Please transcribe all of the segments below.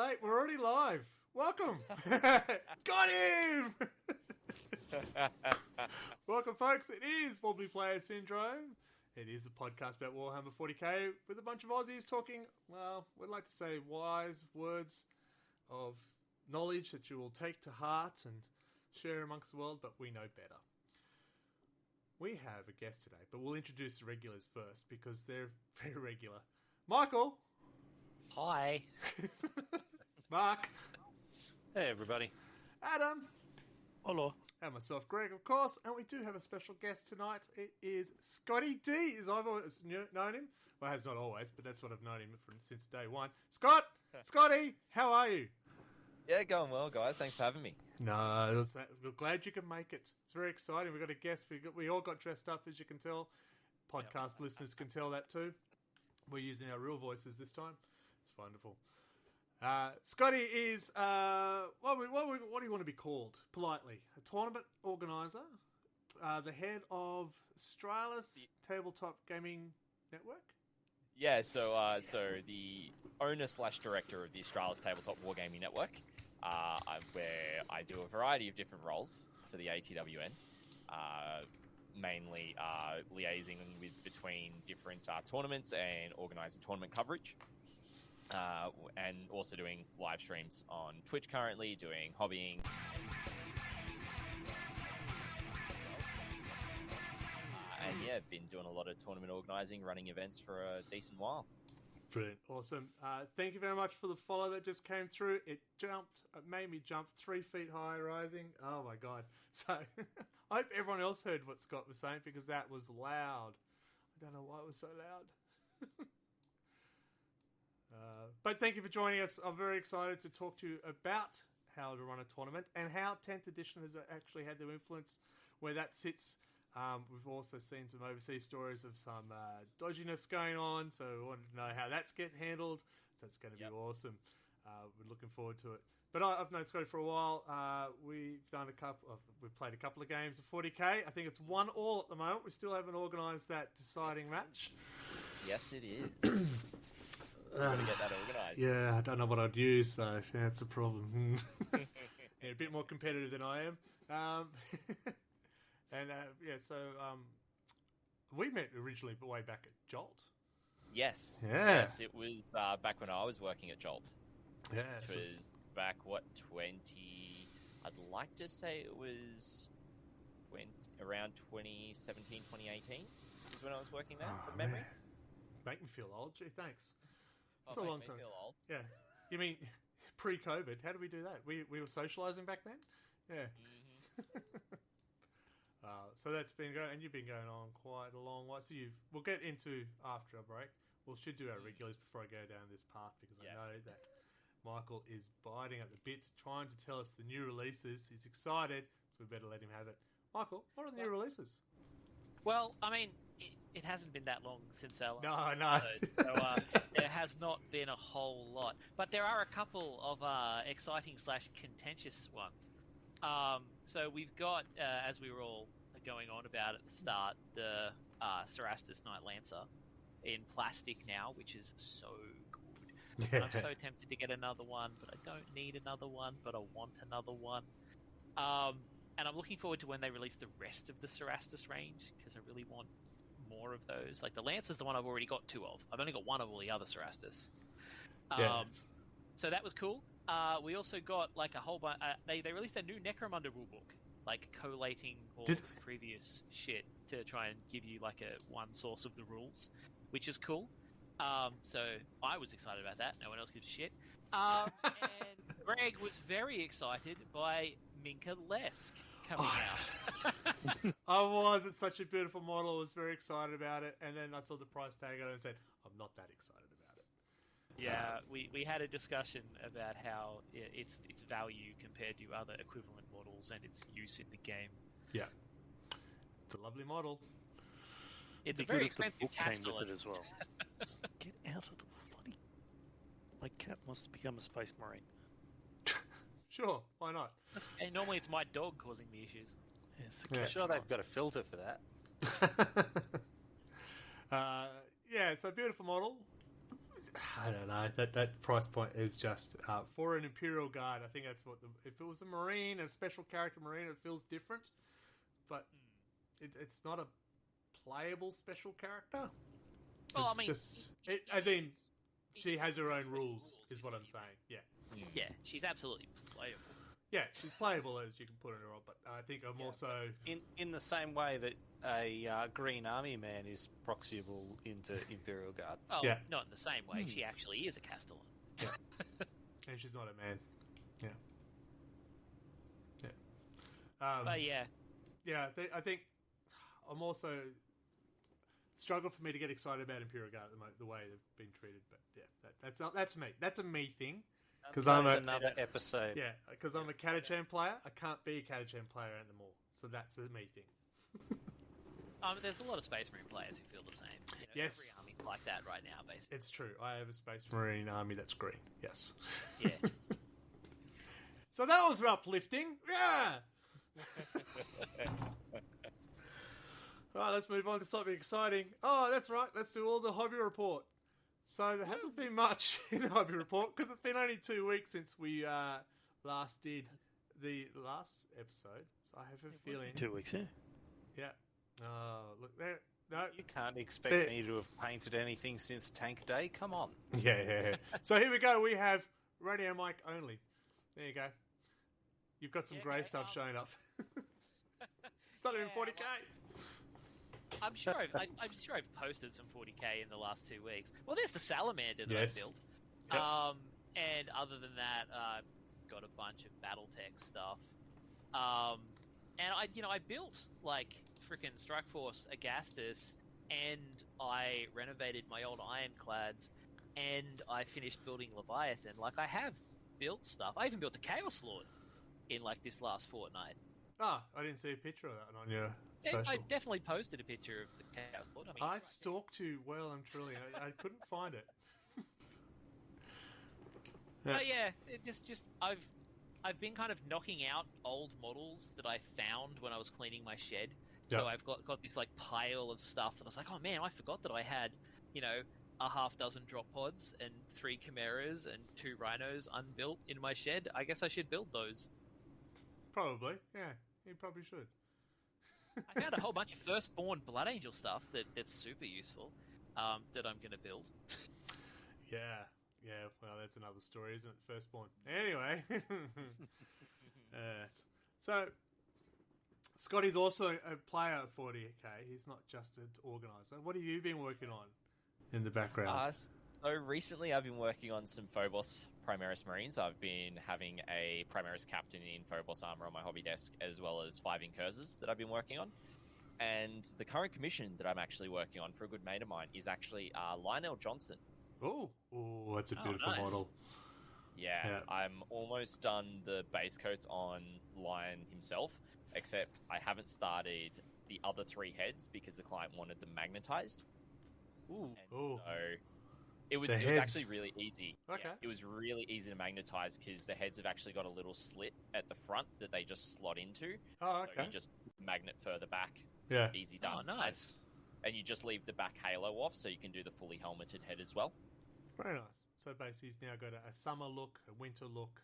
late. We're already live. Welcome. Got him. Welcome, folks. It is Wobbly Player Syndrome. It is a podcast about Warhammer 40k with a bunch of Aussies talking, well, we'd like to say wise words of knowledge that you will take to heart and share amongst the world, but we know better. We have a guest today, but we'll introduce the regulars first because they're very regular. Michael. Hi. Mark. Hey, everybody. Adam. Hello. And myself, Greg, of course. And we do have a special guest tonight. It is ScottyD, as I've always known him. Well, has not always, but that's what I've known him since day one. Scotty, how are you? Yeah, going well, guys. Thanks for having me. No, we're glad you can make it. It's very exciting. We've got a guest. We all got dressed up, as you can tell. Podcast listeners can tell that too. We're using our real voices this time. It's wonderful. Scotty is, what do you want to be called, politely? A tournament organiser, the head of Australia's Tabletop Gaming Network? Yeah, so the owner/director of the Australia's Tabletop Wargaming Network, where I do a variety of different roles for the ATWN, mainly liaising between different tournaments and organising tournament coverage. And also doing live streams on Twitch currently, doing hobbying. And yeah, been doing a lot of tournament organising, running events for a decent while. Brilliant. Awesome. Thank you very much for the follow that just came through. It made me jump 3 feet high rising. Oh my God. So I hope everyone else heard what Scott was saying because that was loud. I don't know why it was so loud. But thank you for joining us. I'm very excited to talk to you about how to run a tournament and how 10th edition has actually had their influence, where that sits. We've also seen some overseas stories of some dodginess going on, so we wanted to know how that's getting handled. So it's going to be awesome. We're looking forward to it. But I've known Scotty for a while. We've played a couple of games of 40k. I think it's 1-1 at the moment. We still haven't organised that deciding match. Yes, it is. We're going to get that organised. Yeah, I don't know what I'd use, so that's a problem. A bit more competitive than I am. So we met originally way back at Jolt. Yes. Yeah. Yes, it was back when I was working at Jolt. Yeah. Which was back, 20... I'd like to say it was around 2017, 2018 is when I was working there, from memory. Man. Make me feel old. Gee, thanks. It's a long time. Feel old. Yeah. You mean pre-COVID? How did we do that? We were socialising back then? Yeah. Mm-hmm. So that's been going, and you've been going on quite a long while. So we'll get into after a break. We should do our regulars before I go down this path because I know that Michael is biting at the bit, trying to tell us the new releases. He's excited, so we better let him have it. Michael, what are the new releases? Well, I mean, it hasn't been that long since our last No. episode, so there has not been a whole lot. But there are a couple of exciting/contentious ones. So we've got, as we were all going on about at the start, the Cerastus Knight Lancer in plastic now, which is so good. And I'm so tempted to get another one, but I don't need another one, but I want another one. And I'm looking forward to when they release the rest of the Cerastus range, because I really want more of those. Like, the Lancer's the one I've already got 2 of. I've only got 1 of all the other Cerastus. So that was cool. We also got, like, a whole bunch... they released a new Necromunda rulebook, like, collating all the previous shit to try and give you, like, one source of the rules, which is cool. So I was excited about that. No one else gives a shit. And Greg was very excited by Minka Lesk coming out. I was. It's such a beautiful model. I was very excited about it. And then I saw the price tag on it and said, I'm not that excited about it. Yeah, we had a discussion about how its value compared to other equivalent models and its use in the game. Yeah. It's a lovely model. It's a very expensive Castellan as well. Get out of the bloody... My cat wants to become a space marine. Sure, why not? And normally it's my dog causing the issues. Yes, I'm sure they've got a filter for that. Yeah, it's a beautiful model. I don't know. That price point is just for an Imperial Guard. I think that's what. If it was a Marine, a special character Marine, it feels different. But it's not a playable special character. Well, It's I mean, just as in she has her own rules, is what I'm saying. Yeah. Yeah, she's absolutely playable. Yeah, she's playable as you can put in her role, but I think I'm also in the same way that a Green Army man is proxyable into Imperial Guard. Oh, Yeah. not in the same way. She actually is a Castellan. and she's not a man. Yeah. But yeah, Yeah, I think I'm also struggle for me to get excited about Imperial Guard at the moment, the way they've been treated. But yeah, that's me. That's a me thing. Because I'm another episode. Yeah, because I'm a Catachan player. I can't be a Catachan player anymore. So that's a me thing. there's a lot of Space Marine players who feel the same. You know, Yes. Every army's like that right now, basically. It's true. I have a Space Marine army that's green. Yes. Yeah. So that was uplifting. Yeah. Right, let's move on to something exciting. Oh, that's right. Let's do all the hobby report. So there hasn't been much in the hobby report because it's been only 2 weeks since we last did the last episode. So I have a feeling 2 weeks, yeah. Yeah. Oh, look there. No. You can't expect me to have painted anything since Tank Day. Come on. Yeah. So here we go. We have radio mic only. There you go. You've got some grey stuff showing up. It's not even 40k. I'm sure I've posted some 40k in the last 2 weeks. Well, there's the salamander that Yes. I built. Yep. And other than that, I've got a bunch of BattleTech stuff. And I built like frickin' Strike Force Agastus, and I renovated my old Ironclads, and I finished building Leviathan. Like, I have built stuff. I even built the Chaos Lord in like this last fortnight. Ah, I didn't see a picture of that on your Yeah, social. I definitely posted a picture of the Chaos Lord. I stalked you well and truly. I couldn't find it. But yeah, it just I've been kind of knocking out old models that I found when I was cleaning my shed. Yep. So I've got this like pile of stuff, and I was like, oh man, I forgot that I had, a half dozen drop pods and 3 chimeras and 2 rhinos unbuilt in my shed. I guess I should build those. Probably, yeah. You probably should. I found a whole bunch of firstborn Blood Angel stuff that's super useful, that I'm going to build. Yeah. Well, that's another story, isn't it? Firstborn. Anyway, so Scotty's also a player at 40k. He's not just an organizer. What have you been working on in the background? So recently I've been working on some Phobos Primaris Marines. I've been having a Primaris Captain in Phobos armor on my hobby desk, as well as 5 Incursors that I've been working on. And the current commission that I'm actually working on for a good mate of mine is actually Lionel Johnson. Oh, that's a beautiful nice. model. Yeah, I'm almost done the base coats on Lion himself, except I haven't started the other 3 heads because the client wanted them magnetized. Ooh. So it was heads. actually really easy. Okay. Yeah, it was really easy to magnetize because the heads have actually got a little slit at the front that they just slot into. Oh, So okay. you just magnet further back. Yeah. Easy done. Oh, nice. And you just leave the back halo off so you can do the fully helmeted head as well. Very nice. So basically, he's now got a summer look, a winter look,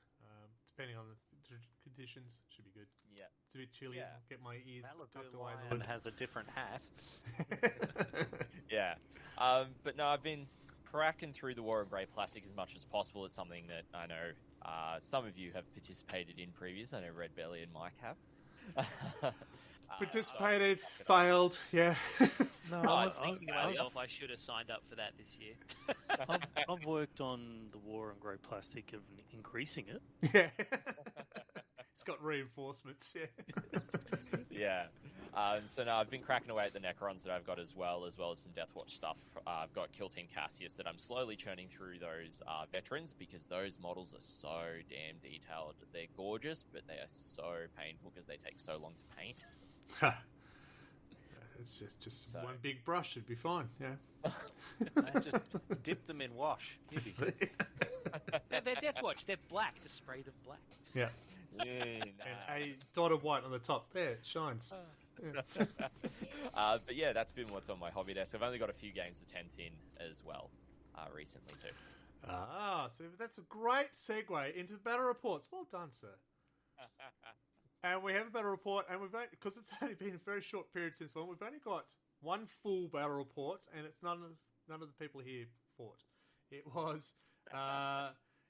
depending on the conditions. Should be good. Yeah. It's a bit chilly. Yeah. I'll get my ears tucked Malibu away. Lion has a different hat. Yeah. But no, I've been cracking through the War of Grey Plastic as much as possible. It's something that I know some of you have participated in previous. I know Red Belly and Mike have. Participated, failed. Yeah. No, I was thinking to myself, I should have signed up for that this year. I've worked on the war on grey plastic of increasing it. Yeah. It's got reinforcements. Yeah. Yeah. So now I've been cracking away at the Necrons that I've got as well as some Deathwatch stuff. I've got Kill Team Cassius that I'm slowly churning through those veterans because those models are so damn detailed. They're gorgeous, but they are so painful because they take so long to paint. It's just So- one big brush. It'd be fine. Yeah. Just dip them in wash. You'd be good. They're Deathwatch. They're black. Just spray them black. Yeah. Yeah, And a dot of white on the top. There, it shines. But yeah, that's been what's on my hobby desk. I've only got a few games of 10th in as well. recently too. So that's a great segue into the battle reports. Well done, sir. And we have a battle report, and because it's only been a very short period since one, we've only got one full battle report, and it's none of the people here fought. It was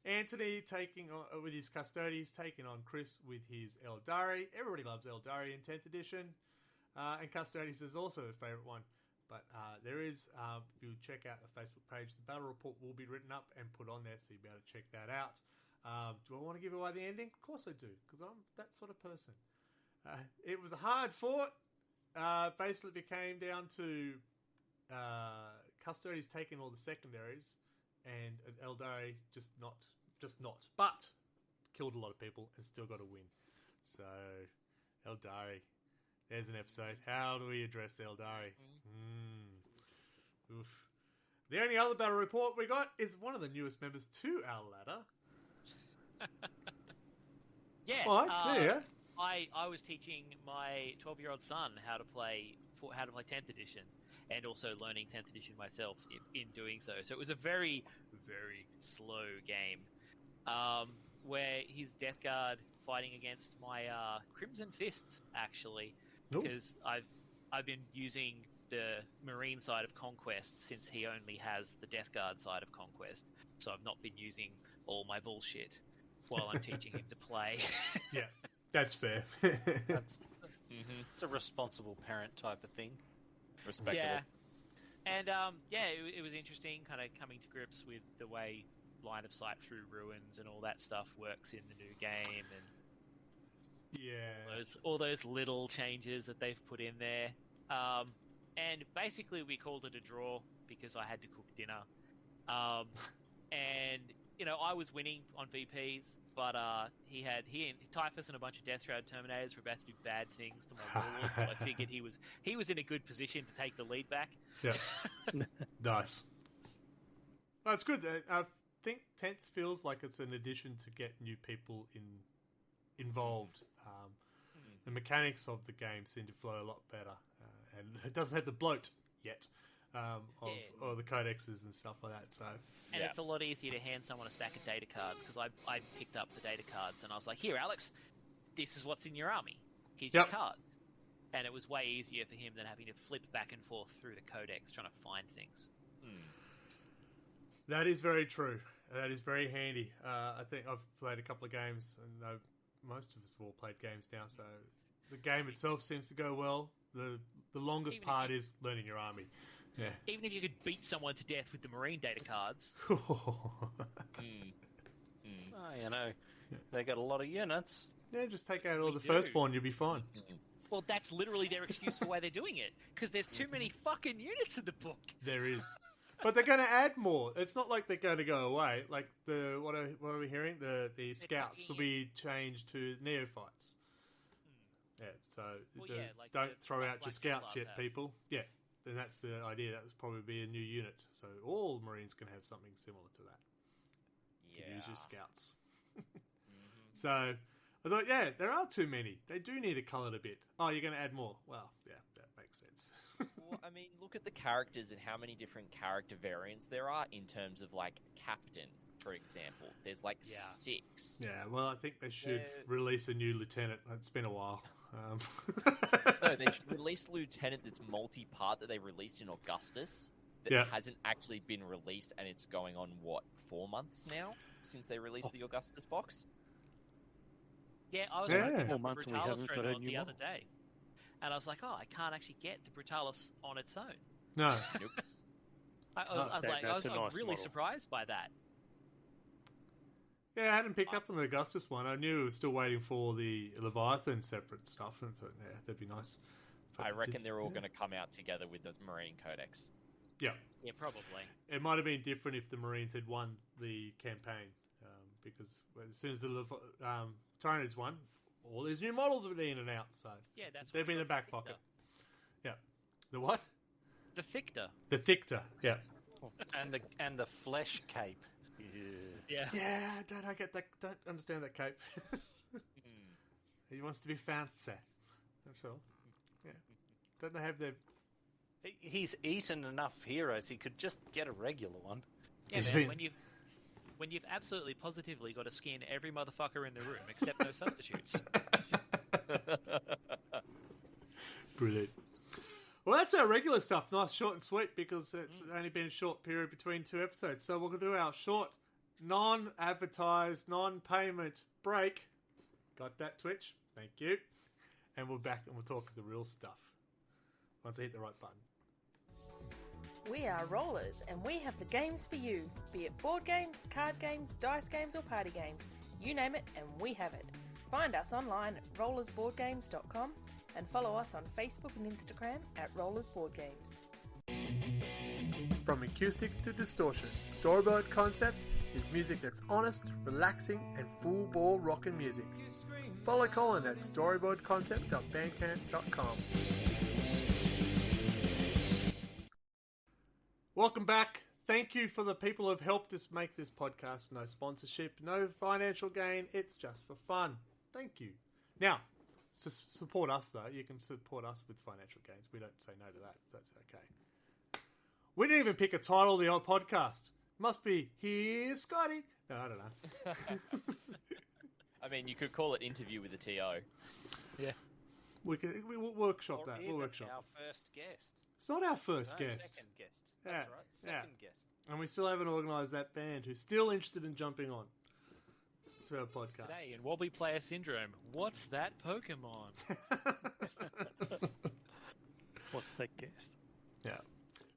Anthony taking on with his Custodes, taking on Chris with his Eldari. Everybody loves Eldari in 10th edition, and Custodes is also a favourite one. But there is, if you check out the Facebook page, the battle report will be written up and put on there, so you'll be able to check that out. Do I want to give away the ending? Of course I do, because I'm that sort of person. It was a hard fought. Basically, it came down to Custodes taking all the secondaries, and an Eldari just not, but killed a lot of people and still got a win. So, Eldari. There's an episode. How do we address Eldari? Oof. The only other battle report we got is one of the newest members to our ladder. Yeah. All right, there. I was teaching my 12-year-old son how to play 10th edition, and also learning 10th edition myself in doing so. So it was a very, very slow game, where his Death Guard fighting against my Crimson Fists, actually, because I've been using the Marine side of Conquest since he only has the Death Guard side of Conquest, so I've not been using all my bullshit while I'm teaching him to play. Yeah, that's fair. It's a responsible parent type of thing. Respectable. Yeah. And it was interesting kind of coming to grips with the way line of sight through ruins and all that stuff works in the new game, and all those little changes that they've put in there. And basically we called it a draw because I had to cook dinner. And I was winning on VPs, but he and Typhus and a bunch of Death Shroud Terminators were about to do bad things to my warlord, so I figured he was in a good position to take the lead back. Yeah. Nice. That's good. I think 10th feels like it's an addition to get new people involved. The mechanics of the game seem to flow a lot better, and it doesn't have the bloat yet of the codexes and stuff like that. So, and it's a lot easier to hand someone a stack of data cards, because I picked up the data cards and I was like, "Here, Alex, this is what's in your army. Here's your cards." And it was way easier for him than having to flip back and forth through the codex trying to find things. That is very true. That is very handy. I think I've played a couple of games, and most of us have all played games now, so the game itself seems to go well. The longest part is learning your army. Yeah. Even if you could beat someone to death with the Marine data cards. They got a lot of units. Yeah, just take out all the firstborn, you'll be fine. Well, that's literally their excuse for why they're doing it, because there's too many fucking units in the book. There is. But they're going to add more. It's not like they're going to go away. Like, what are we hearing? The scouts will be changed to neophytes. Yeah, so don't throw out your scouts yet, people. Yeah, then that's the idea. That would probably be a new unit. So all Marines can have something similar to that. You can use your scouts. So I thought, there are too many. They do need to colour it a bit. Oh, you're going to add more? Well, yeah, that makes sense. Well, I mean, look at the characters and how many different character variants there are in terms of, like, Captain, for example. There's, like, 6. Yeah, well, I think they should release a new lieutenant. It's been a while. No, they should release Lieutenant that's multi-part that they released in Augustus that hasn't actually been released, and it's going on, 4 months now since they released the Augustus box? Yeah, I was looking 4 up months and we Brutalis haven't got a Dreadnought new the other model. day. And I was like, I can't actually get the Brutalis on its own. No. Nope. I was nice really model. surprised by that. Yeah, I hadn't picked up on the Augustus one. I knew it was still waiting for the Leviathan separate stuff, and so that'd be nice. But I reckon they're all going to come out together with the Marine Codex. Yeah. Yeah, probably. It might have been different if the Marines had won the campaign, because as soon as the Tyranids won, all these new models have been announced. So they've been in the back pocket. Yeah. The what? The Thictor. The Thictor. Yeah. And the flesh cape. Yeah. Yeah, I get that. Don't understand that cape. He wants to be fancy. That's all. Yeah. Don't they have their... He's eaten enough heroes. He could just get a regular one. Yeah, It's man, been- when you've absolutely positively got to skin every motherfucker in the room except no substitutes. Brilliant. Well, that's our regular stuff. Nice, short and sweet, because it's only been a short period between 2 episodes. So we're going to do our short, non-advertised, non-payment break. Got that, Twitch? Thank you. And we're back and we'll talk the real stuff once I hit the right button. We are Rollers, and we have the games for you. Be it board games, card games, dice games, or party games. You name it, and we have it. Find us online at rollersboardgames.com and follow us on Facebook and Instagram at rollersboardgames. From acoustic to distortion, Storyboard Concept is music that's honest, relaxing, and full ball rockin' music. Follow Colin at storyboardconcept.bandcamp.com. Welcome back. Thank you for the people who have helped us make this podcast. No sponsorship, no financial gain. It's just for fun. Thank you. Now, support us, though. You can support us with financial gains. We don't say no to that. That's okay. We didn't even pick a title of the old podcast. Must be Here's Scotty. No, I don't know. I mean, you could call it Interview with a TO. Yeah. We'll workshop Or that. even We'll workshop. our first guest. It's not our first No, guest. Second guest. Yeah, That's right. Second guest. And we still haven't organised that band who's still interested in jumping on to our podcast. Today in Wobbly Player Syndrome, what's that Pokemon? What's that guest? Yeah.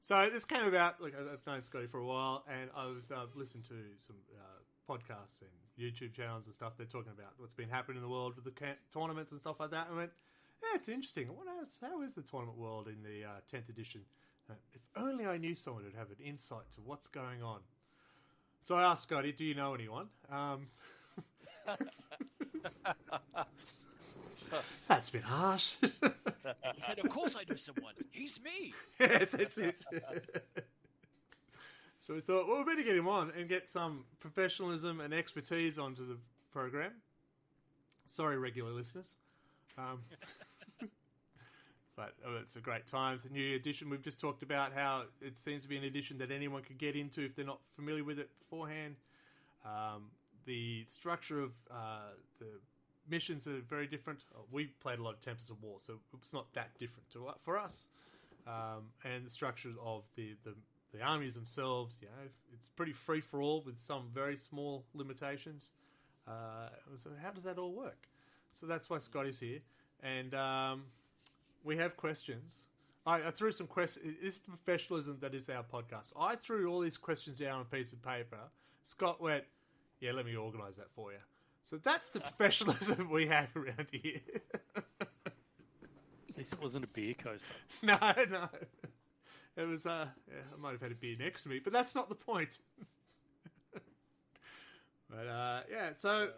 So this came about, like, I've known Scotty for a while, and I've listened to some podcasts and YouTube channels and stuff. They're talking about what's been happening in the world with the tournaments and stuff like that. And I went, yeah, it's interesting. How is the tournament world in the 10th edition? If only I knew someone who'd have an insight to what's going on. So I asked Scotty, do you know anyone? That's a bit harsh. He said, of course I know someone. He's me. Yes, that's it. So we thought, well, we better get him on and get some professionalism and expertise onto the program. Sorry, regular listeners. But it's a great time. It's a new edition. We've just talked about how it seems to be an edition that anyone can get into if they're not familiar with it beforehand. The structure of the missions are very different. We played a lot of Tempest of War, so it's not that different for us. And the structure of the armies themselves, you know, it's pretty free for all with some very small limitations. So how does that all work? So that's why Scotty's here, and we have questions. I threw some questions. It's the professionalism that is our podcast. I threw all these questions down on a piece of paper. Scott went, yeah, let me organise that for you. So that's the professionalism we have around here. At least it wasn't a beer coaster. No. It was, I might have had a beer next to me, but that's not the point. But, yeah, so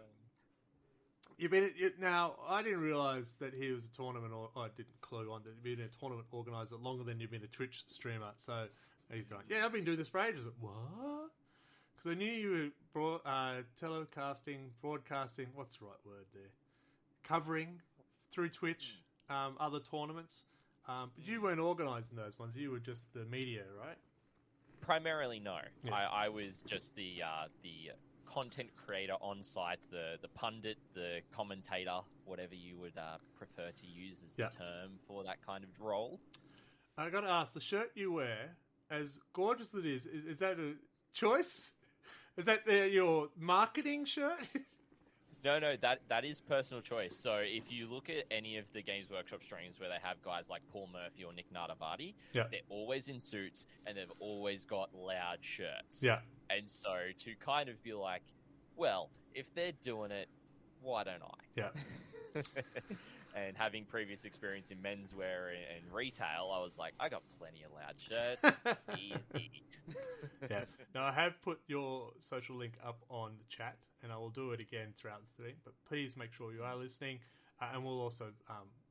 you've been, now, I didn't realise that he was a tournament, or I didn't clue on that you've been a tournament organiser longer than you've been a Twitch streamer. So he's going, yeah, I've been doing this for ages. Like, what? Because I knew you were broadcasting, what's the right word there? Covering through Twitch other tournaments. But you weren't organising those ones. You were just the media, right? Primarily, no. Yeah. I was just the content creator on site, the pundit, the commentator, whatever you would prefer to use as the term for that kind of role. I got to ask, the shirt you wear, as gorgeous as it is that a choice? Is that your marketing shirt? No, that is personal choice. So if you look at any of the Games Workshop streams where they have guys like Paul Murphy or Nick Nartavati, they're always in suits and they've always got loud shirts. Yeah. And so to kind of be like, well, if they're doing it, why don't I? Yeah. And having previous experience in menswear and retail, I was like, I got plenty of loud shirts. Easy. Yeah. Now, I have put your social link up on the chat, and I will do it again throughout the thing. But please make sure you are listening, and we'll also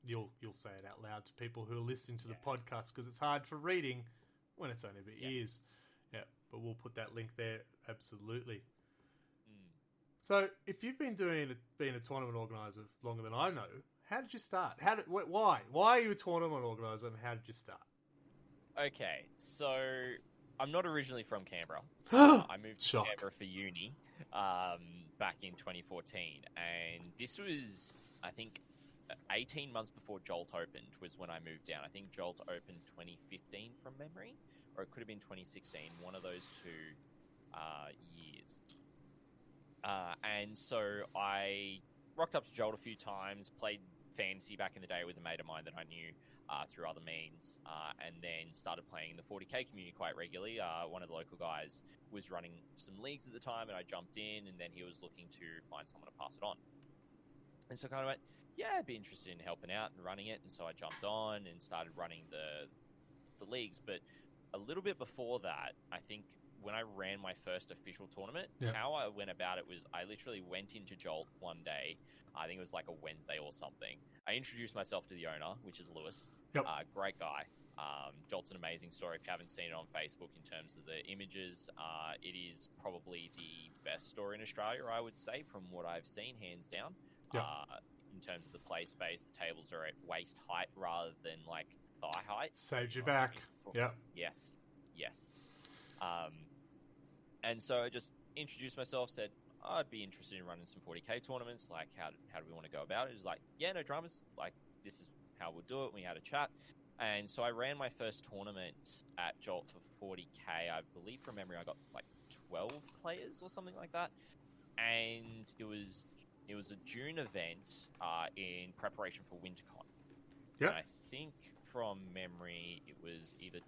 you'll say it out loud to people who are listening to the podcast, because it's hard for reading when it's only the ears. Yeah, but we'll put that link there. Absolutely. So, if you've been being a tournament organizer longer than I know, how did you start? Why? Why are you a tournament organizer, and how did you start? Okay, so I'm not originally from Canberra. I moved to Shock. Canberra for uni back in 2014, and this was, I think, 18 months before Jolt opened was when I moved down. I think Jolt opened 2015 from memory, or it could have been 2016, one of those two years. And so I rocked up to Jolt a few times, played fantasy back in the day with a mate of mine that I knew through other means, and then started playing the 40k community quite regularly. One of the local guys was running some leagues at the time, and I jumped in, and then he was looking to find someone to pass it on. And so I kind of went, yeah, I'd be interested in helping out and running it, and so I jumped on and started running the leagues. But a little bit before that, I think when I ran my first official tournament, how I went about it was I literally went into Jolt one day. I think it was like a Wednesday or something. I introduced myself to the owner, which is Lewis. Yep. Great guy. Jolt's an amazing story. If you haven't seen it on Facebook in terms of the images, it is probably the best store in Australia, I would say, from what I've seen, hands down. Yep. In terms of the play space, the tables are at waist height rather than like thigh height. Saves you back. Yeah. Yes. And so I just introduced myself, said I'd be interested in running some 40k tournaments. Like, how do we want to go about it? It was like, yeah, no dramas. Like, this is how we'll do it. We had a chat. And so I ran my first tournament at Jolt for 40k. I believe from memory I got like 12 players or something like that. And it was a June event in preparation for WinterCon. Yeah. And I think from memory it was either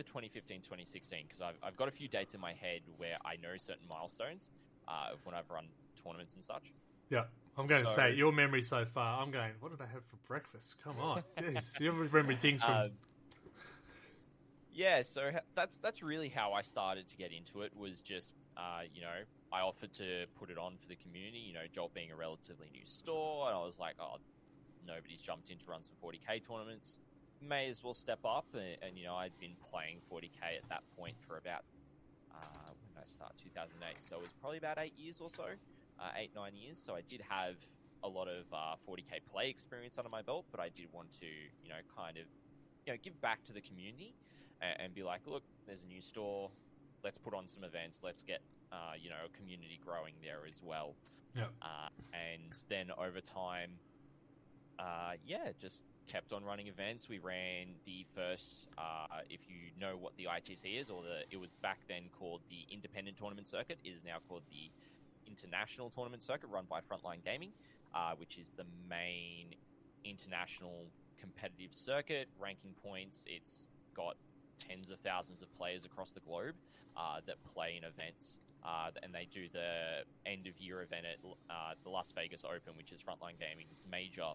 2015, 2016, because I've got a few dates in my head where I know certain milestones of when I've run tournaments and such. Yeah. I'm going to say, your memory so far, I'm going, what did I have for breakfast? Come on. Jeez, you're remembering things from... Yeah, so that's really how I started to get into it, was just, I offered to put it on for the community, Jolt being a relatively new store, and I was like, oh, nobody's jumped in to run some 40k tournaments. May as well step up, and I'd been playing 40k at that point for about, when did I start? 2008, so it was probably about 8 years or so, 8-9 years, so I did have a lot of 40k play experience under my belt, but I did want to, kind of, give back to the community, and be like, look, there's a new store, let's put on some events, let's get, a community growing there as well. Yeah. And then over time, just kept on running events. We ran the first, if you know what the ITC is, it was back then called the Independent Tournament Circuit, it is now called the International Tournament Circuit, run by Frontline Gaming, which is the main international competitive circuit, ranking points. It's got tens of thousands of players across the globe that play in events, and they do the end-of-year event at the Las Vegas Open, which is Frontline Gaming's major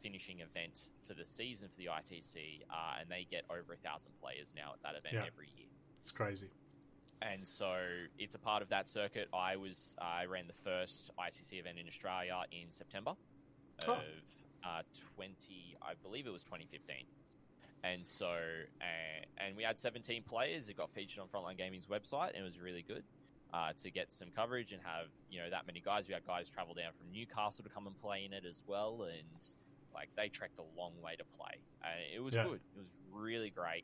finishing event for the season for the ITC, and they get over 1,000 players now at that event every year. It's crazy. And so it's a part of that circuit. I ran the first ITC event in Australia in September of 2015. And so, and we had 17 players. It got featured on Frontline Gaming's website, and it was really good to get some coverage and have, that many guys. We had guys travel down from Newcastle to come and play in it as well, and like they trekked a long way to play. It was good. It was really great.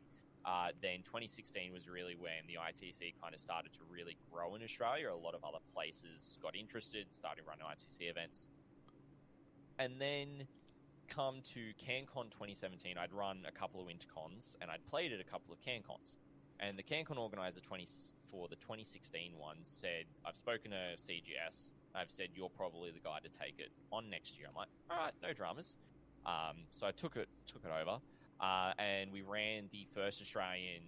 Then 2016 was really when the ITC kind of started to really grow in Australia. A lot of other places got interested, started running ITC events. And then come to CanCon 2017, I'd run a couple of WinterCons, and I'd played at a couple of CanCons. And the CanCon organizer for the 2016 one said, I've spoken to CGS, I've said you're probably the guy to take it on next year. I'm like, all right, no dramas. So I took it over. And we ran the first Australian,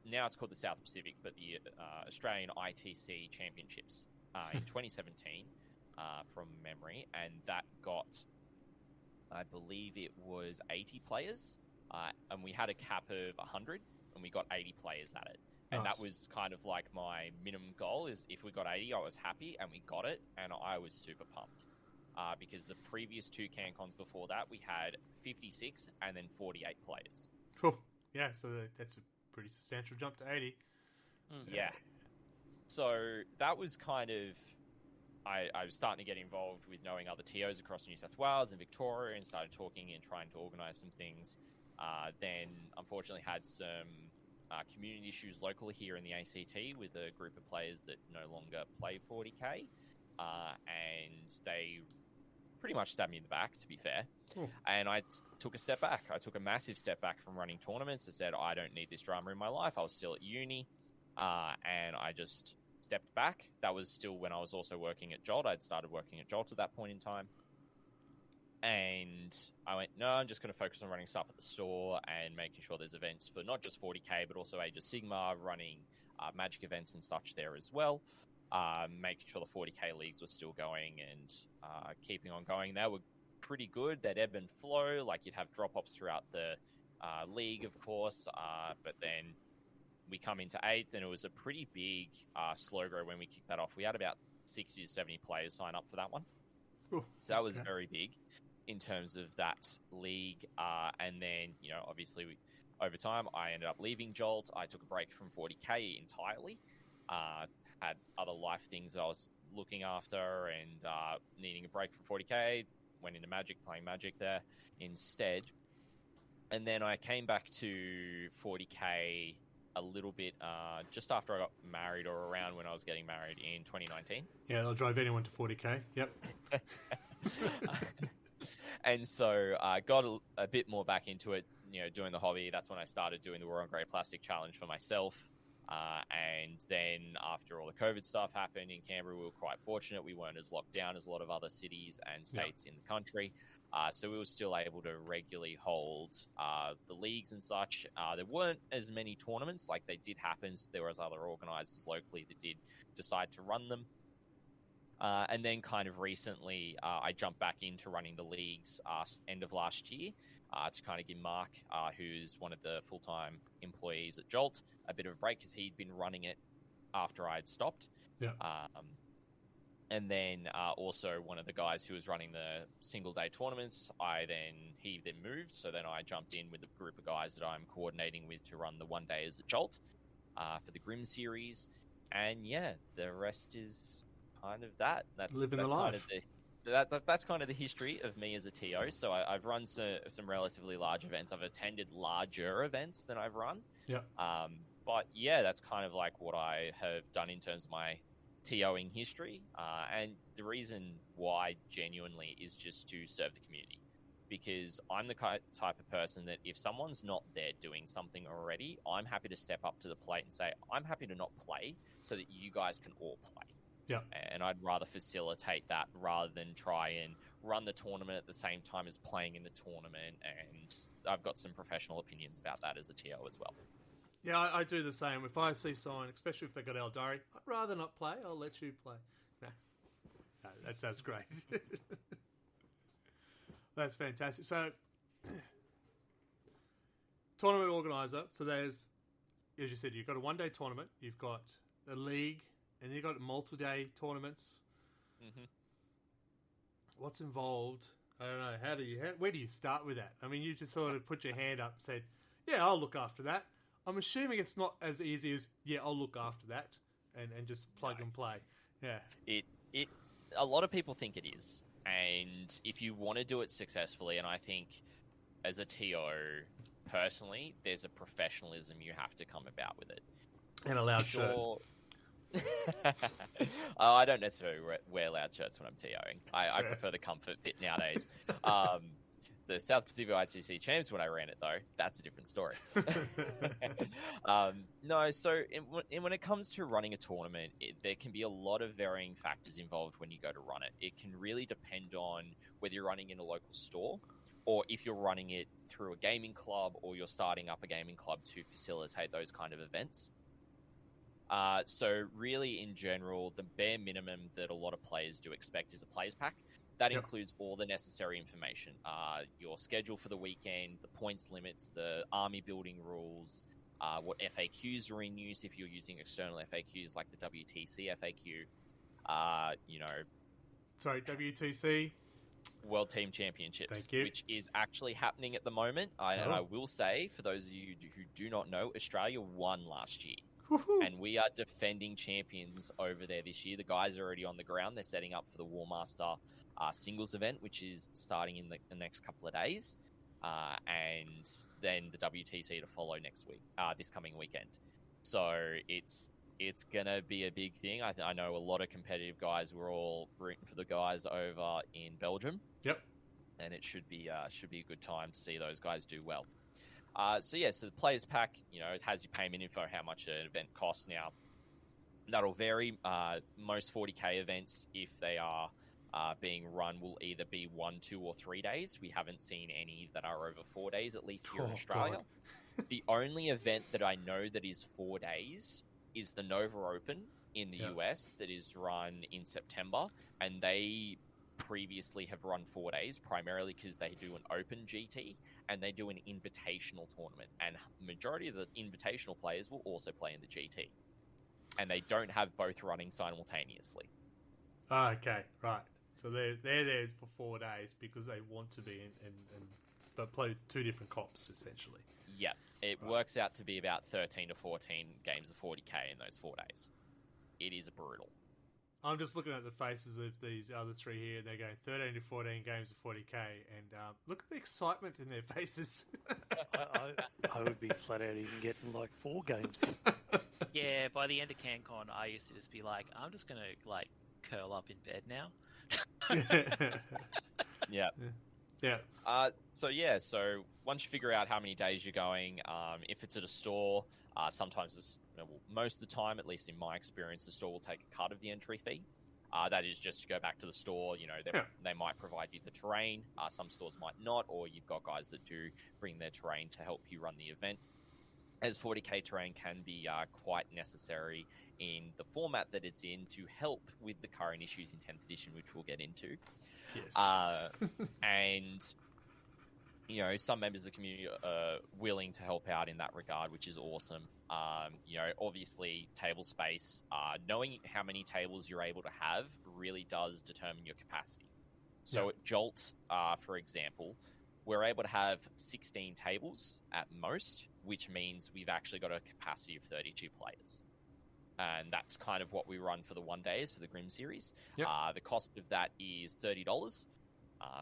now it's called the South Pacific, but the Australian ITC Championships in 2017 from memory, and that got, I believe it was 80 players, and we had a cap of 100, and we got 80 players at it. And Nice. that was kind of like my minimum goal, is if we got 80, I was happy, and we got it, and I was super pumped. Because the previous two CanCons before that, we had 56 and then 48 players. Cool. Yeah, so that's a pretty substantial jump to 80. Yeah. So that was kind of... I was starting to get involved with knowing other TOs across New South Wales and Victoria, and started talking and trying to organise some things. Then, unfortunately, had some community issues locally here in the ACT with a group of players that no longer play 40k, and they pretty much stabbed me in the back, to be fair. And I took a step back. I took a massive step back from running tournaments. I said, I don't need this drama in my life. I was still at uni, and I just stepped back. That was still when I was also working at Jolt. I'd started working at Jolt at that point in time. And I went, no, I'm just going to focus on running stuff at the store and making sure there's events for not just 40k, but also Age of Sigmar, running Magic events and such there as well. Making sure the 40k leagues were still going and keeping on going. They were pretty good. They'd ebb and flow. Like, you'd have drop-offs throughout the league, of course, but then we come into 8th, and it was a pretty big slow grow when we kicked that off. We had about 60 to 70 players sign up for that one. Ooh, so that was very big in terms of that league. And then, obviously, over time, I ended up leaving Jolt. I took a break from 40k entirely. Had other life things that I was looking after and needing a break from 40k. Went into Magic, playing Magic there instead. And then I came back to 40k a little bit just after I got married, or around when I was getting married in 2019. Yeah, they'll drive anyone to 40k. Yep. And so I got a bit more back into it, doing the hobby. That's when I started doing the War on Grey Plastic Challenge for myself. And then after all the COVID stuff happened in Canberra, we were quite fortunate. We weren't as locked down as a lot of other cities and states in the country. So we were still able to regularly hold the leagues and such. There weren't as many tournaments, like they did happen. So there was other organisers locally that did decide to run them. And then kind of recently, I jumped back into running the leagues end of last year to kind of give Mark, who's one of the full-time employees at Jolt, a bit of a break because he'd been running it after I'd stopped. Yeah. And then also one of the guys who was running the single-day tournaments, he then moved, so then I jumped in with a group of guys that I'm coordinating with to run the one-days at Jolt for the Grim series. And yeah, the rest is kind of that. That's living the life. That's kind of the history of me as a TO. So I've run some relatively large events. I've attended larger events than I've run. Yeah. But yeah, that's kind of like what I have done in terms of my TOing history. And the reason why genuinely is just to serve the community. Because I'm the type of person that if someone's not there doing something already, I'm happy to step up to the plate and say, I'm happy to not play so that you guys can all play. Yeah. And I'd rather facilitate that rather than try and run the tournament at the same time as playing in the tournament. And I've got some professional opinions about that as a TO as well. Yeah, I do the same. If I see someone, especially if they've got Eldari, I'd rather not play. I'll let you play. No, that sounds great. That's fantastic. So, tournament organizer. So there's, as you said, you've got a one-day tournament. You've got a league. And you've got multi-day tournaments. Mm-hmm. What's involved? I don't know. Where do you start with that? I mean, you just sort of put your hand up and said, yeah, I'll look after that. I'm assuming it's not as easy as, yeah, I'll look after that and just plug and play. Yeah. A lot of people think it is. And if you want to do it successfully, and I think as a TO, personally, there's a professionalism you have to come about with it. And a loud shirt. I don't necessarily wear loud shirts when I'm TOing. I prefer the comfort fit nowadays. The South Pacific ITC Champs, when I ran it, though, that's a different story. No, so when it comes to running a tournament, there can be a lot of varying factors involved when you go to run it. It can really depend on whether you're running in a local store or if you're running it through a gaming club or you're starting up a gaming club to facilitate those kind of events. So really, in general, the bare minimum that a lot of players do expect is a players pack. That includes all the necessary information, your schedule for the weekend, the points limits, the army building rules, what FAQs are in use if you're using external FAQs like the WTC FAQ, Sorry, WTC? World Team Championships, Thank you. Which is actually happening at the moment. And I will say, for those of you who do not know, Australia won last year. Woo-hoo. And we are defending champions over there this year. The guys are already on the ground. They're setting up for the War Master singles event, which is starting in the next couple of days. and then the WTC to follow next week, this coming weekend. So it's gonna be a big thing. I know a lot of competitive guys. We're all rooting for the guys over in Belgium. Yep. And it should be a good time to see those guys do well. So the players pack, it has your payment info, how much an event costs. Now that'll vary. Most 40k events, if they are being run, will either be 1, 2, or 3 days. We haven't seen any that are over 4 days, at least here in Australia. The only event that I know that is 4 days is the Nova Open in the US that is run in September, and they previously have run 4 days, primarily because they do an open GT and they do an invitational tournament, and majority of the invitational players will also play in the GT, and they don't have both running simultaneously. Okay, right. So they're there for 4 days because they want to be but play 2 different comps essentially. Yeah, it works out to be about 13 to 14 games of 40k in those 4 days. It is brutal. I'm just looking at the faces of these other 3 here. They're going 13 to 14 games of 40k, and look at the excitement in their faces. I would be flat out even getting like 4 games. Yeah, by the end of CanCon, I used to just be like, I'm just gonna like curl up in bed now. Yeah. So once you figure out how many days you're going, if it's at a store, sometimes most of the time, at least in my experience, the store will take a cut of the entry fee. That is just to go back to the store. They might provide you the terrain. Some stores might not, or you've got guys that do bring their terrain to help you run the event. As 40k terrain can be quite necessary in the format that it's in to help with the current issues in 10th edition, which we'll get into. Yes. And some members of the community are willing to help out in that regard, which is awesome. Obviously, table space, knowing how many tables you're able to have really does determine your capacity. So at Jolt, for example, we're able to have 16 tables at most, which means we've actually got a capacity of 32 players. And that's kind of what we run for the 1 days for the Grim series. Yep. The cost of that is $30.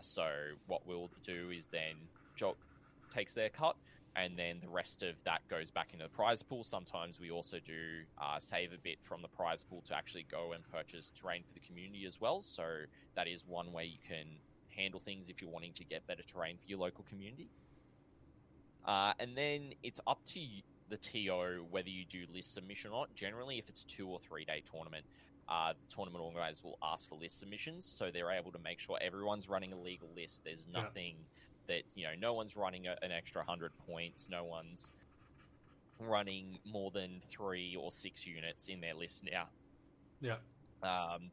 So what we'll do is then Jolt takes their cut, and then the rest of that goes back into the prize pool. Sometimes we also do save a bit from the prize pool to actually go and purchase terrain for the community as well. So that is one way you can handle things if you're wanting to get better terrain for your local community. And then it's up to the TO whether you do list submission or not. Generally, if it's 2 or 3 day tournament, the tournament organizers will ask for list submissions, so they're able to make sure everyone's running a legal list. There's nothing that, no one's running an extra 100 points, no one's running more than 3 or 6 units in their list now.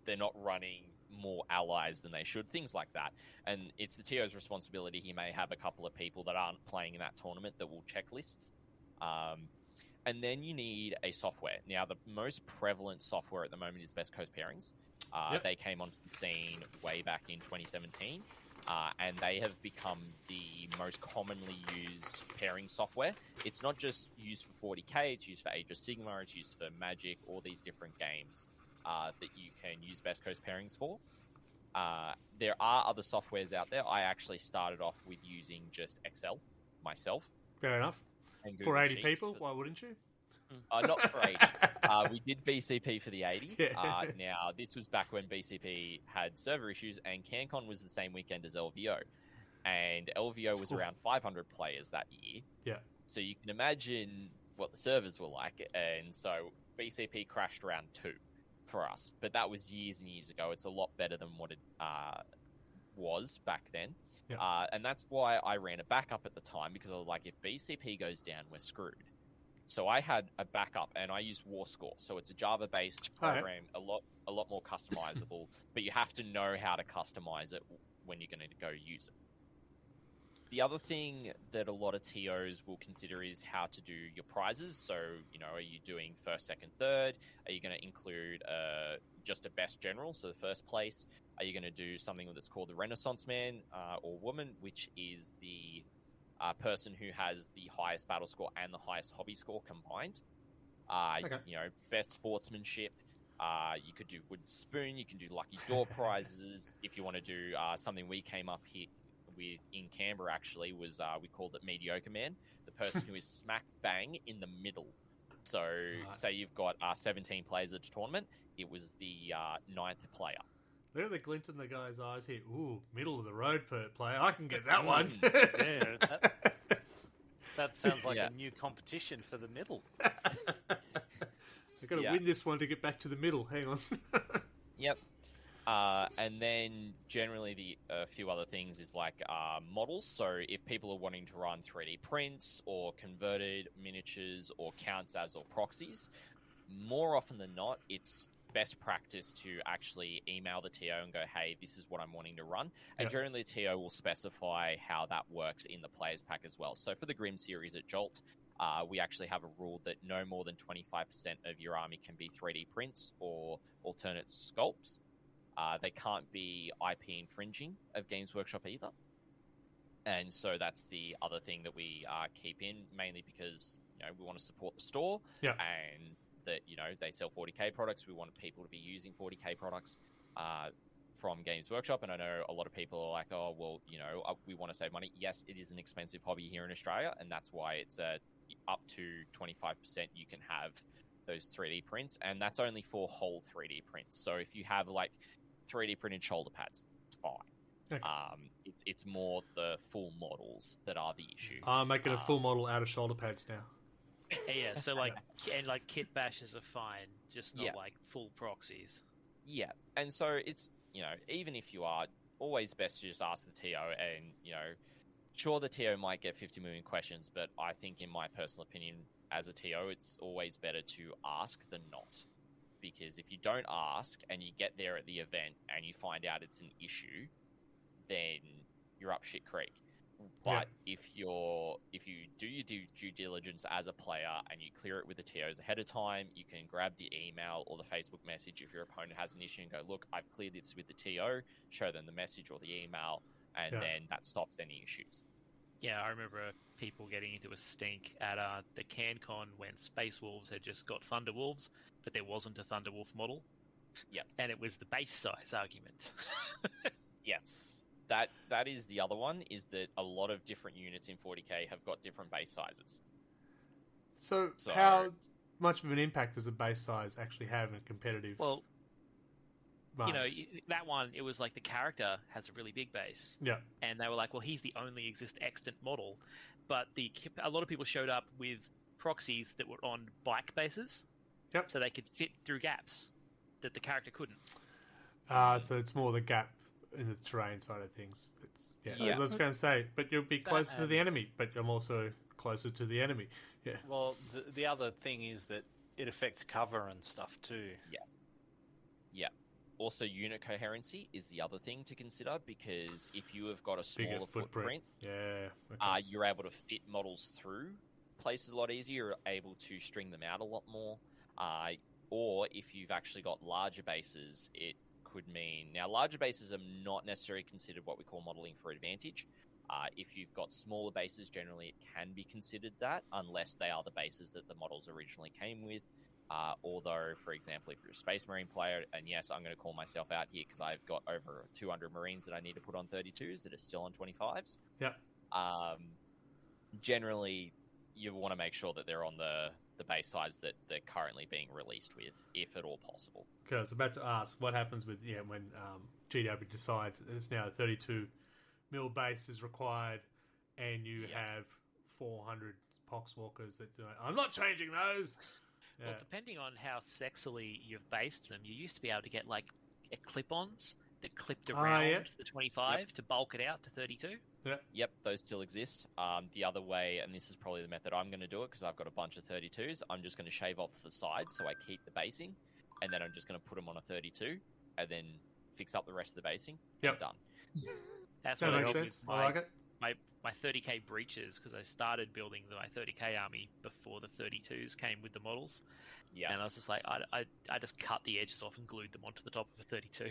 They're not running more allies than they should, things like that. And it's the TO's responsibility. He may have a couple of people that aren't playing in that tournament that will check lists. And then you need a software. Now, the most prevalent software at the moment is Best Coast Pairings. They came onto the scene way back in 2017, and they have become the most commonly used pairing software. It's not just used for 40k, it's used for Age of Sigmar, it's used for Magic, all these different games that you can use Best Coast Pairings for. There are other softwares out there. I actually started off with using just Excel myself. Fair enough. For 80 people, why wouldn't you? Not for 80. We did BCP for the 80. Now, this was back when BCP had server issues, and CanCon was the same weekend as LVO. And LVO was around 500 players that year. So you can imagine what the servers were like. And so BCP crashed around 2 for us. But that was years and years ago. It's a lot better than what it was back then. And that's why I ran a backup at the time, because I was like, if BCP goes down, we're screwed. So I had a backup, and I used WarScore. So it's a Java-based program, a lot more customizable, but you have to know how to customize it when you're going to go use it. The other thing that a lot of TOs will consider is how to do your prizes. So, are you doing first, second, third? Are you going to include just a best general, so the first place? Are you going to do something that's called the Renaissance Man or Woman, which is the person who has the highest battle score and the highest hobby score combined? Best sportsmanship. You could do wooden spoon. You can do lucky door prizes. If you want to do something we came up with in Canberra actually was we called it Mediocre Man, the person who is smack bang in the middle. So say you've got 17 players at a tournament, it was the 9th player. Look at the glint in the guy's eyes here. Ooh, middle of the road player. I can get that one. Yeah. That sounds like a new competition for the middle. I've got to win this one to get back to the middle. Hang on. Yep. And then generally a few other things is like models. So if people are wanting to run 3D prints or converted miniatures or counts as or proxies, more often than not, it's best practice to actually email the TO and go, hey, this is what I'm wanting to run. And generally the TO will specify how that works in the players pack as well. So for the Grim series at Jolt, we actually have a rule that no more than 25% of your army can be 3D prints or alternate sculpts. They can't be IP infringing of Games Workshop either. And so that's the other thing that we keep in, mainly because we want to support the store and that they sell 40k products. We want people to be using 40k products from Games Workshop. And I know a lot of people are like, oh, well, we want to save money. Yes, it is an expensive hobby here in Australia, and that's why it's up to 25% you can have those 3D prints, and that's only for whole 3D prints. So if you have like 3D printed shoulder pads, it's fine. Okay. It's more the full models that are the issue. I'm making a full model out of shoulder pads now. Yeah, so kit bashes are fine, just not like full proxies. Yeah, and so it's even if you are, always best to just ask the TO, and sure, the TO might get 50 million questions, but I think in my personal opinion as a TO, it's always better to ask than not. Because if you don't ask and you get there at the event and you find out it's an issue, then you're up shit creek. But if you do your due diligence as a player and you clear it with the TOs ahead of time, you can grab the email or the Facebook message if your opponent has an issue and go, look, I've cleared this with the TO, show them the message or the email, and then that stops any issues. Yeah, I remember people getting into a stink at the CanCon when Space Wolves had just got Thunder Wolves, but there wasn't a Thunder Wolf model. Yeah. And it was the base size argument. Yes. That is the other one, is that a lot of different units in 40k have got different base sizes. So how much of an impact does the base size actually have in a competitive? Well, that one, it was like the character has a really big base. Yeah. And they were like, well, he's the only extant model. But a lot of people showed up with proxies that were on bike bases. Yep. So they could fit through gaps that the character couldn't. So it's more the gap in the terrain side of things. As I was going to say, but you'll be closer to the enemy, but I'm also closer to the enemy. Yeah. Well, the other thing is that it affects cover and stuff too. Yes. Yeah. Also, unit coherency is the other thing to consider, because if you have got a smaller footprint, you're able to fit models through places a lot easier. You're able to string them out a lot more. Or if you've actually got larger bases, it could mean... Now, larger bases are not necessarily considered what we call modeling for advantage. If you've got smaller bases, generally it can be considered that, unless they are the bases that the models originally came with. Although, for example, if you're a Space Marine player, and yes, I'm going to call myself out here because I've got over 200 Marines that I need to put on 32s that are still on 25s. Yeah. Generally, you want to make sure that they're on the base size that they're currently being released with, if at all possible. Okay, I was about to ask, what happens with when GW decides that it's now a 32 mil base is required, and you have 400 Poxwalkers that I'm not changing those. Yeah. Well, depending on how sexily you've based them, you used to be able to get like clip-ons that clipped around the 25 to bulk it out to 32. Yep, those still exist. The other way, and this is probably the method I'm going to do it because I've got a bunch of 32s, I'm just going to shave off the sides so I keep the basing, and then I'm just going to put them on a 32 and then fix up the rest of the basing. Yep. Done. That's that what makes I did sense. with I like it. my 30k breaches, because I started building my 30k army before the 32s came with the models. Yeah. And I was just like, I just cut the edges off and glued them onto the top of a 32.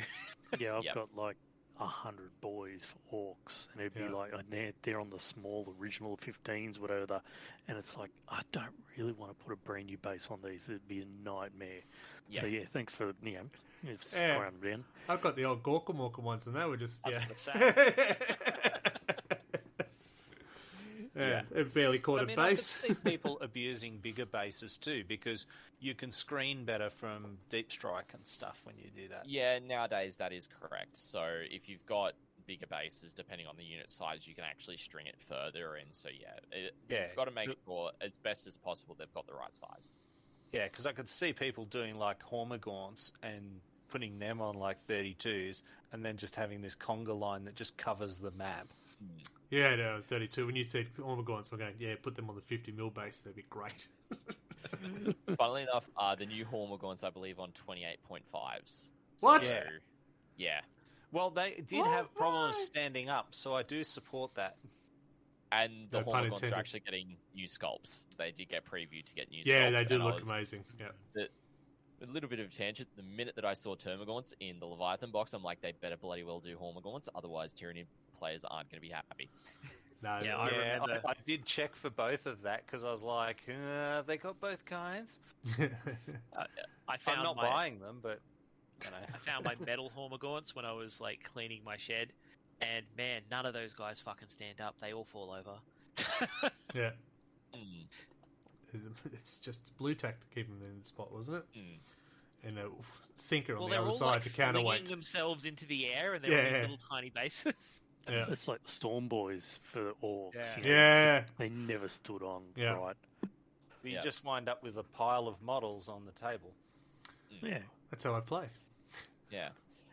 Yeah, I've got like 100 boys for orcs, and it'd be like, and they're on the small original 15s, whatever, and it's like, I don't really want to put a brand new base on these. It'd be a nightmare. Yeah. So yeah, thanks for scrounging down. I've got the old Gorkamorka ones, and they were just Yeah, it barely caught I a mean, I could base. see people abusing bigger bases too, because you can screen better from deep strike and stuff when you do that. Yeah, nowadays that is correct. So if you've got bigger bases, depending on the unit size, you can actually string it further. And so, you've got to make sure, as best as possible, they've got the right size. Yeah, because I could see people doing like Hormagaunts and putting them on like 32s, and then just having this conga line that just covers the map. Yeah, no, 32. When you said Ormagons, I'm going, put them on the 50 mil base. That'd be great. Funnily enough, the new Hormagaunts, I believe, on 28.5s. What? So, yeah. Well, they did have problems standing up, so I do support that. And the No pun Hormagaunts intended. are actually getting new sculpts. They did get previewed to get new sculpts. Yeah, they do and look amazing. Yeah. A little bit of a tangent. The minute that I saw Termagaunts in the Leviathan box, I'm like, they better bloody well do Hormagaunts, otherwise Tyranny players aren't going to be happy. No, Yeah, no, I Yeah, remember. I did check for both of that because I was like, they got both kinds. I found I'm not my buying them, but you know. I found my metal Hormagaunts when I was like cleaning my shed, and man, none of those guys fucking stand up. They all fall over. yeah. Mm, It's just blue tack to keep them in the spot, wasn't it? mm. And a sinker on well, the they're other all side like to flinging counterweight. themselves into the air, and they're Yeah, on these yeah. little tiny bases. Yeah. It's like the Storm Boys for the Orcs. Yeah. you know, Yeah. They never stood on Yeah. right. So you Yeah. just wind up with a pile of models on the table. Yeah. That's how I play. Yeah.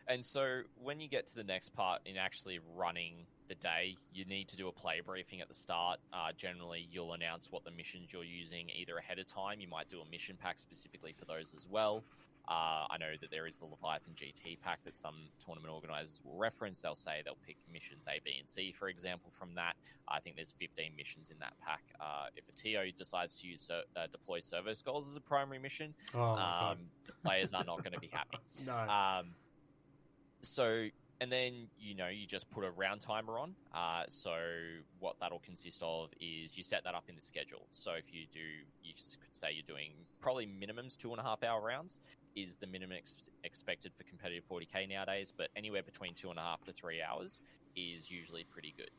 And so when you get to the next part in actually running the day, you need to do a play briefing at the start. Generally, you'll announce what the missions you're using either ahead of time. You might do a mission pack specifically for those as well. I know that there is the Leviathan GT pack that some tournament organisers will reference. They'll say they'll pick missions A, B, and C, for example, from that. I think there's 15 missions in that pack. If a TO decides to use deploy servo skulls as a primary mission, Oh, my God. the players are not going to be happy. No. And then, you just put a round timer on. So what that'll consist of is you set that up in the schedule. So if you could say you're doing probably minimums 2.5 hour rounds is the minimum expected for competitive 40k nowadays, but anywhere between 2.5 to 3 hours is usually pretty good.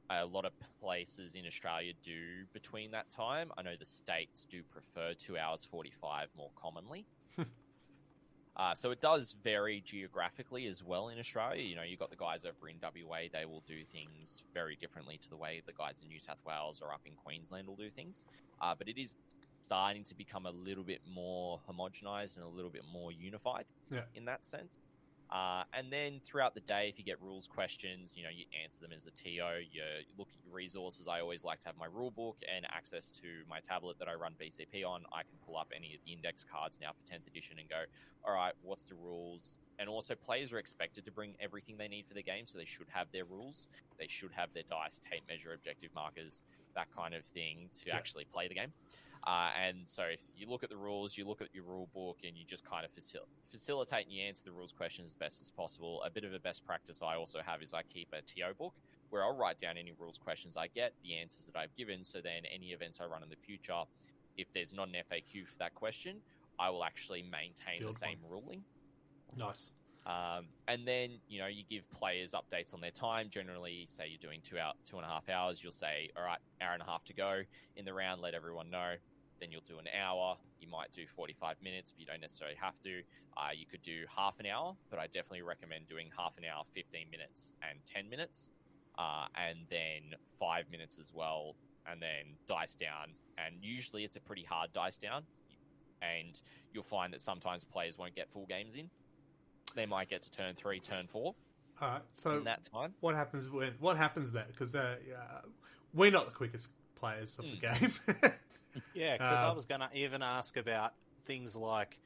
A lot of places in Australia do between that time. I know the States do prefer 2 hours 45 more commonly. So it does vary geographically as well in Australia. You've got the guys over in WA, they will do things very differently to the way the guys in New South Wales or up in Queensland will do things. But it is starting to become a little bit more homogenized and a little bit more unified in that sense. And then throughout the day, if you get rules questions, you answer them as a TO. You look at your resources. I always like to have my rule book and access to my tablet that I run BCP on. I can pull up any of the index cards now for 10th edition and go, all right, what's the rules? And also players are expected to bring everything they need for the game, so they should have their rules. They should have their dice, tape measure, objective markers, that kind of thing to actually play the game. And so if you look at the rules, you look at your rule book, and you just kind of facilitate and you answer the rules questions as best as possible. A bit of a best practice I also have is I keep a TO book where I'll write down any rules questions I get, the answers that I've given, so then any events I run in the future, if there's not an FAQ for that question, I will actually maintain the same ruling. Nice. And then, you give players updates on their time. Generally, say you're doing 2.5 hours, you'll say, all right, hour and a half to go in the round, let everyone know. Then you'll do an hour. You might do 45 minutes, but you don't necessarily have to. You could do half an hour, but I definitely recommend doing half an hour, 15 minutes, and 10 minutes. And then 5 minutes as well, and then dice down. And usually it's a pretty hard dice down. And you'll find that sometimes players won't get full games in. They might get to turn 3, turn 4. All right. So in that time. What happens then? Because we're not the quickest players of the game. Yeah, because I was going to even ask about things like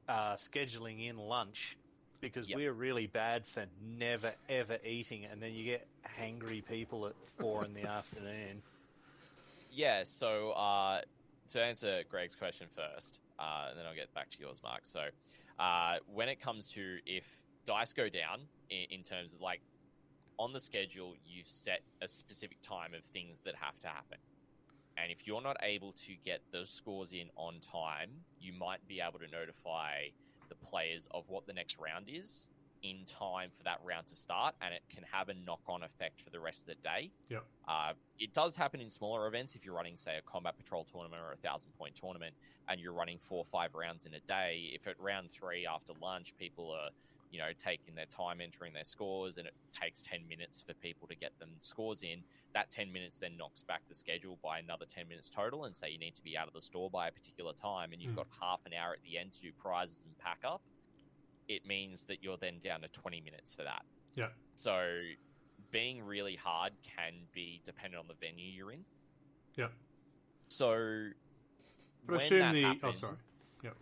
scheduling in lunch, because we're really bad for never, ever eating, and then you get hangry people at 4 in the afternoon. Yeah, so to answer Greg's question first, and then I'll get back to yours, Mark. So when it comes to if dice go down in terms of like on the schedule, you've set a specific time of things that have to happen. And if you're not able to get those scores in on time, you might be able to notify the players of what the next round is in time for that round to start, and it can have a knock-on effect for the rest of the day. Yep. It does happen in smaller events. If you're running, say, a combat patrol tournament or a 1,000-point tournament, and you're running 4 or 5 rounds in a day, if at round 3 after lunch people are, taking their time entering their scores, and it takes 10 minutes for people to get them scores in, that 10 minutes then knocks back the schedule by another 10 minutes total, and say you need to be out of the store by a particular time, and you've got half an hour at the end to do prizes and pack up, it means that you're then down to 20 minutes for that. Yeah. So being really hard can be dependent on the venue you're in. Yeah. So but when assume that the... happens, Oh, sorry. Yep.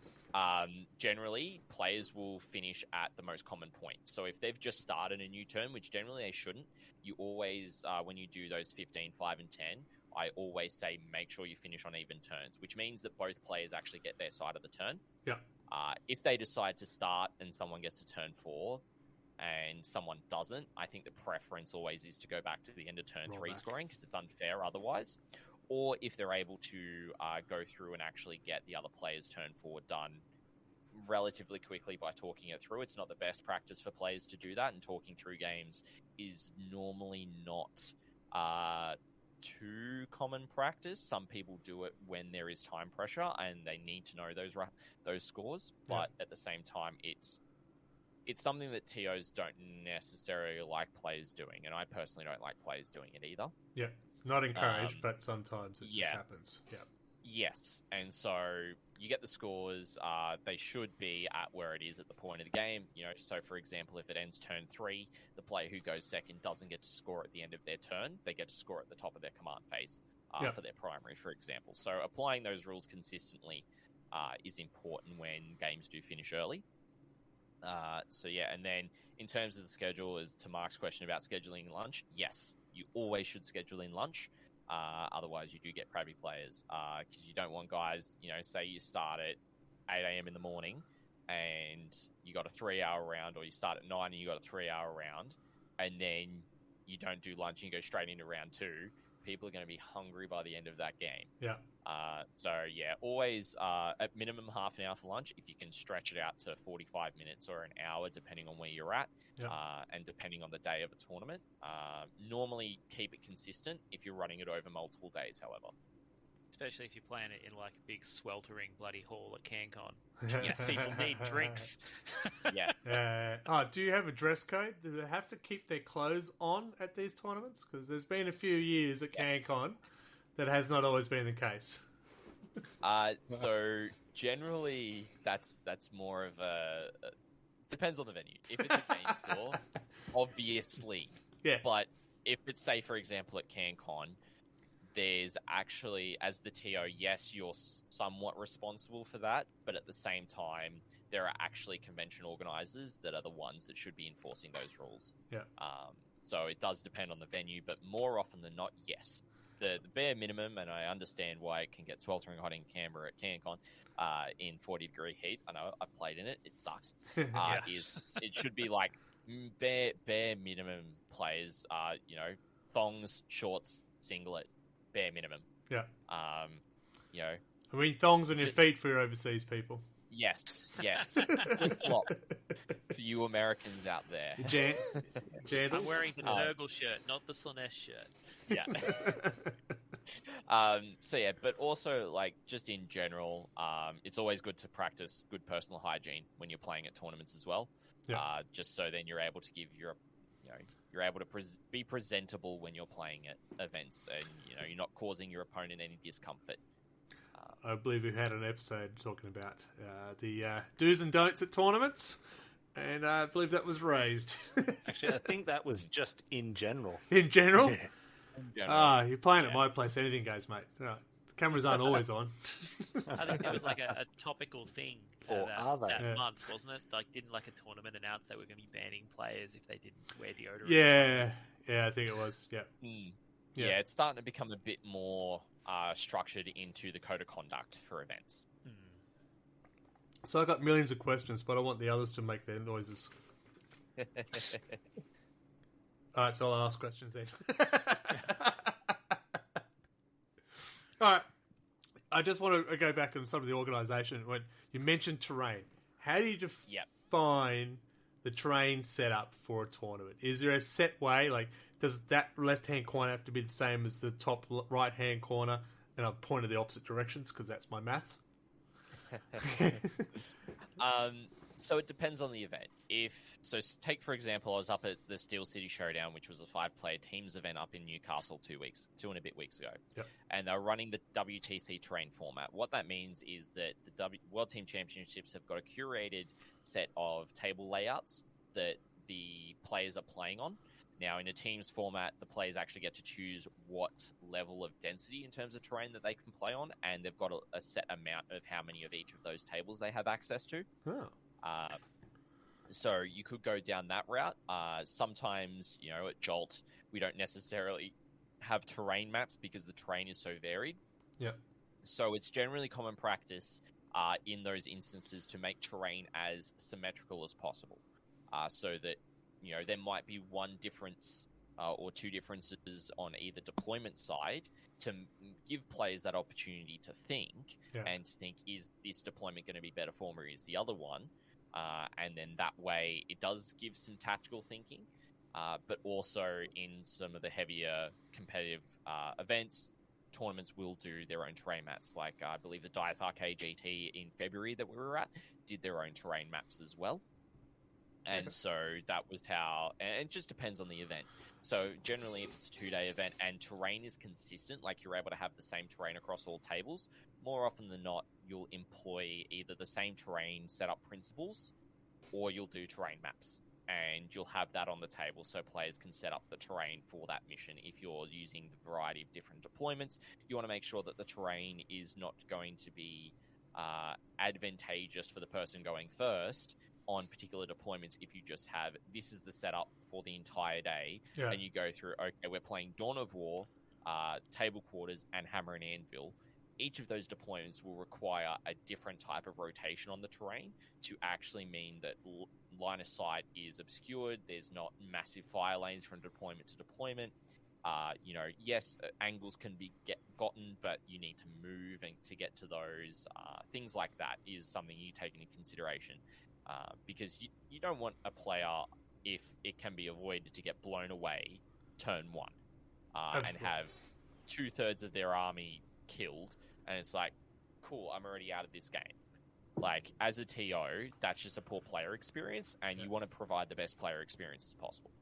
Generally, players will finish at the most common point. So if they've just started a new turn, which generally they shouldn't, you always, when you do those 15, 5, and 10, I always say make sure you finish on even turns, which means that both players actually get their side of the turn. Yeah. If they decide to start and someone gets to turn 4 and someone doesn't, I think the preference always is to go back to the end of turn 3 scoring, because it's unfair otherwise. Or if they're able to go through and actually get the other player's turn 4 done relatively quickly by talking it through. It's not the best practice for players to do that, and talking through games is normally not too common practice. Some people do it when there is time pressure and they need to know those scores, but at the same time, it's something that TOs don't necessarily like players doing, and I personally don't like players doing it either. Yeah, it's not encouraged, but sometimes it just happens. Yeah. Yes, and so you get the scores. They should be at where it is at the point of the game. So for example, if it ends turn 3, the player who goes second doesn't get to score at the end of their turn. They get to score at the top of their command phase for their primary, for example. So applying those rules consistently is important when games do finish early. And then in terms of the schedule, as to Mark's question about scheduling lunch, yes, you always should schedule in lunch. Otherwise, you do get crabby players, because you don't want guys, say you start at 8 a.m. in the morning and you got a 3-hour round, or you start at 9 and you got a 3-hour round, and then you don't do lunch and you go straight into round 2. People are going to be hungry by the end of that game. Yeah. Always at minimum half an hour for lunch. If you can stretch it out to 45 minutes or an hour, depending on where you're at, and depending on the day of a tournament. Normally keep it consistent if you're running it over multiple days, however. Especially if you're playing it in like a big sweltering bloody hall at CanCon. People need drinks. Yeah. Do you have a dress code? Do they have to keep their clothes on at these tournaments? Because there's been a few years at CanCon that has not always been the case. So generally, that's more of a depends on the venue. If it's a game store, obviously. Yeah. But if it's, say, for example, at CanCon, there's actually, as the TO, yes, you're somewhat responsible for that, but at the same time, there are actually convention organisers that are the ones that should be enforcing those rules. Yeah. So it does depend on the venue, but more often than not, yes. The bare minimum, and I understand why it can get sweltering hot in Canberra at CanCon in 40-degree heat. I know, I've played in it. It sucks. Is it should be like bare minimum players, thongs, shorts, singlet, bare minimum. Yeah. I mean, thongs on your feet for your overseas people. Yes. Flip-flop for you Americans out there. I'm wearing the Nurgle shirt, not the Slanesh shirt. Yeah. But also, like, just in general, it's always good to practice good personal hygiene when you're playing at tournaments as well. Yeah. Just so then you're able to give you're able to be presentable when you're playing at events, and you're not causing your opponent any discomfort. I believe we had an episode talking about the do's and don'ts at tournaments, and I believe that was raised. Actually, I think that was just in general. In general? Yeah. You're playing at my place, anything goes, mate. The cameras aren't always on. I think it was like a topical thing that month, wasn't it? Like, didn't like a tournament announce they were going to be banning players if they didn't wear deodorant? Yeah, I think it was. Yeah. Yeah, it's starting to become a bit more structured into the code of conduct for events. So I got millions of questions, but I want the others to make their noises. Alright, so I'll ask questions then. Alright, I just want to go back on some of the organisation. When you mentioned terrain, how do you define the terrain setup for a tournament? Is there a set way? Like, does that left-hand corner have to be the same as the top right-hand corner? And I've pointed the opposite directions because that's my math. So it depends on the event. Take for example, I was up at the Steel City Showdown, which was a 5-player teams event up in Newcastle 2 and a bit weeks ago. Yep. And they're running the WTC terrain format. What that means is that the World Team Championships have got a curated set of table layouts that the players are playing on. Now, in a teams format, the players actually get to choose what level of density in terms of terrain that they can play on, and they've got a set amount of how many of each of those tables they have access to. Oh. So you could go down that route. Sometimes, at Jolt, we don't necessarily have terrain maps because the terrain is so varied. Yeah. So it's generally common practice in those instances to make terrain as symmetrical as possible, so that there might be one difference or two differences on either deployment side to give players that opportunity to think and to think, is this deployment going to be better for me, or is the other one? And then that way it does give some tactical thinking, but also in some of the heavier competitive events, tournaments will do their own terrain maps. Like I believe the Dice Arcade GT in February that we were at did their own terrain maps as well. And so that was how, and it just depends on the event. So generally, if it's a 2-day event and terrain is consistent, like you're able to have the same terrain across all tables, more often than not, you'll employ either the same terrain setup principles or you'll do terrain maps. And you'll have that on the table so players can set up the terrain for that mission. If you're using the variety of different deployments, you want to make sure that the terrain is not going to be advantageous for the person going first on particular deployments. If you just have, this is the setup for the entire day, and you go through, okay, we're playing Dawn of War, Table Quarters, and Hammer and Anvil. Each of those deployments will require a different type of rotation on the terrain to actually mean that line of sight is obscured, there's not massive fire lanes from deployment to deployment. Yes, angles can be gotten, but you need to move and to get to those. Things like that is something you take into consideration. Because you don't want a player, if it can be avoided, to get blown away turn 1 and have 2/3 of their army killed, and it's like, cool, I'm already out of this game. Like, as a TO, that's just a poor player experience, and you want to provide the best player experience as possible.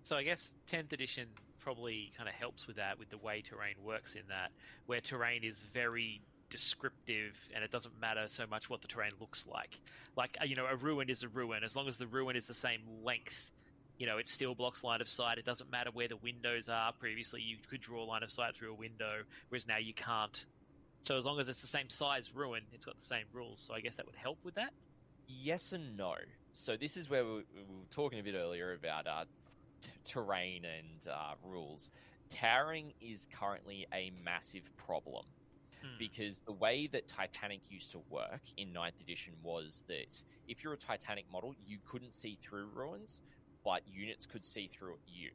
So I guess 10th edition probably kind of helps with that, with the way terrain works, in that where terrain is very descriptive and it doesn't matter so much what the terrain looks like. Like, a ruin is a ruin. As long as the ruin is the same length, it still blocks line of sight. It doesn't matter where the windows are. Previously, you could draw line of sight through a window, whereas now you can't. So as long as it's the same size ruin, it's got the same rules. So I guess that would help with that? Yes and no. So this is where we were talking a bit earlier about terrain and rules. Towering is currently a massive problem. Because the way that Titanic used to work in 9th edition was that if you're a Titanic model, you couldn't see through ruins, but units could see through you.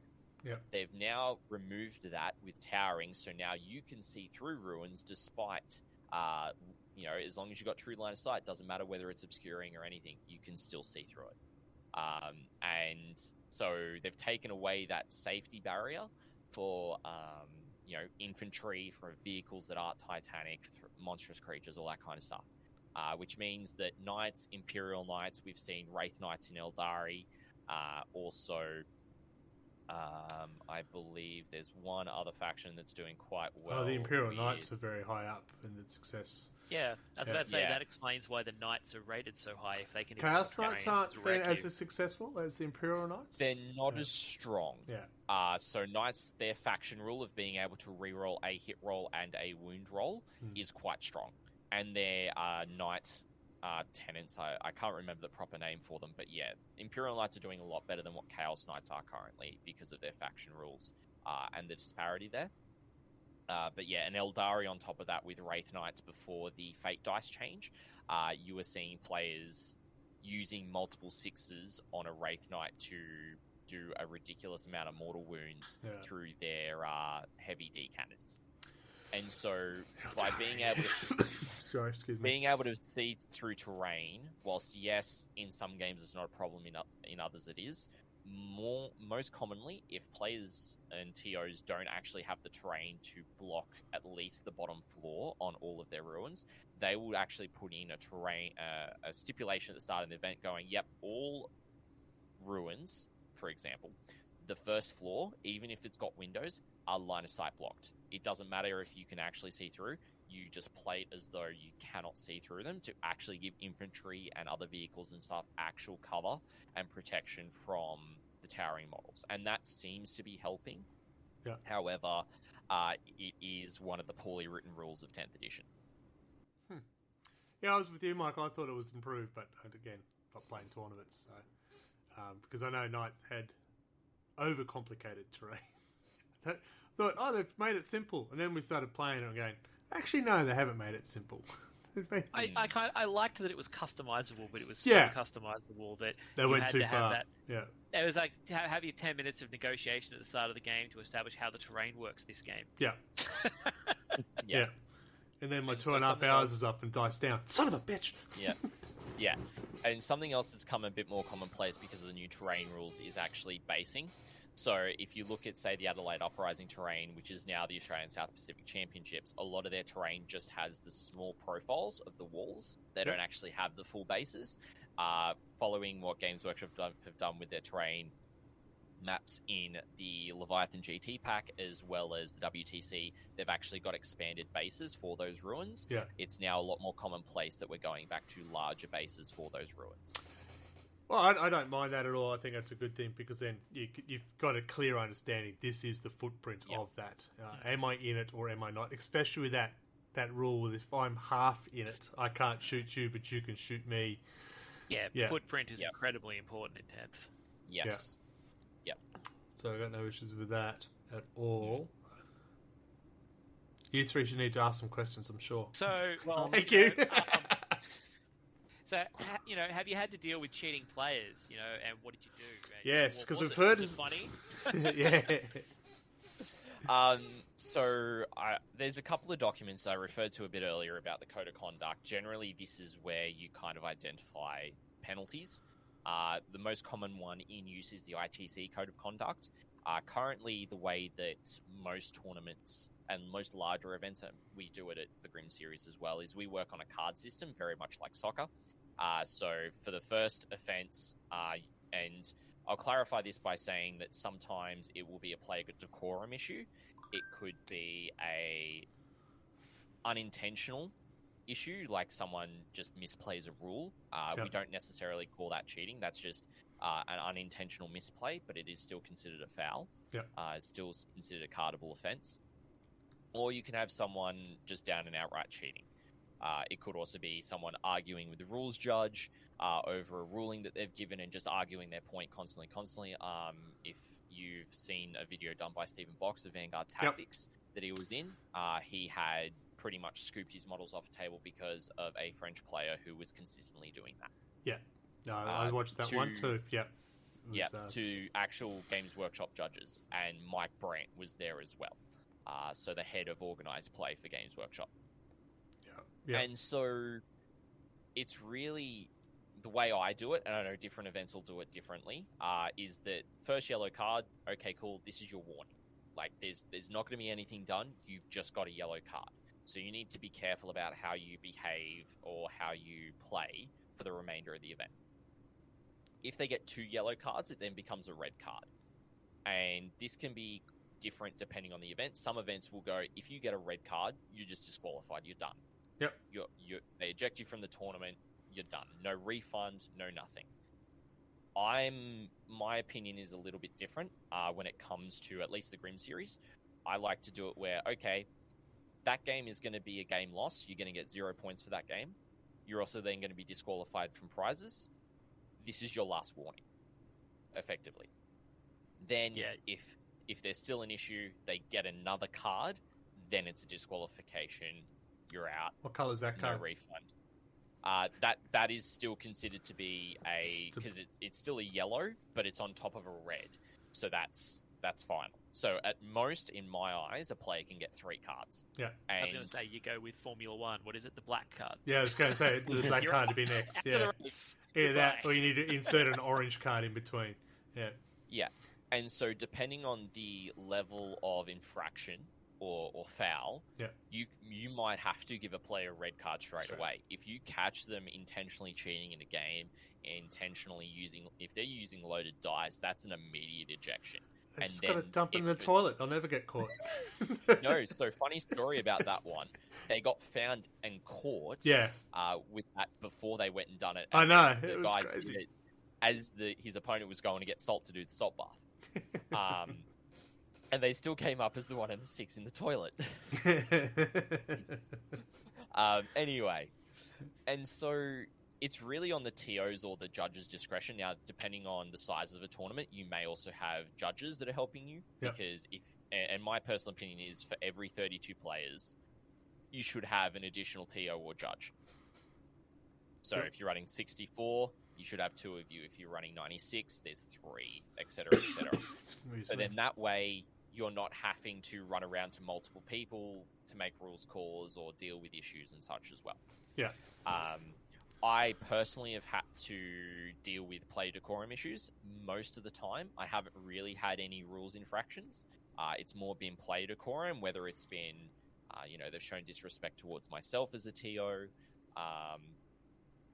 Yep. They've now removed that with towering, so now you can see through ruins despite, as long as you've got true line of sight, doesn't matter whether it's obscuring or anything, you can still see through it. And so they've taken away that safety barrier for infantry, for vehicles that aren't Titanic, monstrous creatures, all that kind of stuff. Which means that Knights, Imperial Knights, we've seen Wraith Knights in Eldari. Also, I believe there's one other faction that's doing quite well. Oh, the Imperial Knights are very high up in the success. Yeah, I was about to say that explains why the Knights are rated so high. If they can, Chaos Knights aren't as successful as the Imperial Knights. They're not as strong. Yeah. So Knights, their faction rule of being able to reroll a hit roll and a wound roll is quite strong, and their Knight tenants, I can't remember the proper name for them, but yeah, Imperial Knights are doing a lot better than what Chaos Knights are currently because of their faction rules and the disparity there. But yeah, an Eldari on top of that with Wraith Knights before the Fate dice change, you were seeing players using multiple 6s on a Wraith Knight to do a ridiculous amount of mortal wounds through their heavy D cannons. And so by being able to Sorry, excuse me. being able to see through terrain, whilst yes, in some games it's not a problem, in others it is. Most commonly, if players and TOs don't actually have the terrain to block at least the bottom floor on all of their ruins, they will actually put in a stipulation at the start of the event going, yep, all ruins, for example, the first floor, even if it's got windows, are line of sight blocked. It doesn't matter if you can actually see through, you just play it as though you cannot see through them to actually give infantry and other vehicles and stuff actual cover and protection from the towering models. And that seems to be helping. Yeah. However, it is one of the poorly written rules of 10th edition. Yeah, I was with you, Mike. I thought it was improved, but again, not playing tournaments. So, because I know Ninth had overcomplicated terrain. Thought, oh, they've made it simple. And then we started playing it and going, actually, no, they haven't made it simple. I liked that it was customizable, but it was so customizable that they you went had too to have far. that. Yeah. It was like have your 10 minutes of negotiation at the start of the game to establish how the terrain works this game. Yeah. Yeah. And then my And 2.5 hours is up and dice down. Son of a bitch! Yeah. Yeah. And something else that's come a bit more commonplace because of the new terrain rules is actually basing. So if you look at, say, the Adelaide Uprising terrain, which is now the Australian South Pacific Championships, a lot of their terrain just has the small profiles of the walls. They don't actually have the full bases. Following what Games Workshop have done with their terrain maps in the Leviathan GT pack as well as the WTC, they've actually got expanded bases for those ruins. Yeah. It's now a lot more commonplace that we're going back to larger bases for those ruins. Well, I don't mind that at all. I think that's a good thing because then you've got a clear understanding. This is the footprint of that. Am I in it or am I not? Especially with that rule with if I'm half in it, I can't shoot you, but you can shoot me. Yeah. Footprint is incredibly important in 10th. Yes. So I've got no issues with that at all. You three should need to ask some questions, I'm sure. So, well, Thank you. So, have you had to deal with cheating players, and what did you do? Yes, because we've was heard... it funny? So there's a couple of documents I referred to a bit earlier about the Code of Conduct. Generally, this is where you kind of identify penalties. The most common one in use is the ITC Code of Conduct. Currently, the way that most tournaments and most larger events, and we do it at the Grim Series as well, is we work on a card system, very much like soccer. So for the first offence, and I'll clarify this by saying that sometimes it will be a player decorum issue. It could be a unintentional issue, like someone just misplays a rule. We don't necessarily call that cheating. That's just an unintentional misplay, but it is still considered a foul. It's still considered a cardable offence. Or you can have someone just down and outright cheating. It could also be someone arguing with the rules judge over a ruling that they've given and just arguing their point constantly. If you've seen a video done by Stephen Box of Vanguard Tactics that he was in, he had pretty much scooped his models off the table because of a French player who was consistently doing that. No, I watched that one too. To actual Games Workshop judges, and Mike Brandt was there as well. So the head of organised play for Games Workshop. And so it's really the way I do it, and I know different events will do it differently, is that first yellow card, okay, cool, this is your warning. Like, there's not going to be anything done, you've just got a yellow card. So you need to be careful about how you behave or how you play for the remainder of the event. If they get 2 yellow cards, it then becomes a red card. And this can be different depending on the event. Some events will go, if you get a red card, you're just disqualified, you're done. They eject you from the tournament, you're done. No refund, no nothing. My opinion is a little bit different when it comes to at least the Grim Series. I like to do it where, okay, that game is going to be a game loss. You're going to get 0 points for that game. You're also then going to be disqualified from prizes. This is your last warning, effectively. Then, if there's still an issue, they get another card, then it's a disqualification. You're out. What colour is that card? No refund. That is still considered to be because it's still a yellow, but it's on top of a red. So that's that's final. So at most, in my eyes, a player can get 3 cards. Yeah. I was going to say, you go with Formula One. What is it? The black card. Yeah, I was going to say the black You're card to be next. after Yeah, the race. yeah, that, Goodbye. or you need to insert an orange card in between. Yeah. Yeah. And so depending on the level of infraction or foul, you might have to give a player a red card straight away. If you catch them intentionally cheating in a game, if they're using loaded dice, that's an immediate ejection. They just got to dump in the toilet. They'll never get caught. No, so funny story about that one. They got found and caught. Yeah. With that before they went and done it. I know. The It was guy crazy. did it as his opponent was going to get salt to do the salt bath. And they still came up as the 1 and the 6 in the toilet. Anyway, and so it's really on the TOs or the judges' discretion. Now, depending on the size of a tournament, you may also have judges that are helping you. Because and my personal opinion is, for every 32 players, you should have an additional TO or judge. So if you're running 64, you should have 2 of you. If you're running 96, there's 3, etc., etc. So then that way, you're not having to run around to multiple people to make rules calls or deal with issues and such as well. Yeah. I personally have had to deal with play decorum issues most of the time. I haven't really had any rules infractions. It's more been play decorum, whether it's been, they've shown disrespect towards myself as a TO,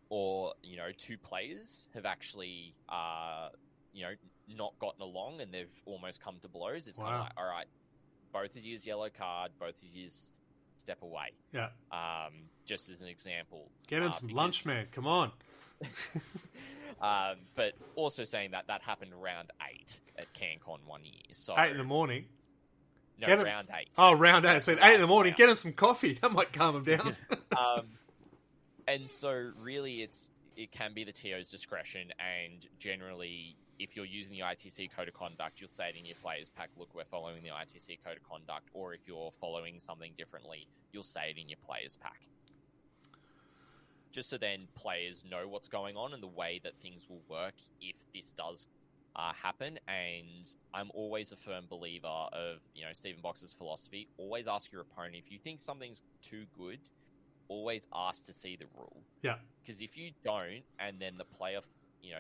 or, 2 players have actually, not gotten along and they've almost come to blows. It's kind of like, all right, both of you's yellow card, both of you's step away. Yeah. Just as an example. Get him some lunch, man. Come on. But also saying that happened around 8 at CanCon one year. So 8 in the morning. No, round 8. Oh, round 8. So at 8 in the morning, get him some coffee. That might calm him down. And so really it can be the TO's discretion, and generally if you're using the ITC Code of Conduct, you'll say it in your players pack, look, we're following the ITC Code of Conduct, or if you're following something differently, you'll say it in your players pack. Just so then players know what's going on and the way that things will work if this does happen. And I'm always a firm believer of, Stephen Box's philosophy, always ask your opponent, if you think something's too good, always ask to see the rule. Yeah. Because if you don't, and then the player,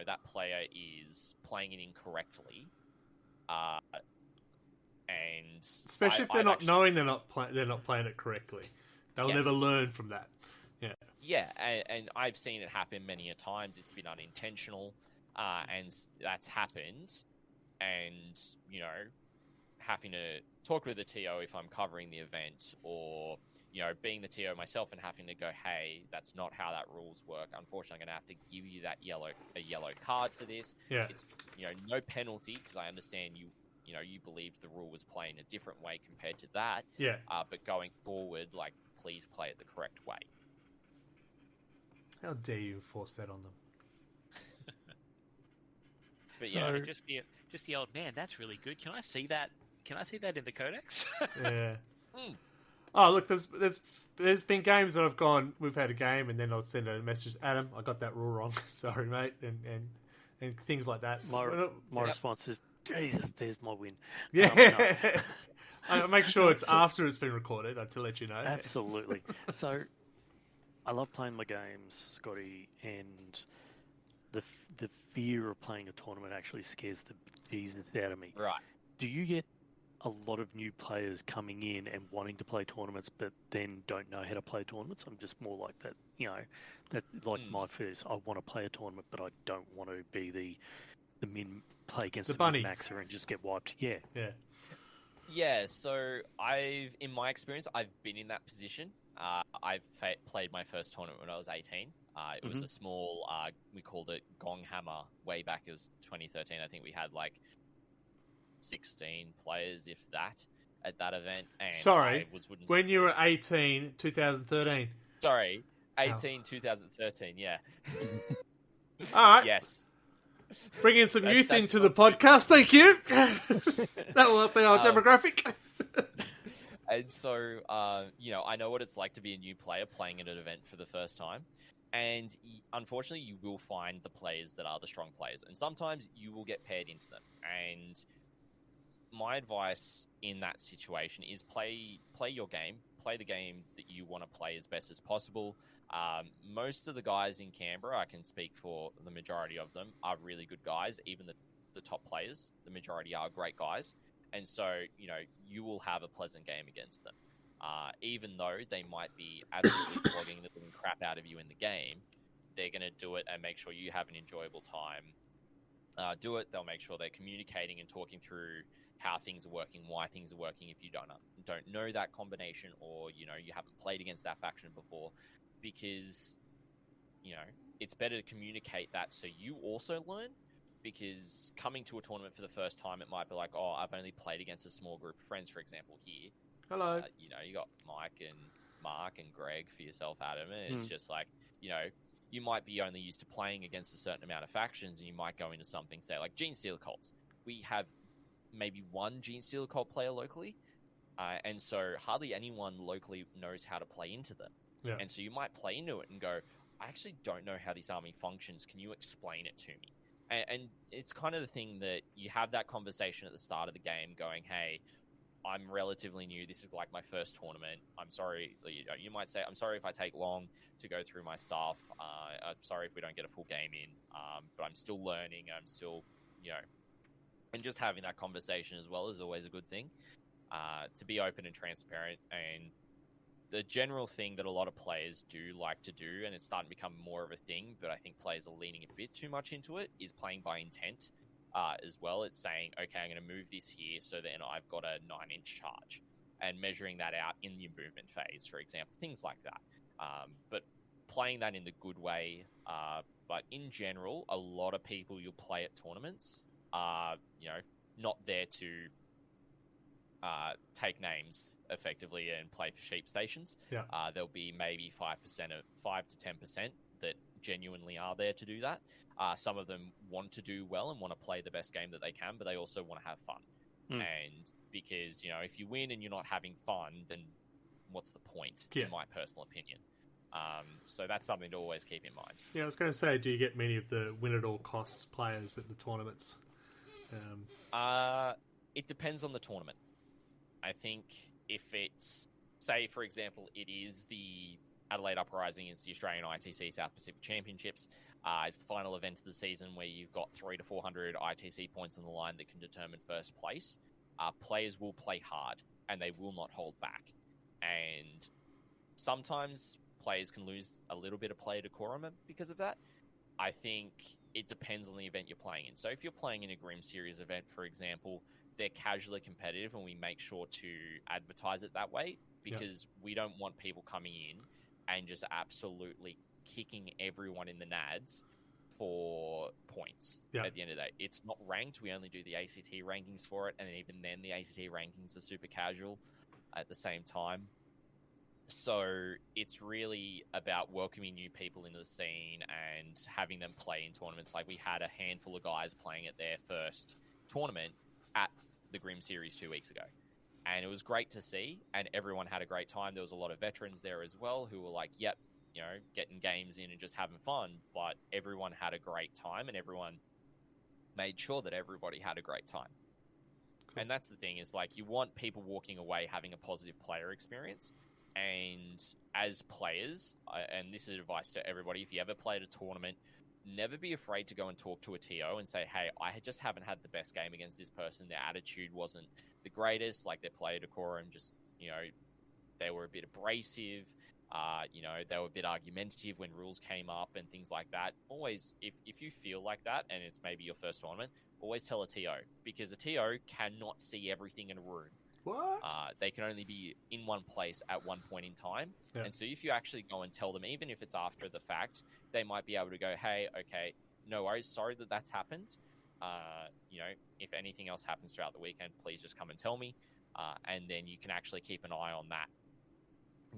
that player is playing it incorrectly, and especially if they're not knowing they're not playing it correctly, they'll never learn from that. Yeah. Yeah, and I've seen it happen many a times. It's been unintentional, and that's happened. And having to talk with the TO if I'm covering the event, or being the TO myself and having to go, hey, that's not how that rules work. Unfortunately, I'm going to have to give you that a yellow card for this. Yeah. It's, no penalty, because I understand you believe the rule was playing a different way compared to that. Yeah. But going forward, please play it the correct way. How dare you force that on them? But just the old man. That's really good. Can I see that? Can I see that in the codex? Yeah. Oh, look, there's been games that I've gone, we've had a game, and then I'll send a message, Adam, I got that rule wrong. Sorry, mate, and things like that. My response is, Jesus, there's my win. Yeah. I make sure it's after it's been recorded to let you know. Absolutely. So, I love playing my games, Scotty, and the fear of playing a tournament actually scares the Jesus out of me. Right. Do you get a lot of new players coming in and wanting to play tournaments, but then don't know how to play tournaments? I'm just more like that, my first. I want to play a tournament, but I don't want to be the play against the bunny maxer and just get wiped. Yeah. Yeah. Yeah. So in my experience, I've been in that position. I played my first tournament when I was 18. It was a small, we called it Gong Hammer way back. It was 2013. I think we had 16 players, if that, at that event. And sorry, when you were 18, 2013. Sorry, 2013, yeah. All right. Yes. Bring in some youth into the podcast, thank you. That will help our demographic. And so, I know what it's like to be a new player playing at an event for the first time. And unfortunately, you will find the players that are the strong players. And sometimes you will get paired into them. And my advice in that situation is play your game, play the game that you want to play as best as possible. Most of the guys in Canberra, I can speak for the majority of them, are really good guys. Even the top players, the majority are great guys. And so, you will have a pleasant game against them. Even though they might be absolutely flogging the living crap out of you in the game, they're going to do it and make sure you have an enjoyable time. They'll make sure they're communicating and talking through how things are working, why things are working if you don't know that combination, or you haven't played against that faction before, because it's better to communicate that so you also learn. Because coming to a tournament for the first time, it might be like, oh, I've only played against a small group of friends, for example, here. Hello. You got Mike and Mark and Greg for yourself, Adam, and it's just like, you might be only used to playing against a certain amount of factions, and you might go into something, say, like Gene Stealer Cults. We have maybe one Gene Stealer Cult player locally, and so hardly anyone locally knows how to play into them. Yeah. And so you might play into it and go, I actually don't know how this army functions. Can you explain it to me? And it's kind of the thing that you have that conversation at the start of the game going, hey, I'm relatively new. This is like my first tournament. I'm sorry. You might say, I'm sorry if I take long to go through my stuff. I'm sorry if we don't get a full game in. But I'm still learning. I'm still, and just having that conversation as well is always a good thing. To be open and transparent. And the general thing that a lot of players do like to do, and it's starting to become more of a thing, but I think players are leaning a bit too much into it, is playing by intent as well. It's saying, okay, I'm going to move this here, so then I've got a 9-inch charge, and measuring that out in your movement phase, for example, things like that. But playing that in the good way. But in general, a lot of people you'll play at tournaments are, not there to take names effectively and play for sheep stations. Yeah. There'll be maybe 5 to 10% that genuinely are there to do that. Some of them want to do well and want to play the best game that they can, but they also want to have fun. And because, if you win and you're not having fun, then what's the point, in my personal opinion? So that's something to always keep in mind. Yeah, I was going to say, do you get many of the win-at-all-costs players at the tournaments? It depends on the tournament. I think if it's, say, for example, it is the Adelaide Uprising, it's the Australian ITC South Pacific Championships. It's the final event of the season where you've got 300 to 400 ITC points on the line that can determine first place. Players will play hard, and they will not hold back. And sometimes players can lose a little bit of player decorum because of that. I think it depends on the event you're playing in. So if you're playing in a Grim Series event, for example, they're casually competitive, and we make sure to advertise it that way, because we don't want people coming in and just absolutely kicking everyone in the nads for points at the end of the day. It's not ranked. We only do the ACT rankings for it, and even then the ACT rankings are super casual at the same time. So it's really about welcoming new people into the scene and having them play in tournaments. Like, we had a handful of guys playing at their first tournament at the Grim Series 2 weeks ago. And it was great to see, and everyone had a great time. There was a lot of veterans there as well who were like, yep, getting games in and just having fun. But everyone had a great time, and everyone made sure that everybody had a great time. Cool. And that's the thing, is like, you want people walking away having a positive player experience. And as players, and this is advice to everybody, if you ever played a tournament, never be afraid to go and talk to a TO and say, hey, I just haven't had the best game against this person. Their attitude wasn't the greatest, like their player decorum, just, they were a bit abrasive, they were a bit argumentative when rules came up and things like that. Always, if you feel like that and it's maybe your first tournament, always tell a TO, because a TO cannot see everything in a room. What? They can only be in one place at one point in time. Yeah. And so if you actually go and tell them, even if it's after the fact, they might be able to go, hey, okay, no worries, sorry that that's happened. If anything else happens throughout the weekend, please just come and tell me. And then you can actually keep an eye on that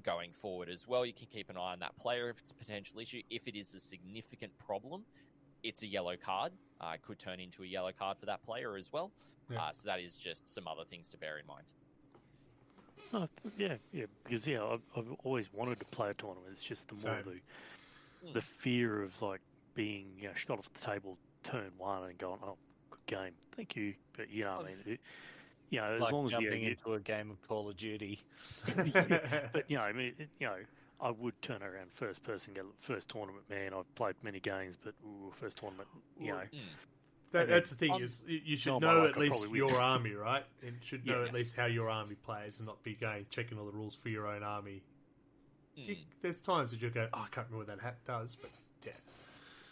going forward as well. You can keep an eye on that player if it's a potential issue. If it is a significant problem, it's a yellow card. It could turn into a yellow card for that player as well. Yeah. So that is just some other things to bear in mind. Because I've always wanted to play a tournament. It's just the more the fear of like being shot off the table turn one and going, oh, good game, thank you. But I mean, You know, as Like long as jumping you, into a game of Call of Duty. but you know, I mean, you know, I would turn around first person, get first tournament. Man, I've played many games, but first tournament, you know. That's the thing is, you should know at least your army, right? And should know at least how your army plays, and not be checking all the rules for your own army. There's times that you go, I can't remember what that hat does, but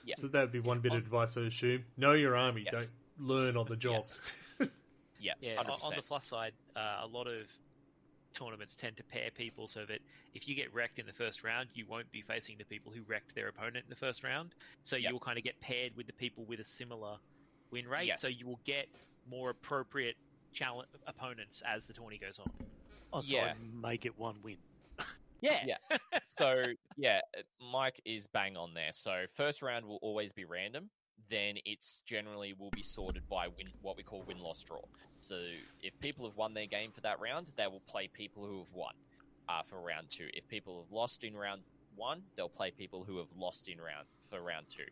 yeah. So that would be one bit of advice I assume. Know your army. Don't learn on the job. Yeah. On the plus side, a lot of tournaments tend to pair people so that if you get wrecked in the first round, you won't be facing the people who wrecked their opponent in the first round. So you'll kind of get paired with the people with a similar win rate. So you will get more appropriate challenge opponents as the tourney goes on. So I may get one win. Yeah. So, Mike is bang on there. So, first round will always be random. Then it's generally will be sorted by what we call win-loss draw. So, if people have won their game for that round, they will play people who have won for round 2. If people have lost in round 1, they'll play people who have lost in round 2.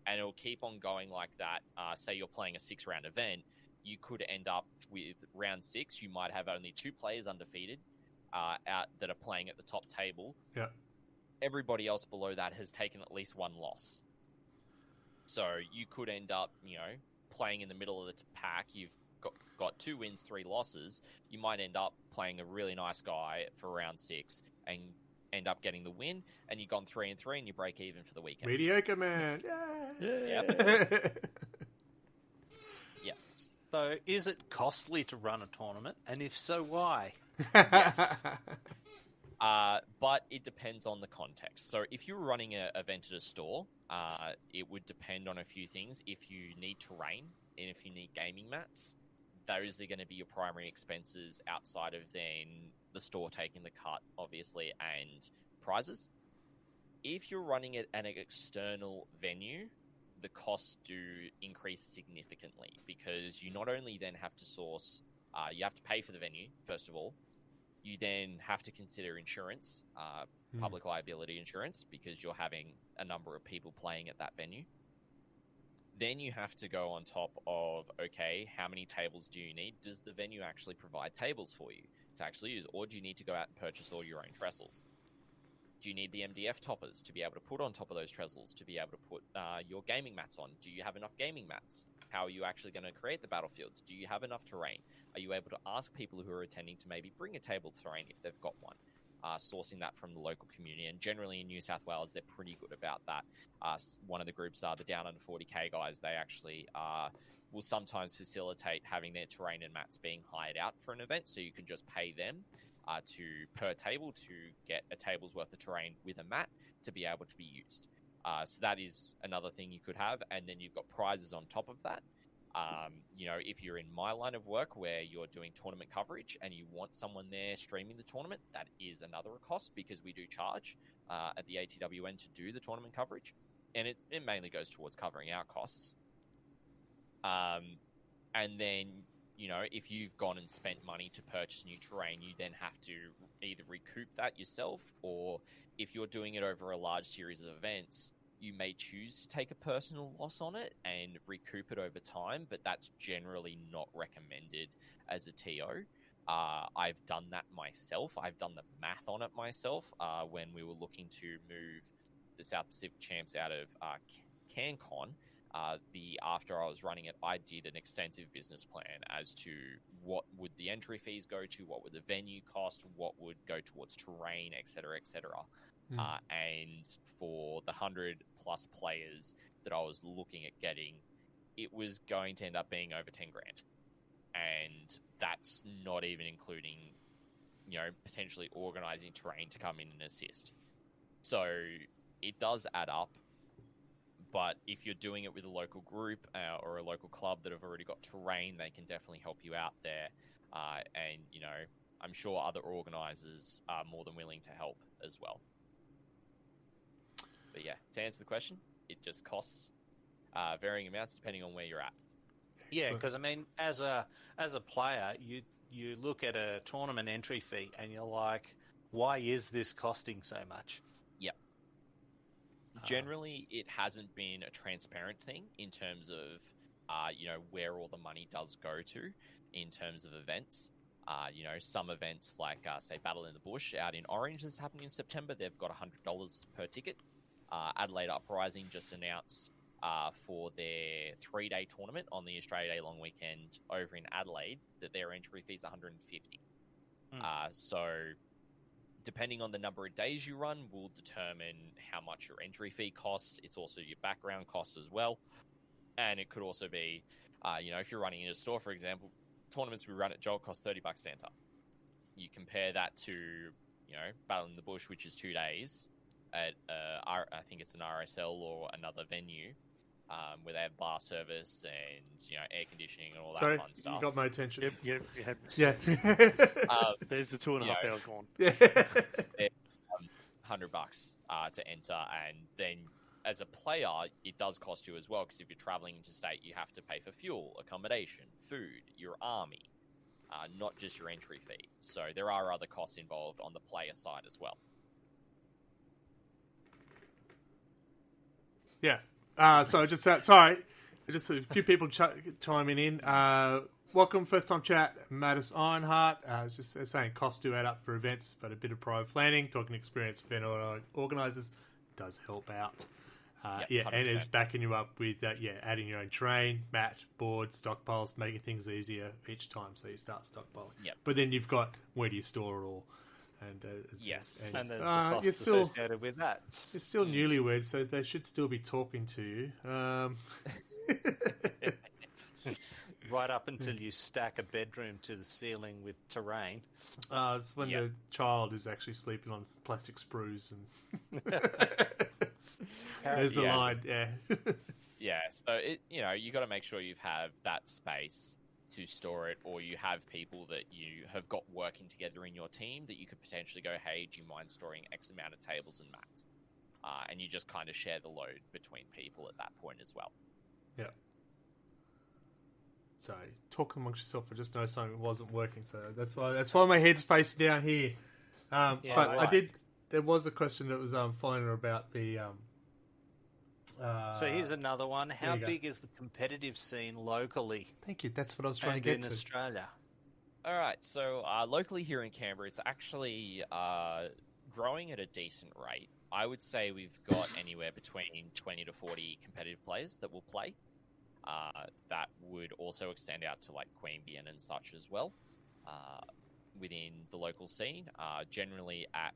And it'll keep on going like that. Say you're playing a 6-round event, you could end up with round 6. You might have only 2 players undefeated out that are playing at the top table. Yeah. Everybody else below that has taken at least 1 loss. So you could end up, playing in the middle of the pack. You've got 2 wins, 3 losses. You might end up playing a really nice guy for round 6 and end up getting the win, and you've gone 3-3 and you break even for the weekend. Mediocre man. Yeah. Yeah. So, is it costly to run a tournament? And if so, why? Yes. But it depends on the context. So if you're running an event at a store, it would depend on a few things. If you need terrain and if you need gaming mats, those are going to be your primary expenses outside of then the store taking the cut, obviously, and prizes. If you're running it at an external venue, the costs do increase significantly because you not only then have to source, you have to pay for the venue, first of all. You then have to consider insurance, public liability insurance, because you're having a number of people playing at that venue. Then you have to go on top of, okay, how many tables do you need? Does the venue actually provide tables for you to actually use? Or do you need to go out and purchase all your own trestles? Do you need the MDF toppers to be able to put on top of those trestles, to be able to put your gaming mats on? Do you have enough gaming mats? How are you actually going to create the battlefields? Do you have enough terrain? Are you able to ask people who are attending to maybe bring a table terrain if they've got one? Sourcing that from the local community. And generally in New South Wales, they're pretty good about that. One of the groups are the Down Under 40k guys. They actually will sometimes facilitate having their terrain and mats being hired out for an event, so you can just pay them per table to get a table's worth of terrain with a mat to be able to be used. So that is another thing you could have, and then you've got prizes on top of that. If you're in my line of work where you're doing tournament coverage and you want someone there streaming the tournament, that is another cost because we do charge at the ATWN to do the tournament coverage, and it mainly goes towards covering our costs. And then, if you've gone and spent money to purchase new terrain, you then have to either recoup that yourself, or if you're doing it over a large series of events, you may choose to take a personal loss on it and recoup it over time, but that's generally not recommended as a TO. I've done that myself. I've done the math on it myself when we were looking to move the South Pacific Champs out of CanCon. After I was running it, I did an extensive business plan as to what would the entry fees go to, what would the venue cost, what would go towards terrain, etc., etc. And for the 100+ players that I was looking at getting, it was going to end up being over 10 grand. And that's not even including, potentially organizing terrain to come in and assist. So it does add up. But if you're doing it with a local group or a local club that have already got terrain, they can definitely help you out there. And, I'm sure other organisers are more than willing to help as well. But yeah, to answer the question, it just costs varying amounts depending on where you're at. Yeah, because as a player, you look at a tournament entry fee and you're like, why is this costing so much? Yep. Generally, it hasn't been a transparent thing in terms of, where all the money does go to. in terms of events. Some events like, say, Battle in the Bush out in Orange that's happening in September, they've got $100 per ticket. Adelaide Uprising just announced for their 3-day tournament on the Australia Day long weekend over in Adelaide that their entry fee is $150. So depending on the number of days you run will determine how much your entry fee costs. It's also your background costs as well. And it could also be, if you're running in a store, for example, tournaments we run at Joel cost $30 to enter. You compare that to, Battle in the Bush, which is 2 days at, I think it's an RSL or another venue, where they have bar service and, air conditioning and all that fun stuff. You got my attention. Yep. Yeah. There's the 2.5 hours gone. Yeah. $100 to enter, and then as a player, it does cost you as well, because if you're traveling interstate, you have to pay for fuel, accommodation, food, your army, not just your entry fee. So there are other costs involved on the player side as well. Yeah. So just a few people chiming in. Welcome, first time chat, Mattis Ironheart. It's just saying costs do add up for events, but a bit of prior planning, talking experience event organisers does help out. And it's backing you up with adding your own terrain, mat, board, stockpiles, making things easier each time. So you start stockpiling. Yep. But then you've got where do you store it all? And yes, and there's the cost associated with that. It's still newlyweds, so they should still be talking to you. Right up until you stack a bedroom to the ceiling with terrain. It's when the child is actually sleeping on plastic sprues and there's the line. Yeah. Yeah. So you got to make sure you have that space to store it, or you have people that you have got working together in your team that you could potentially go, hey, do you mind storing X amount of tables and mats? And you just kind of share the load between people at that point as well. Yeah. So talk amongst yourself. I just noticed something wasn't working, so that's why my head's facing down here. But right. There was a question that was following about the. So here's another one. How big is the competitive scene locally? Thank you. That's what I was trying to get in to. Australia. All right. So locally here in Canberra, it's actually growing at a decent rate. I would say we've got anywhere between 20 to 40 competitive players that will play. That would also extend out to like Queanbeyan and such as well within the local scene. Generally at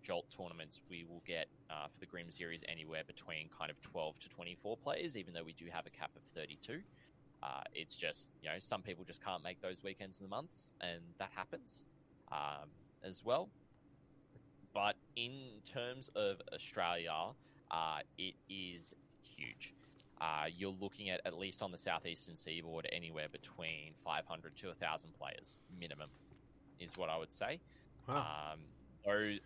Jolt tournaments, we will get for the Grim Series anywhere between kind of 12 to 24 players, even though we do have a cap of 32. It's just, some people just can't make those weekends in the months, and that happens as well. But in terms of Australia, it is huge. You're looking at least on the southeastern seaboard, anywhere between 500 to 1,000 players minimum, is what I would say. Wow.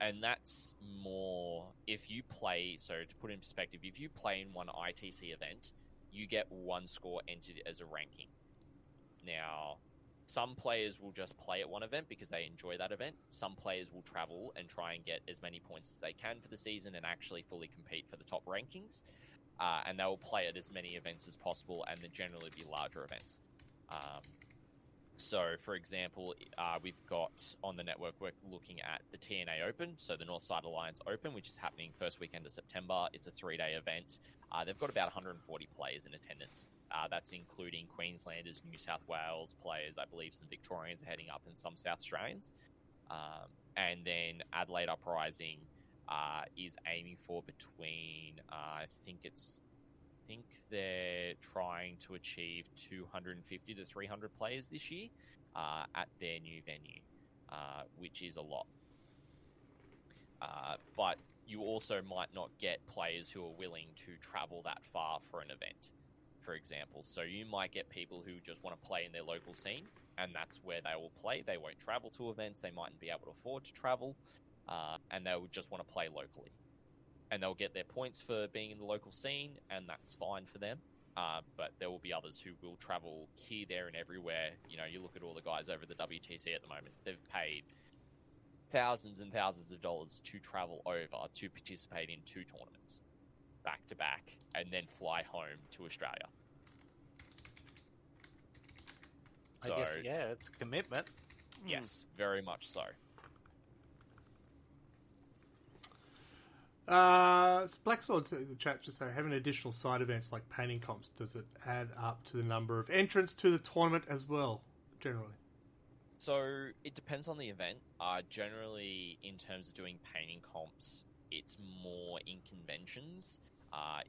And that's more if you play. So to put in perspective, if you play in one ITC event, you get one score entered as a ranking. Now, some players will just play at one event because they enjoy that event. Some players will travel and try and get as many points as they can for the season and actually fully compete for the top rankings. And they will play at as many events as possible, and then generally be larger events. So, for example, we've got on the network, we're looking at the TNA Open, so the Northside Alliance Open, which is happening first weekend of September. It's a 3-day event. They've got about 140 players in attendance. That's including Queenslanders, New South Wales players. I believe some Victorians are heading up and some South Australians. And then Adelaide Uprising is aiming for between, I think they're trying to achieve 250 to 300 players this year at their new venue, which is a lot. But you also might not get players who are willing to travel that far for an event, for example. So you might get people who just want to play in their local scene, and that's where they will play. They won't travel to events. They mightn't be able to afford to travel, and they will just want to play locally. And they'll get their points for being in the local scene, and that's fine for them. But there will be others who will travel here, there, and everywhere. You look at all the guys over the WTC at the moment. They've paid thousands and thousands of dollars to travel over to participate in 2 tournaments back to back, and then fly home to Australia. So, I guess, yeah, it's commitment. yes, very much so. Blacksword in the chat just say having additional side events like painting comps, does it add up to the number of entrants to the tournament as well, generally? So it depends on the event. Generally, in terms of doing painting comps, it's more in conventions.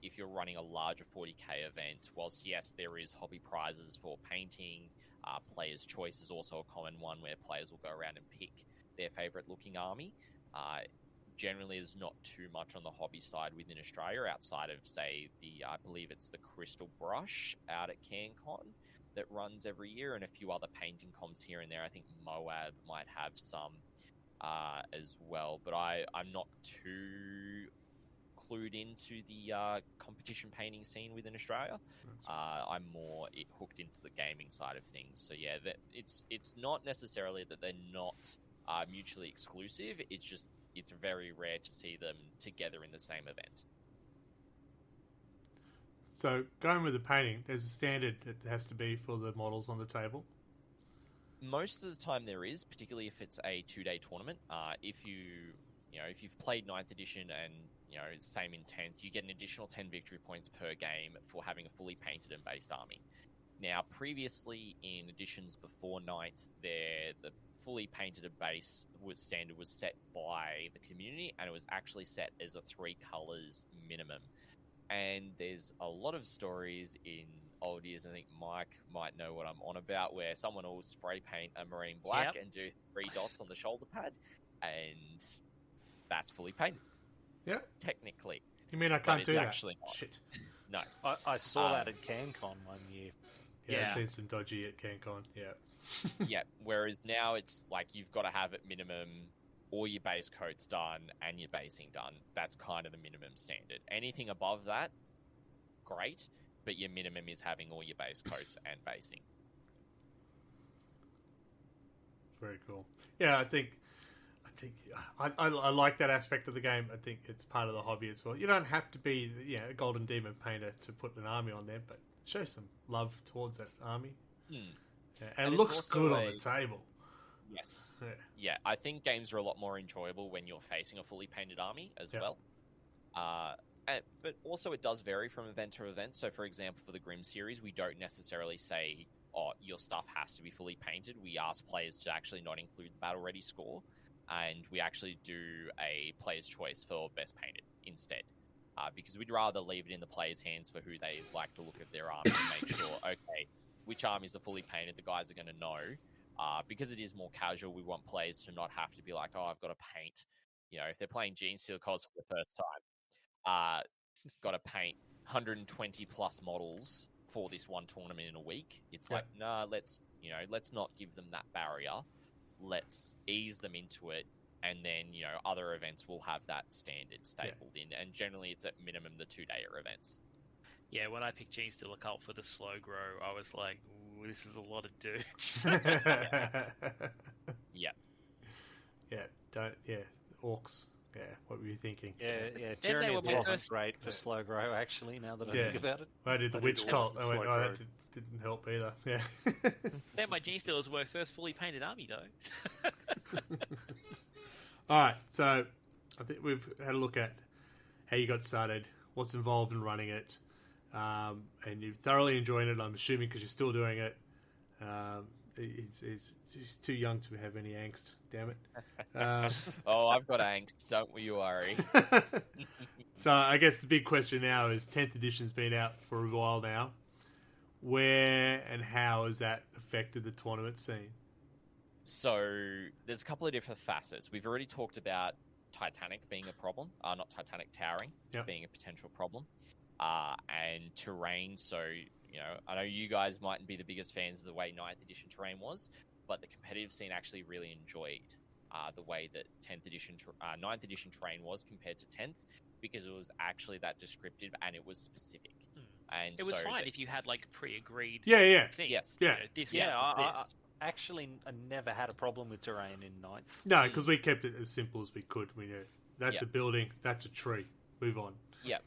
If you're running a larger 40k event, whilst yes, there is hobby prizes for painting, players' choice is also a common one where players will go around and pick their favourite looking army. Generally, there's not too much on the hobby side within Australia outside of, say, I believe it's the Crystal Brush out at CanCon that runs every year, and a few other painting comps here and there. I think Moab might have some as well, but I'm not too clued into the competition painting scene within Australia. I'm more hooked into the gaming side of things. So yeah, it's not necessarily that they're not mutually exclusive. It's very rare to see them together in the same event. So going with the painting, there's a standard that has to be for the models on the table. Most of the time there is, particularly if it's a 2-day tournament. If you've played 9th edition and same in 10th, you get an additional 10 victory points per game for having a fully painted and based army. Now, previously in editions before 9th, the fully painted and base standard was set by the community, and it was actually set as a 3 colours minimum. And there's a lot of stories in old years, I think Mike might know what I'm on about, where someone will spray paint a marine black and do 3 dots on the shoulder pad, and that's fully painted. Yeah. Technically. You mean I can't do that? Actually not. Shit. No. I saw that at CanCon one year. Yeah, I've seen some dodgy at CanCon, yeah. Yeah, whereas now it's like you've got to have at minimum all your base coats done and your basing done. That's kind of the minimum standard. Anything above that, great, but your minimum is having all your base coats and basing. Very cool. Yeah, I think I like that aspect of the game. I think it's part of the hobby as well. You don't have to be a golden demon painter to put an army on there, but show some love towards that army. Yeah, and it looks good on the table. Yes. Yeah, I think games are a lot more enjoyable when you're facing a fully painted army as well. But also it does vary from event to event. So, for example, for the Grim series, we don't necessarily say, your stuff has to be fully painted. We ask players to actually not include the battle ready score, and we actually do a player's choice for best painted instead. Because we'd rather leave it in the player's hands for who they like to look at their army and make sure, okay, which armies are fully painted, the guys are going to know. Because it is more casual, we want players to not have to be like, I've got to paint. If they're playing Gene Steel Cods for the first time, got to paint 120 plus models for this one tournament in a week. It's like, let's not give them that barrier. Let's ease them into it. And then, other events will have that standard stapled in. And generally, it's at minimum the 2-dayer events. Yeah, when I picked Gene Steel Occult for the slow grow, I was like, ooh, this is a lot of dudes. Yeah. Orcs. Yeah, what were you thinking? Yeah, Tyranids wasn't great for slow grow, actually, now that I think about it. I did the Witch Cult. I went, that didn't help either. Yeah. Then my Gene Steelers were first fully painted army, though. All right, so I think we've had a look at how you got started, what's involved in running it, and you're thoroughly enjoying it, I'm assuming, because you're still doing it. He's too young to have any angst, damn it. I've got angst, don't you worry. So I guess the big question now is 10th edition's been out for a while now. Where and how has that affected the tournament scene? So there's a couple of different facets. We've already talked about Titanic being a problem, not Titanic towering being a potential problem, and terrain. So, I know you guys mightn't be the biggest fans of the way 9th edition terrain was, but the competitive scene actually really enjoyed the way that 9th edition terrain was compared to 10th, because it was actually that descriptive and it was specific. And it was fine if you had pre-agreed. Things. Yes. Actually, I never had a problem with terrain in 9th. No, because we kept it as simple as we could. We knew that's a building, that's a tree. Move on. Yeah.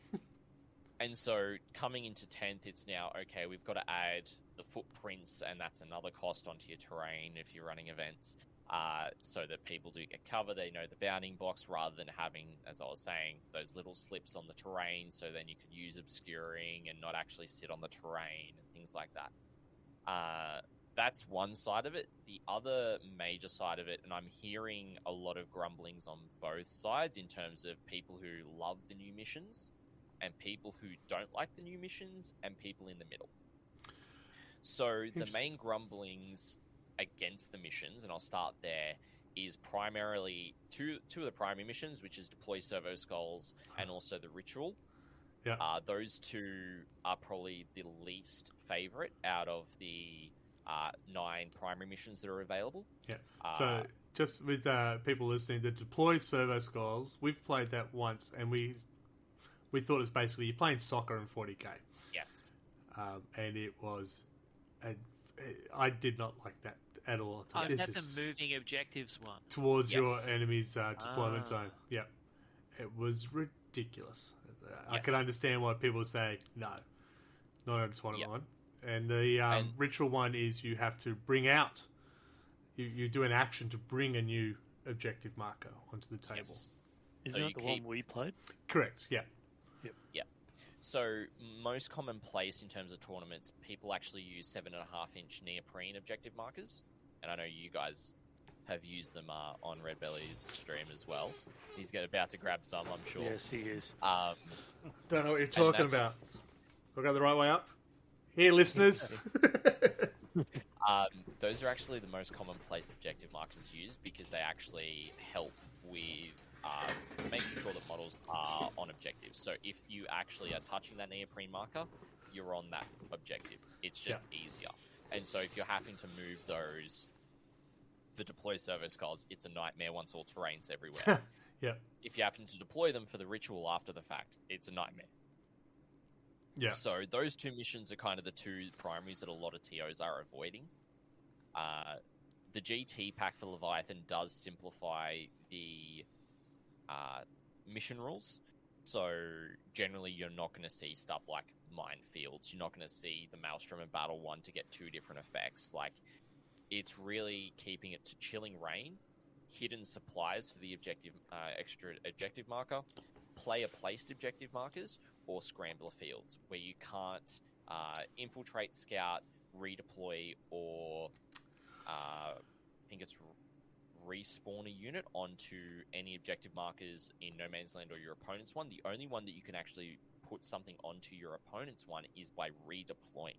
And so coming into 10th, it's now, okay, we've got to add the footprints, and that's another cost onto your terrain if you're running events, so that people do get cover. They know the bounding box rather than having, as I was saying, those little slips on the terrain, so then you could use obscuring and not actually sit on the terrain and things like that. That's one side of it. The other major side of it, and I'm hearing a lot of grumblings on both sides in terms of people who love the new missions and people who don't like the new missions and people in the middle. So the main grumblings against the missions, and I'll start there, is primarily two of the primary missions, which is Deploy Servo Skulls and also the Ritual. Yeah. Those two are probably the least favorite out of the 9 primary missions that are available. Yeah. So just with people listening, the Deploy Servo Skulls, we've played that once, and we thought it was basically you're playing soccer in 40k. Yes. And it was, I did not like that at all. Oh, is that the moving objectives one? Towards your enemy's deployment zone. Yeah. It was ridiculous. I can understand why people say, no, not a tournament one. And the ritual one is you have to bring out, you do an action to bring a new objective marker onto the table. Yes. Isn't that the one we played? Correct, yeah. Yep. So most common place in terms of tournaments, people actually use 7.5-inch neoprene objective markers. And I know you guys have used them on Red Belly's stream as well. He's about to grab some, I'm sure. Yes, he is. Don't know what you're talking about. We'll go the right way up. Here, listeners. Those are actually the most commonplace objective markers used because they actually help with making sure that models are on objectives. So if you actually are touching that neoprene marker, you're on that objective. It's just easier. And so if you're having to move those, the Deploy Servo Skulls, it's a nightmare once all terrain's everywhere. Yeah. If you're having to deploy them for the ritual after the fact, it's a nightmare. Yeah. So those two missions are kind of the two primaries that a lot of TOs are avoiding. The GT pack for Leviathan does simplify the mission rules. So generally you're not going to see stuff like minefields. You're not going to see the Maelstrom and Battle 1 to get 2 different effects. Like, it's really keeping it to chilling rain, hidden supplies for the objective, extra objective marker, player-placed objective markers, or scrambler fields, where you can't infiltrate, scout, redeploy, or I think it's respawn a unit onto any objective markers in No Man's Land or your opponent's one. The only one that you can actually put something onto your opponent's one is by redeploying.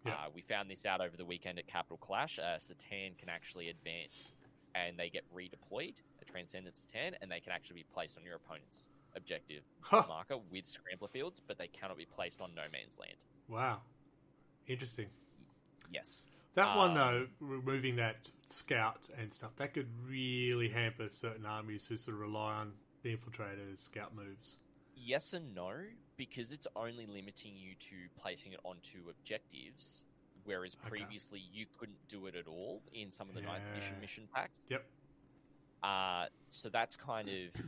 Yeah. We found this out over the weekend at Capital Clash. Satan can actually advance and they get redeployed, a Transcendent Satan, and they can actually be placed on your opponent's objective marker with scrambler fields, but they cannot be placed on No Man's Land. Wow. Interesting. Yes. That one, though, removing that scout and stuff, that could really hamper certain armies who sort of rely on the infiltrators' scout moves. Yes and no, because it's only limiting you to placing it onto objectives, whereas previously you couldn't do it at all in some of the 9th edition mission packs. Yep. So that's kind of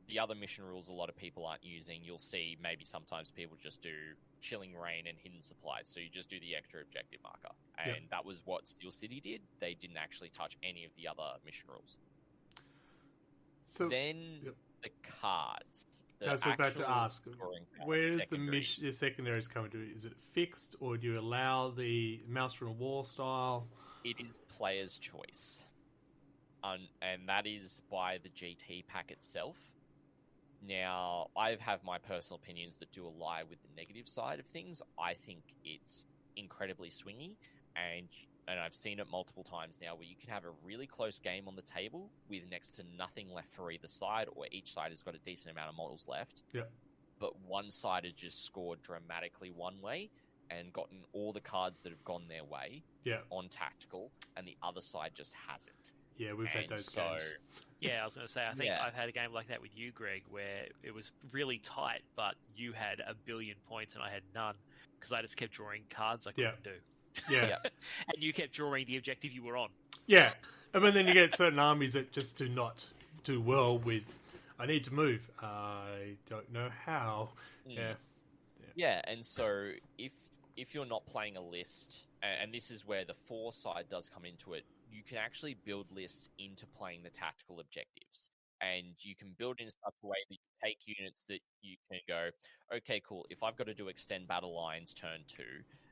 the other mission rules a lot of people aren't using. You'll see maybe sometimes people just do Chilling Rain and Hidden Supplies, so you just do the extra objective marker. And that was what Steel City did. They didn't actually touch any of the other mission rules. So then the cards. I was about to ask, where's the secondaries coming to? Is it fixed, or do you allow the Maelstrom War style? It is player's choice. And that is by the GT pack itself. Now, I have my personal opinions that do ally with the negative side of things. I think it's incredibly swingy, and I've seen it multiple times now, where you can have a really close game on the table with next to nothing left for either side, or each side has got a decent amount of models left. Yeah. But one side has just scored dramatically one way and gotten all the cards that have gone their way on tactical, and the other side just hasn't. Yeah, we've had those games. Yeah, I was going to say, I think I've had a game like that with you, Greg, where it was really tight, but you had 1 billion points and I had none, because I just kept drawing cards I couldn't do. Yeah. And you kept drawing the objective you were on. Yeah. And then you get certain armies that just do not do well with, I need to move. I don't know how. Yeah. Yeah, and so if you're not playing a list, and this is where the 4 side does come into it, you can actually build lists into playing the tactical objectives. And you can build in such a way that you take units that you can go, okay, cool, if I've got to do extend battle lines turn 2,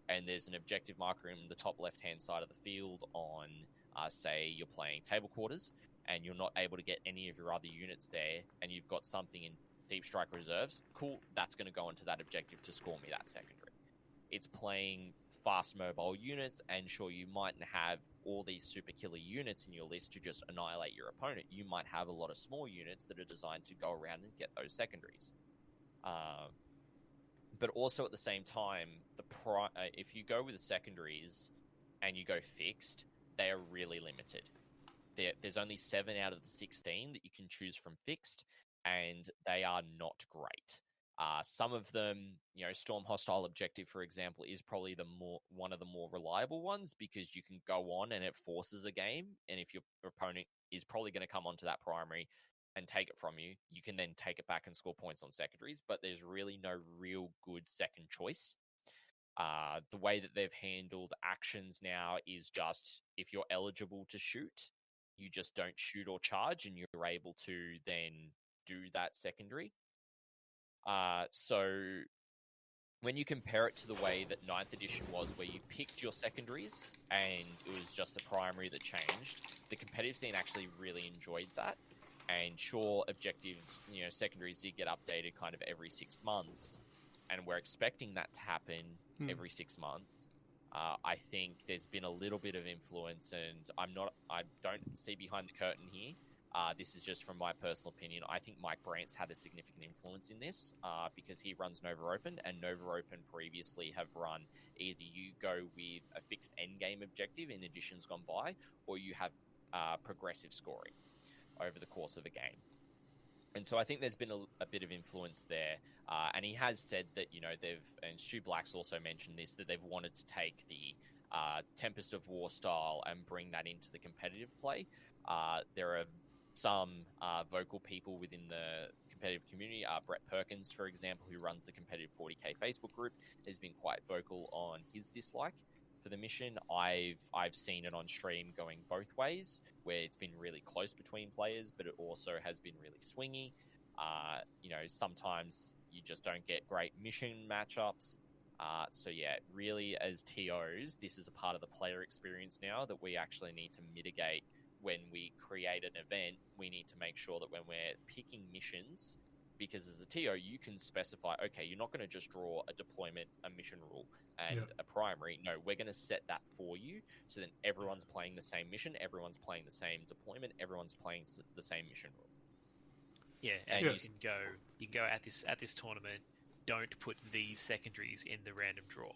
and there's an objective marker in the top left-hand side of the field on, say, you're playing table quarters, and you're not able to get any of your other units there, and you've got something in Deep Strike reserves, cool, that's going to go into that objective to score me that secondary. It's playing fast mobile units, and sure, you mightn't have all these super killer units in your list to just annihilate your opponent. You might have a lot of small units that are designed to go around and get those secondaries. But also at the same time, if you go with the secondaries and you go fixed, they are really limited. There's only 7 out of the 16 that you can choose from fixed, and they are not great. Some of them, Storm Hostile Objective, for example, is probably one of the more reliable ones, because you can go on and it forces a game, and if your opponent is probably going to come onto that primary and take it from you, you can then take it back and score points on secondaries, but there's really no real good second choice. The way that they've handled actions now is just, if you're eligible to shoot, you just don't shoot or charge, and you're able to then do that secondary. So when you compare it to the way that 9th edition was, where you picked your secondaries and it was just the primary that changed, the competitive scene actually really enjoyed that. And sure, objectives, secondaries did get updated kind of every 6 months, and we're expecting that to happen every 6 months. I think there's been a little bit of influence, and I don't see behind the curtain here. This is just from my personal opinion. I think Mike Brandt's had a significant influence in this, because he runs Nova Open, and Nova Open previously have run either you go with a fixed endgame objective in editions gone by, or you have progressive scoring over the course of a game. And so I think there's been a bit of influence there. And he has said that, and Stu Black's also mentioned this, that they've wanted to take the Tempest of War style and bring that into the competitive play. There are some vocal people within the competitive community. Brett Perkins, for example, who runs the competitive 40k Facebook group, has been quite vocal on his dislike for the mission. I've seen it on stream going both ways, where it's been really close between players, but it also has been really swingy. Sometimes you just don't get great mission matchups. So yeah, really, as TOs, this is a part of the player experience now that we actually need to mitigate. When we create an event, we need to make sure that when we're picking missions, because as a TO, you can specify, okay, you're not going to just draw a deployment, a mission rule, and a primary. No, we're going to set that for you, so then everyone's playing the same mission, everyone's playing the same deployment, everyone's playing the same mission rule. Yeah, and you can go at this tournament, don't put these secondaries in the random draw.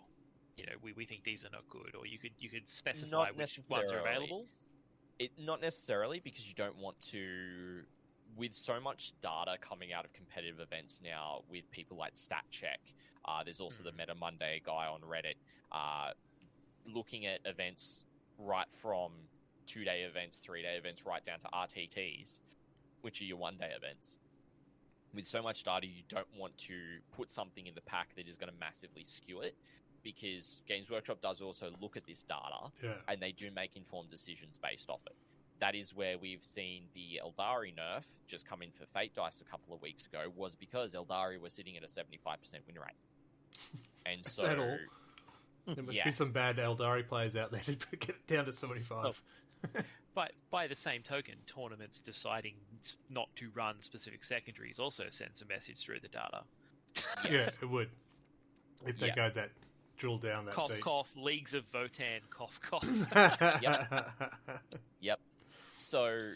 We think these are not good, or you could specify which ones are available. Not necessarily, because you don't want to, with so much data coming out of competitive events now with people like StatCheck, there's also the Meta Monday guy on Reddit, looking at events right from 2-day events, 3-day events, right down to RTTs, which are your 1-day events. With so much data, you don't want to put something in the pack that is going to massively skew it, because Games Workshop does also look at this data, and they do make informed decisions based off it. That is where we've seen the Eldari nerf just come in for Fate Dice a couple of weeks ago, was because Eldari was sitting at a 75% win rate. And so... Is that all? There must be some bad Eldari players out there to get it down to 75. But by the same token, tournaments deciding not to run specific secondaries also sends a message through the data. Yes, it would. If they go that... drill down that cough, deep. Cough, Leagues of Votann, cough, cough. Yep. So,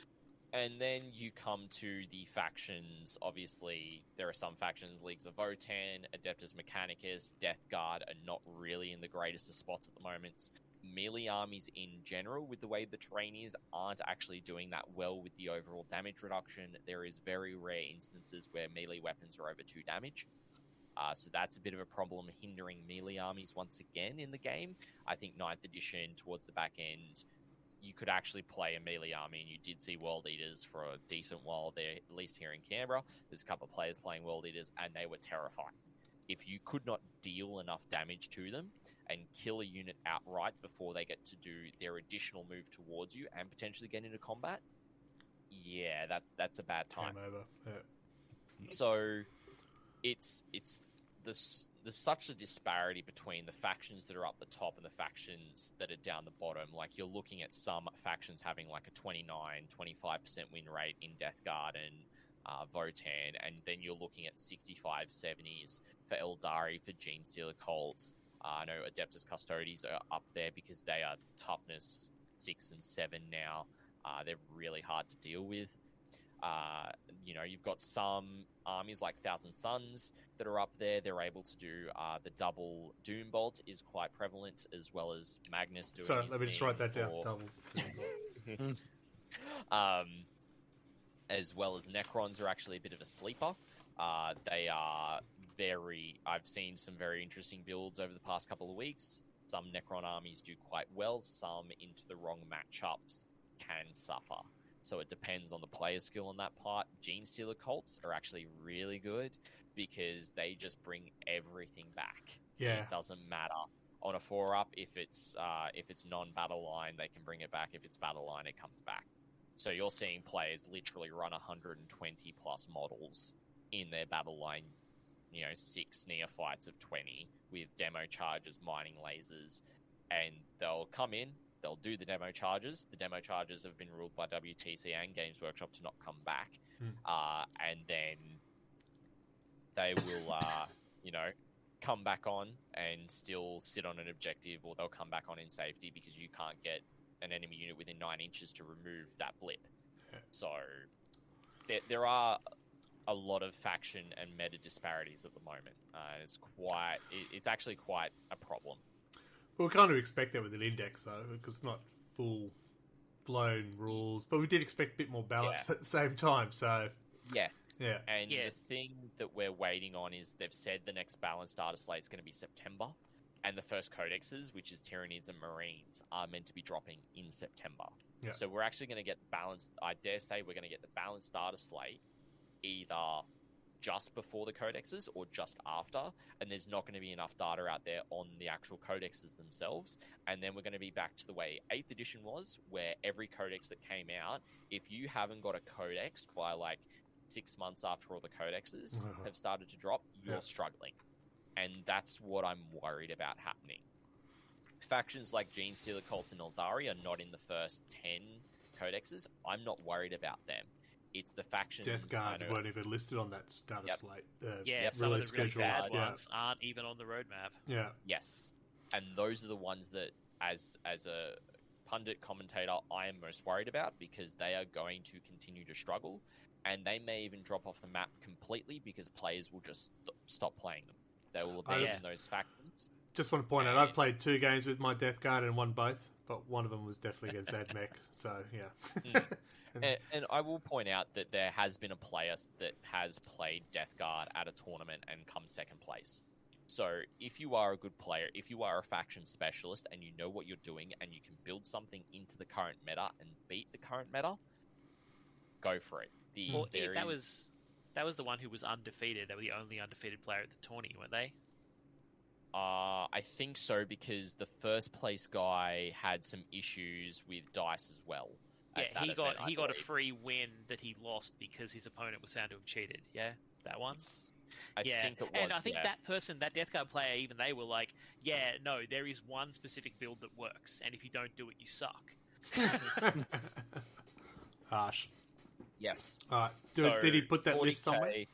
and then you come to the factions. Obviously, there are some factions, Leagues of Votann, Adeptus Mechanicus, Death Guard, are not really in the greatest of spots at the moment. Melee armies in general, with the way the terrain is, aren't actually doing that well with the overall damage reduction. There is very rare instances where melee weapons are over 2 damage. So that's a bit of a problem, hindering melee armies once again in the game. I think 9th edition, towards the back end, you could actually play a melee army, and you did see World Eaters for a decent while there, at least here in Canberra. There's a couple of players playing World Eaters, and they were terrifying. if you could not deal enough damage to them and kill a unit outright before they get to do their additional move towards you and potentially get into combat, yeah, that's a bad time. Game over. Yeah. So there's such a disparity between the factions that are up the top and the factions that are down the bottom. Like, you're looking at some factions having like a 29-25% win rate in Death Guard and Votan, and then you're looking at 65-70s for Eldari, for Genestealer Colts. I know Adeptus Custodes are up there because they are toughness 6 and 7 now. They're really hard to deal with. You've got some armies like Thousand Suns that are up there. They're able to do the double Doom Bolt is quite prevalent, as well as Magnus doing. Sorry, his let me just thing write that down. for- Double Doom Bolt. As well as Necrons are actually a bit of a sleeper. They are I've seen some very interesting builds over the past couple of weeks. Some Necron armies do quite well. Some into the wrong matchups can suffer. So it depends on the player skill on that part. Genestealer Colts are actually really good because they just bring everything back. Yeah. It doesn't matter. On a 4-up, if it's non-battle line, they can bring it back. If it's battle line, it comes back. So you're seeing players literally run 120 plus models in their battle line, 6 neophytes of 20 with demo charges, mining lasers, and they'll come in, they'll do the demo charges. The demo charges have been ruled by WTC and Games Workshop to not come back. And then they will, come back on and still sit on an objective, or they'll come back on in safety because you can't get an enemy unit within 9 inches to remove that blip. Yeah. So there are a lot of faction and meta disparities at the moment. It's actually quite a problem. Well, we kind of expect that with an index, though, because it's not full-blown rules. But we did expect a bit more balance at the same time, so... Yeah. Yeah. And the thing that we're waiting on is they've said the next balanced data slate is going to be September, and the first codexes, which is Tyranids and Marines, are meant to be dropping in September. Yeah. So we're actually going to get balanced... I dare say we're going to get the balanced data slate either just before the codexes or just after, and there's not going to be enough data out there on the actual codexes themselves, and then we're going to be back to the way 8th edition was, where every codex that came out, if you haven't got a codex by like 6 months after all the codexes have started to drop, you're struggling. And that's what I'm worried about happening. Factions like Genestealer Colts and Eldari are not in the first 10 codexes. I'm not worried about them. It's the factions... Death Guard weren't even listed on that data slate. Some of the really schedule. bad ones aren't even on the roadmap. Yeah. Yes. And those are the ones that, as a pundit commentator, I am most worried about, because they are going to continue to struggle, and they may even drop off the map completely because players will just stop playing them. They will abandon those factions. Just want to point out, I've played 2 games with my Death Guard and won both, but one of them was definitely against AdMech, so yeah. And I will point out that there has been a player that has played Death Guard at a tournament and come second place. So if you are a good player, if you are a faction specialist and you know what you're doing and you can build something into the current meta and beat the current meta, go for it. That was the one who was undefeated. They were the only undefeated player at the tourney, weren't they? I think so, because the first place guy had some issues with dice as well. Yeah, he got a free win that he lost because his opponent was found to have cheated. Yeah, that one. I think it was, and I think that person, that Death Guard player, even they were like, "Yeah, no, there is one specific build that works, and if you don't do it, you suck." Harsh. Yes. All right. Did he put that list somewhere?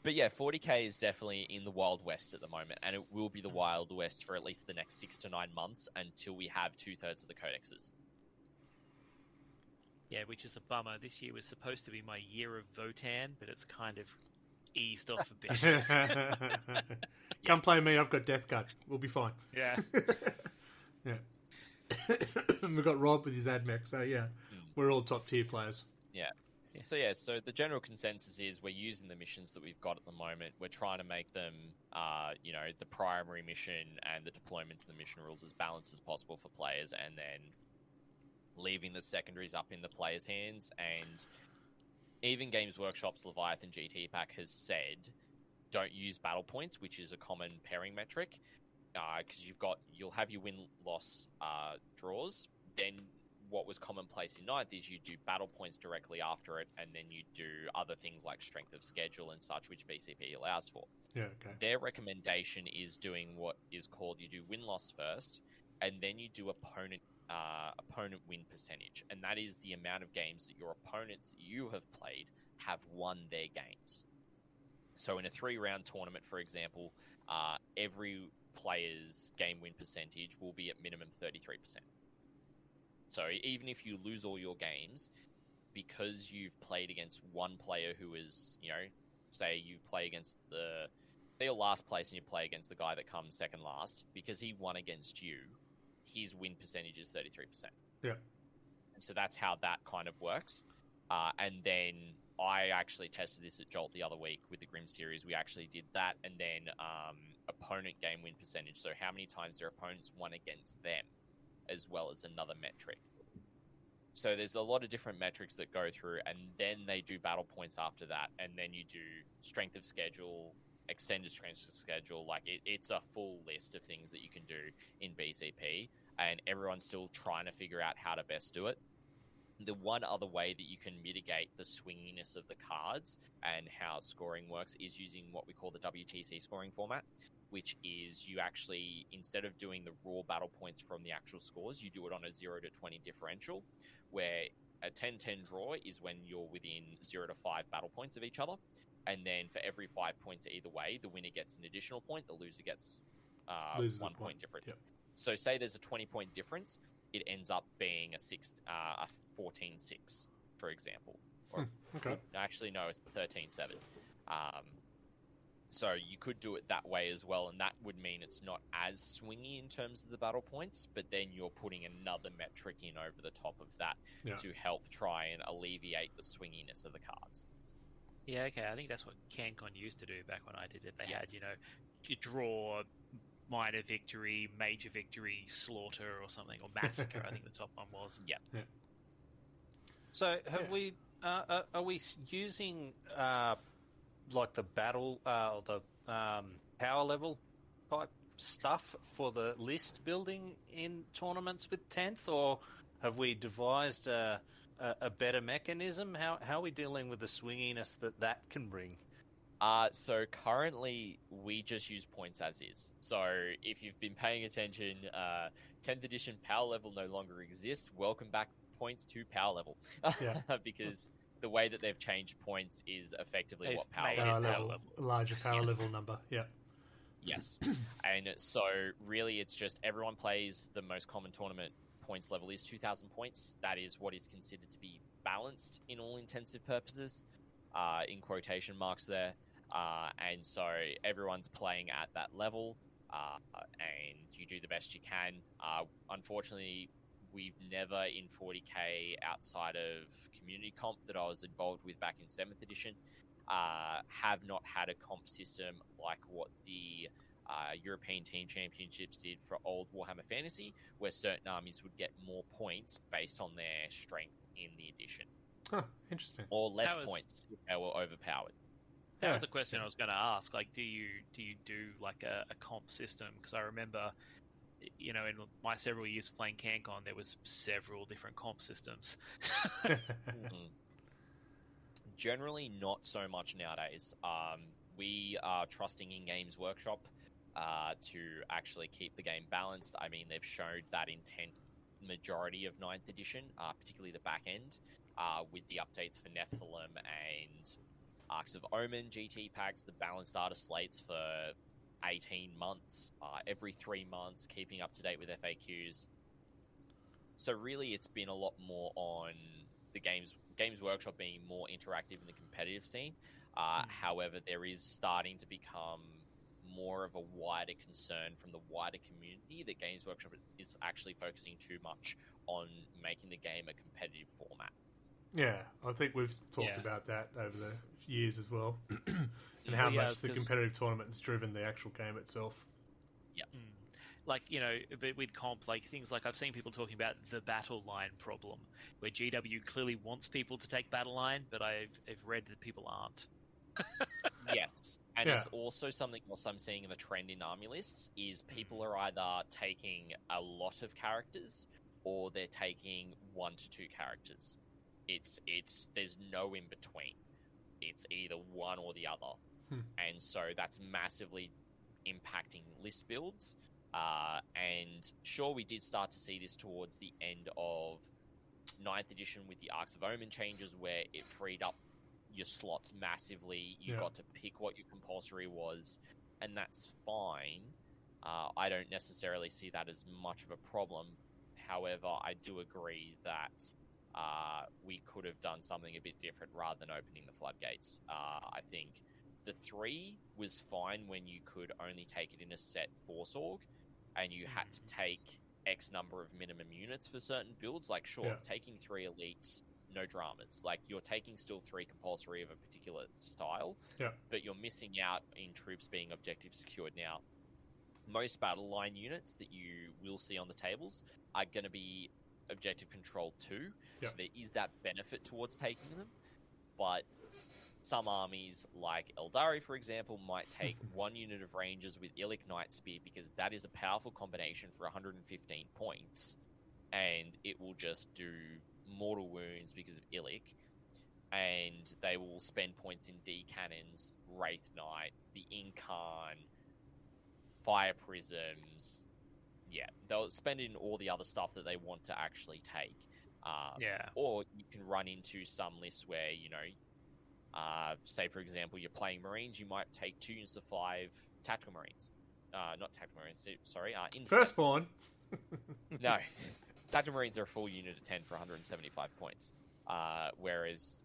But yeah, 40k is definitely in the Wild West at the moment, and it will be the Wild West for at least the next 6 to 9 months until we have 2/3 of the codexes. Yeah, which is a bummer. This year was supposed to be my year of Votan, but it's kind of eased off a bit. Come play me, I've got Death Guard. We'll be fine. Yeah. Yeah. We've got Rob with his AdMech, so yeah, we're all top tier players. Yeah. So the general consensus is we're using the missions that we've got at the moment. We're trying to make them, the primary mission and the deployments and the mission rules as balanced as possible for players, and then leaving the secondaries up in the players' hands. And even Games Workshop's Leviathan GT pack has said don't use battle points, which is a common pairing metric, because you'll have your win-loss draws. Then what was commonplace in Ninth is you do battle points directly after it, and then you do other things like strength of schedule and such, which BCP allows for. Yeah, okay. Their recommendation is doing what is called, you do win-loss first, and then you do opponent win percentage, and that is the amount of games that your opponents you have played have won their games. So in a 3-round tournament, for example, every player's game win percentage will be at minimum 33%. So even if you lose all your games, because you've played against one player who is, say you play against they're last place and you play against the guy that comes second last, because he won against you, his win percentage is 33%. Yeah. And so that's how that kind of works. And then I actually tested this at Jolt the other week with the Grim series. We actually did that, and then opponent game win percentage. So how many times their opponents won against them, as well as another metric. So there's a lot of different metrics that go through, and then they do battle points after that, and then you do strength of schedule, extended strength of schedule. Like it's a full list of things that you can do in BCP, and everyone's still trying to figure out how to best do it. The one other way that you can mitigate the swinginess of the cards and how scoring works is using what we call the WTC scoring format, which is you actually, instead of doing the raw battle points from the actual scores, you do it on a 0 to 20 differential, where a 10-10 draw is when you're within 0 to 5 battle points of each other. And then for every 5 points either way, the winner gets an additional point, the loser gets 1 point difference. Yep. So say there's a 20-point difference, it ends up being a 14-6, for example. Or, okay. Actually, no, it's 13-7. So you could do it that way as well, and that would mean it's not as swingy in terms of the battle points, but then you're putting another metric in over the top of that to help try and alleviate the swinginess of the cards. Yeah, okay, I think that's what CanCon used to do back when I did it. They had, you draw, minor victory, major victory, slaughter or something, or massacre, I think the top one was. Yeah. So have we, are we using, like the battle, or the power level type stuff for the list building in tournaments with 10th, or have we devised a better mechanism? How are we dealing with the swinginess that can bring? So currently we just use points as is. So if you've been paying attention, 10th edition power level no longer exists. Welcome back points to power level. Because the way that they've changed points is effectively what power level. Larger power level number. Yeah. Yes. And so really it's just everyone plays the most common tournament points level is 2,000 points. That is what is considered to be balanced in all intensive purposes, in quotation marks there. And so everyone's playing at that level, and you do the best you can. Unfortunately, we've never in 40k outside of community comp that I was involved with back in 7th edition, have not had a comp system like what the European Team Championships did for old Warhammer Fantasy, where certain armies would get more points based on their strength in the edition. Huh, interesting. Or less points if they were overpowered. That was a question I was going to ask. Like, do you do like a comp system? Because I remember, in my several years playing CanCon, there was several different comp systems. Generally, not so much nowadays. We are trusting in Games Workshop to actually keep the game balanced. I mean, they've showed that intent majority of 9th edition, particularly the back end, with the updates for Nephilim and Arcs of Omen GT packs, the balanced data slates for 18 months, every 3 months, keeping up to date with FAQs. So really, it's been a lot more on the Games Workshop being more interactive in the competitive scene. However, there is starting to become more of a wider concern from the wider community that Games Workshop is actually focusing too much on making the game a competitive format. Yeah, I think we've talked about that over the years as well, and how much the competitive tournament has driven the actual game itself. Yeah. like, but with comp, like things like I've seen people talking about the battle line problem, where GW clearly wants people to take battle line, but I've read that people aren't. Yes, and Yeah. it's also something else I'm seeing in the trend in army lists is people are either taking a lot of characters or they're taking 1 to 2 characters. It's there's no in between. It's either one or the other, and so that's massively impacting list builds. And sure, we did start to see this towards the end of 9th edition with the Arcs of Omen changes, where it freed up your slots massively. You got to pick what your compulsory was, and that's fine. I don't necessarily see that as much of a problem. However, I do agree that we could have done something a bit different rather than opening the floodgates. I think the 3 was fine when you could only take it in a set Force Org, and you had to take X number of minimum units for certain builds. Like, sure, taking 3 elites, no dramas. Like, you're taking still 3 compulsory of a particular style, but you're missing out in troops being objective secured. Now, most battle line units that you will see on the tables are going to be objective control 2, so there is that benefit towards taking them, but some armies, like Eldari, for example, might take 1 unit of Rangers with Illic Night Spear, because that is a powerful combination for 115 points, and it will just do mortal wounds because of Illic, and they will spend points in D cannons, Wraith Knight, the Incarn, Fire Prisms. Yeah, they'll spend it in all the other stuff that they want to actually take. Or you can run into some lists where, say, for example, you're playing Marines, you might take 2 units of 5 Tactical Marines. Not Tactical Marines, sorry. Firstborn. No. Tactical Marines are a full unit of 10 for 175 points. Whereas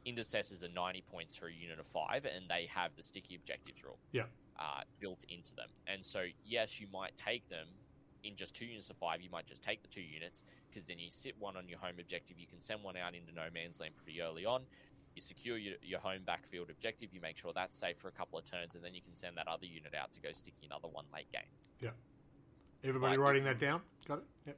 Intercessors are 90 points for a unit of 5, and they have the sticky objectives rule built into them. And so, yes, you might take them in just 2 units of 5. You might just take the 2 units, because then you sit 1 on your home objective. You can send 1 out into no man's land pretty early on. You secure your home backfield objective. You make sure that's safe for a couple of turns, and then you can send that other unit out to go sticky another one late game. Yeah. Everybody writing that down? Got it?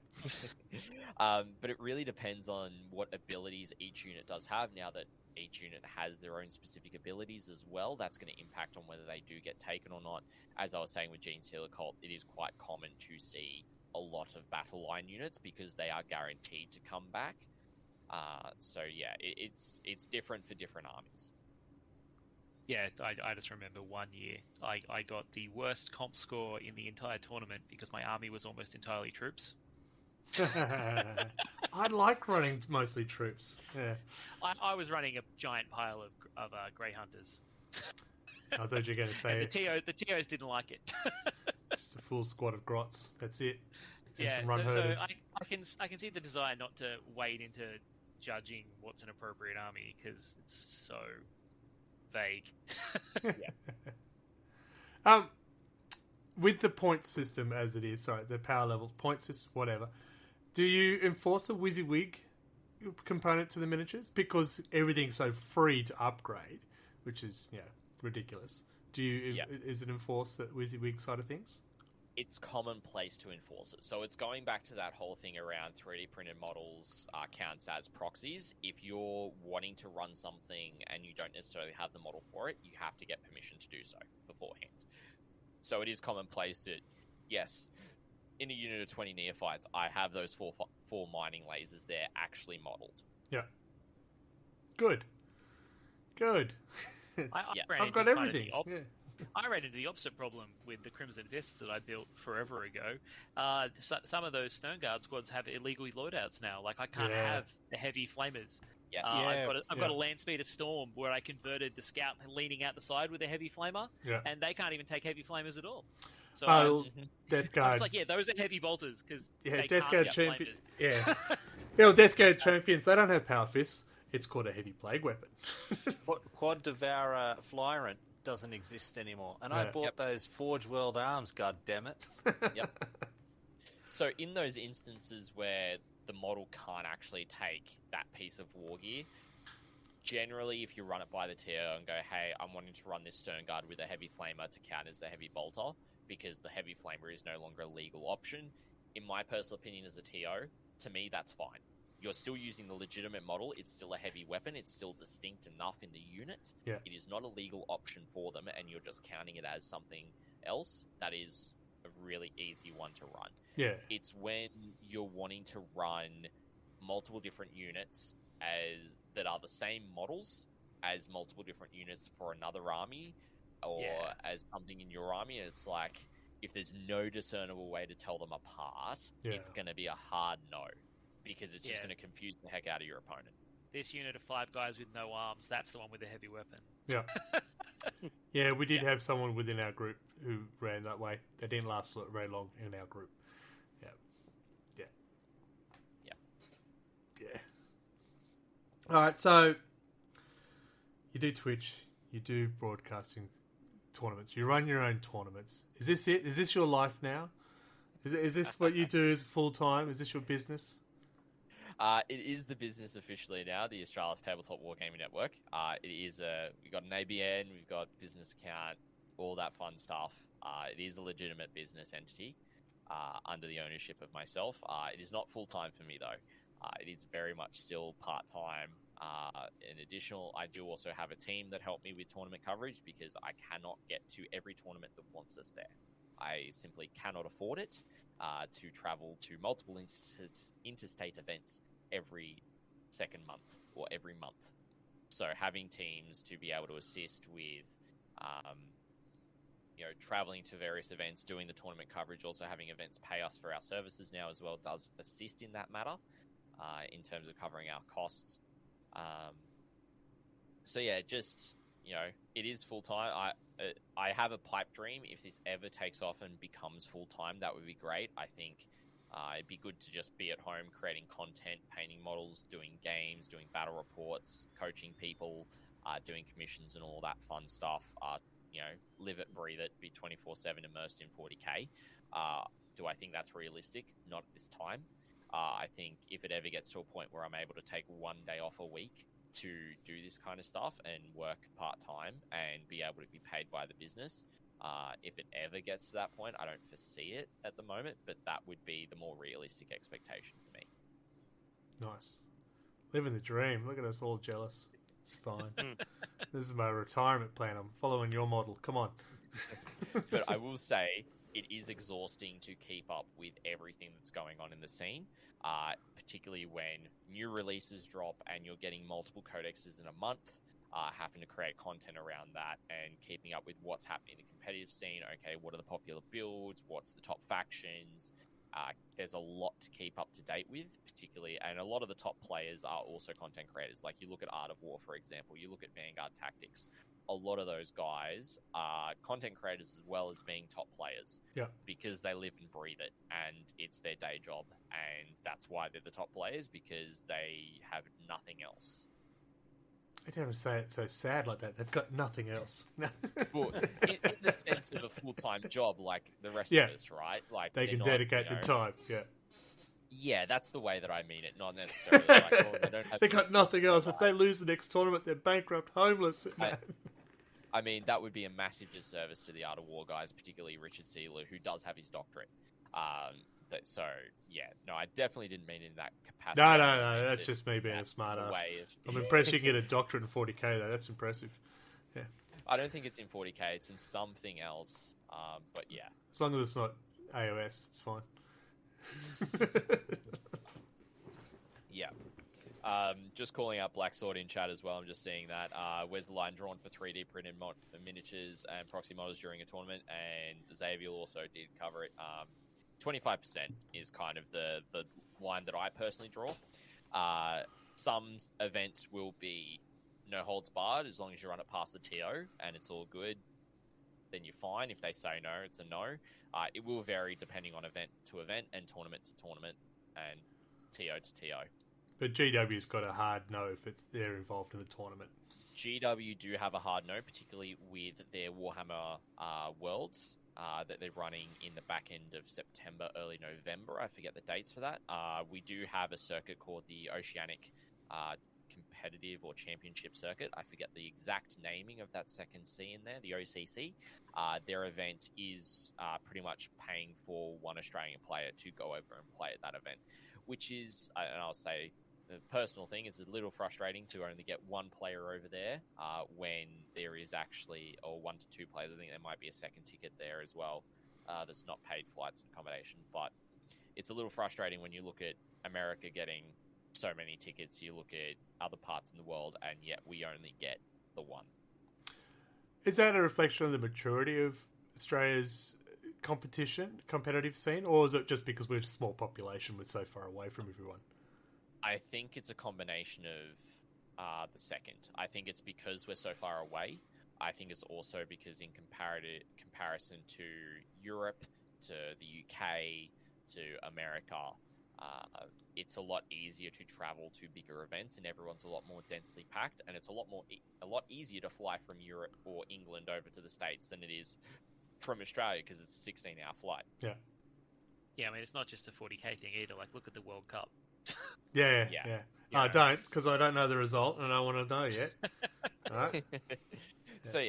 Yep. But it really depends on what abilities each unit does have. Now that each unit has their own specific abilities as well, that's going to impact on whether they do get taken or not. As I was saying with Gene Stealer Cult, it is quite common to see a lot of battle line units because they are guaranteed to come back. So yeah, it's different for different armies. Yeah, I just remember one year I got the worst comp score in the entire tournament because my army was almost entirely troops. I like running mostly troops. Yeah. I was running a giant pile of Grey Hunters. I thought you were going to say and the TOs didn't like it. Just a full squad of grots. That's it. And Yeah, some run herders. so I can see the desire not to wade into judging what's an appropriate army because it's so vague. With the point system as it is, sorry, the power levels, point system, whatever, do you enforce a WYSIWYG component to the miniatures? Because everything's so free to upgrade, which is ridiculous. Do you is it enforced that WYSIWYG side of things? It's commonplace to enforce it. So it's going back to that whole thing around 3D printed models counts as proxies. If you're wanting to run something and you don't necessarily have the model for it, you have to get permission to do so beforehand. So it is commonplace that, yes, in a unit of 20 neophytes, I have those four mining lasers there actually modeled. Yeah. Good. I've got everything. I ran into the opposite problem with the Crimson Fists that I built forever ago. Some of those Stone Guard squads have illegal loadouts now. Like, I can't have the heavy flamers. Yes. I've got a Land Speeder Storm where I converted the Scout leaning out the side with a heavy flamer, and they can't even take heavy flamers at all. So Death Guard. It's like, those are heavy bolters because Death Guard champions. Death Guard champions. They don't have power fists. It's called a heavy plague weapon. Quad Devourer Flyrant doesn't exist anymore, and I bought those Forge World arms. God damn it! Yep. So in those instances where the model can't actually take that piece of war gear, generally, if you run it by the TO and go, "Hey, I'm wanting to run this Stone Guard with a heavy flamer to count as the heavy bolter," because the heavy flamer is no longer a legal option. In my personal opinion as a TO, to me, that's fine. You're still using the legitimate model. It's still a heavy weapon. It's still distinct enough in the unit. Yeah. It is not a legal option for them, and you're just counting it as something else. That is a really easy one to run. Yeah. It's when you're wanting to run multiple different units that are the same models as multiple different units for another army, or as something in your army, and it's like, if there's no discernible way to tell them apart, it's going to be a hard no, because it's just going to confuse the heck out of your opponent. This unit of 5 guys with no arms, that's the one with the heavy weapon. Yeah. Yeah, we did have someone within our group who ran that way. They didn't last very long in our group. Yeah. Yeah. Yeah. Yeah. All right, so you do Twitch, you do broadcasting tournaments, you run your own tournaments. Is this it? Is this your life now? Is this what you do as full time? Is this your business? It is the business officially now, the Australis Tabletop Wargaming Network. It is we've got an ABN, we've got business account, all that fun stuff. It is a legitimate business entity under the ownership of myself. It is not full time for me though. It is very much still part time. In additional, I do also have a team that help me with tournament coverage because I cannot get to every tournament that wants us there. I simply cannot afford it to travel to multiple interstate events every second month or every month. So having teams to be able to assist with, traveling to various events, doing the tournament coverage, also having events pay us for our services now as well does assist in that matter in terms of covering our costs. It is full time. I have a pipe dream. If this ever takes off and becomes full time, that would be great. I think it'd be good to just be at home creating content, painting models, doing games, doing battle reports, coaching people, doing commissions and all that fun stuff. Live it, breathe it, be 24/7 immersed in 40k. Do I think that's realistic? Not at this time. I think if it ever gets to a point where I'm able to take one day off a week to do this kind of stuff and work part-time and be able to be paid by the business, if it ever gets to that point, I don't foresee it at the moment, but that would be the more realistic expectation for me. Nice. Living the dream. Look at us all jealous. It's fine. This is my retirement plan. I'm following your model. Come on. But I will say, it is exhausting to keep up with everything that's going on in the scene, particularly when new releases drop and you're getting multiple codexes in a month, having to create content around that and keeping up with what's happening in the competitive scene. Okay, what are the popular builds? What's the top factions? There's a lot to keep up to date with, particularly, and a lot of the top players are also content creators. Like, you look at Art of War, for example, you look at Vanguard Tactics. A lot of those guys are content creators as well as being top players. Yeah. Because they live and breathe it, and it's their day job, and that's why they're the top players, because they have nothing else. I don't say it so sad like that. They've got nothing else. Well, in the sense of a full-time job, like the rest of us, right? Like, they can dedicate the time. Yeah. Yeah, that's the way that I mean it. Not necessarily like, they don't have. They got nothing else. If they lose the next tournament, they're bankrupt, homeless. I mean, that would be a massive disservice to the Art of War guys, particularly Richard Sealer, who does have his doctorate. So, yeah, no, I definitely didn't mean in that capacity. No, that's just me being a smart ass. I'm impressed you can get a doctorate in 40k, though. That's impressive. Yeah. I don't think it's in 40k. It's in something else. But, yeah. As long as it's not AOS, it's fine. Yeah. Just calling out Black Sword in chat as well. I'm just seeing that. Where's the line drawn for 3D printed miniatures and proxy models during a tournament? And Xavier also did cover it. 25% is kind of the line that I personally draw. Some events will be no holds barred as long as you run it past the TO and it's all good. Then you're fine. If they say no, it's a no. It will vary depending on event to event and tournament to tournament and TO to TO. But GW's got a hard no if they're involved in the tournament. GW do have a hard no, particularly with their Warhammer Worlds that they're running in the back end of September, early November. I forget the dates for that. We do have a circuit called the Oceanic competitive or championship circuit. I forget the exact naming of that second C in there, the OCC. Their event is pretty much paying for one Australian player to go over and play at that event, which is, and I'll say, the personal thing is a little frustrating to only get one player over there when there is actually, or 1 to 2 players. I think there might be a second ticket there as well that's not paid flights and accommodation. But it's a little frustrating when you look at America getting so many tickets, you look at other parts in the world, and yet we only get the one. Is that a reflection of the maturity of Australia's competitive scene, or is it just because we're a small population, we're so far away from everyone? I think it's a combination of the second. I think it's because we're so far away. I think it's also because in comparison to Europe, to the UK, to America, it's a lot easier to travel to bigger events, and everyone's a lot more densely packed, and it's a lot easier to fly from Europe or England over to the States than it is from Australia, because it's a 16-hour flight. Yeah. Yeah, I mean, it's not just a 40k thing either. Like, look at the World Cup. Yeah. I don't, because I don't know the result and I don't want to know yet. Right? So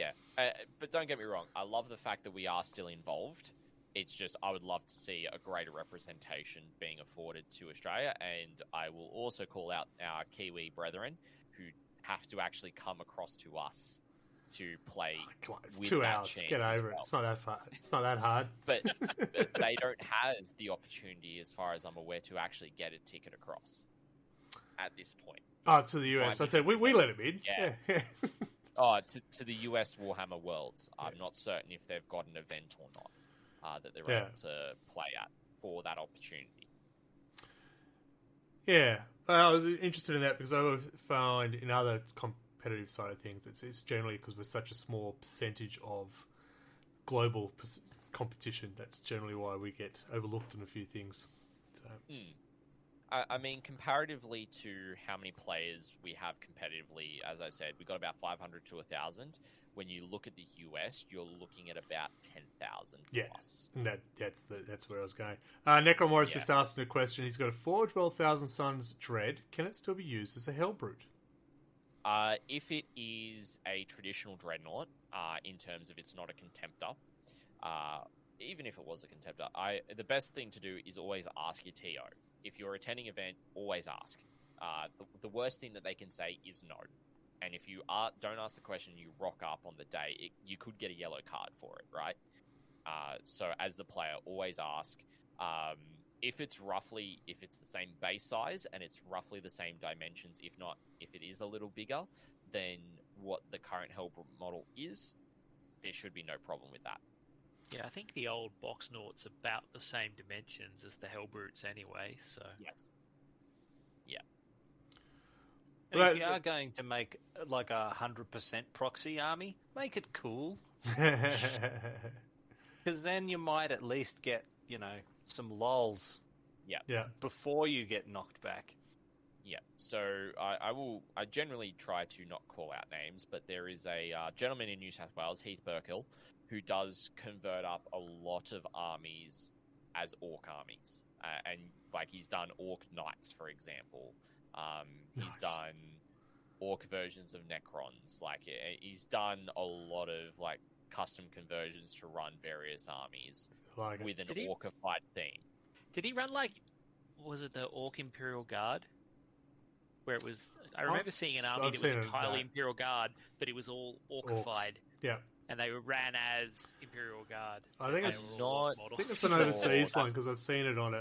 but don't get me wrong, I love the fact that we are still involved. It's just I would love to see a greater representation being afforded to Australia, and I will also call out our Kiwi brethren who have to actually come across to us to play. Oh, come on, it's with 2 that hours. chance Get as over it. well. It's not that far. It's not that hard. But they don't have the opportunity, as far as I'm aware, to actually get a ticket across at this point. Oh, to the US. I said we let him in. Yeah. To the US Warhammer Worlds. I'm not certain if they've got an event or not that they're able to play at for that opportunity. Yeah. I was interested in that because I found in other competitive side of things, it's generally because we're such a small percentage of global competition. That's generally why we get overlooked in a few things. So. I mean, comparatively to how many players we have competitively, as I said, we've got about 500 to 1,000. When you look at the US, you're looking at about 10,000 plus. And that's where I was going. Necromorris just asking a question. He's got a Forge World Thousand Suns Dread. Can it still be used as a Hellbrute? If it is a traditional Dreadnought, in terms of it's not a Contemptor, even if it was a Contemptor, the best thing to do is always ask your TO. If you're attending an event, always ask. The worst thing that they can say is no. And if you don't ask the question, you rock up on the day, you could get a yellow card for it, right? So as the player, always ask. If it's the same base size and it's roughly the same dimensions, if it is a little bigger than what the current Hellbrute model is, there should be no problem with that. Yeah, I think the old box Naught's about the same dimensions as the Hellbrutes anyway, so... Yes. Yeah. And if you are going to make like 100% proxy army, make it cool. Because then you might at least get, some lols. Yeah. Before you get knocked back. Yeah. So I generally try to not call out names, but there is a gentleman in New South Wales, Heath Burkill, who does convert up a lot of armies as orc armies. And he's done orc knights, for example. He's done orc versions of Necrons. He's done a lot of custom conversions to run various armies with an orcified theme. Did he run was it the Orc Imperial Guard? Where it was, I remember seeing an army that was entirely Imperial Guard, but it was all orcified. Yeah. And they ran as Imperial Guard. I think it's an overseas one because I've seen it on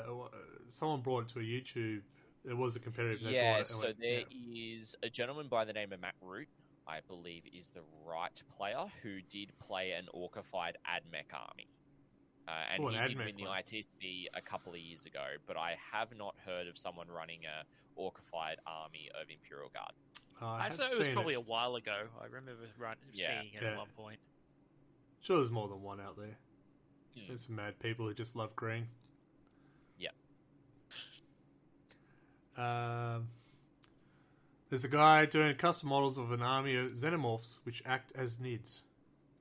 someone brought it to a YouTube. It was a competitive. Yeah, so there is a gentleman by the name of Matt Root, I believe is the right player, who did play an orcified AdMech army. And he did win the ITC a couple of years ago, but I have not heard of someone running a orcified army of Imperial Guard. I thought it was probably a while ago. I remember seeing it at one point. Sure, there's more than one out there. There's some mad people who just love green. Yeah. There's a guy doing custom models of an army of xenomorphs which act as NIDs.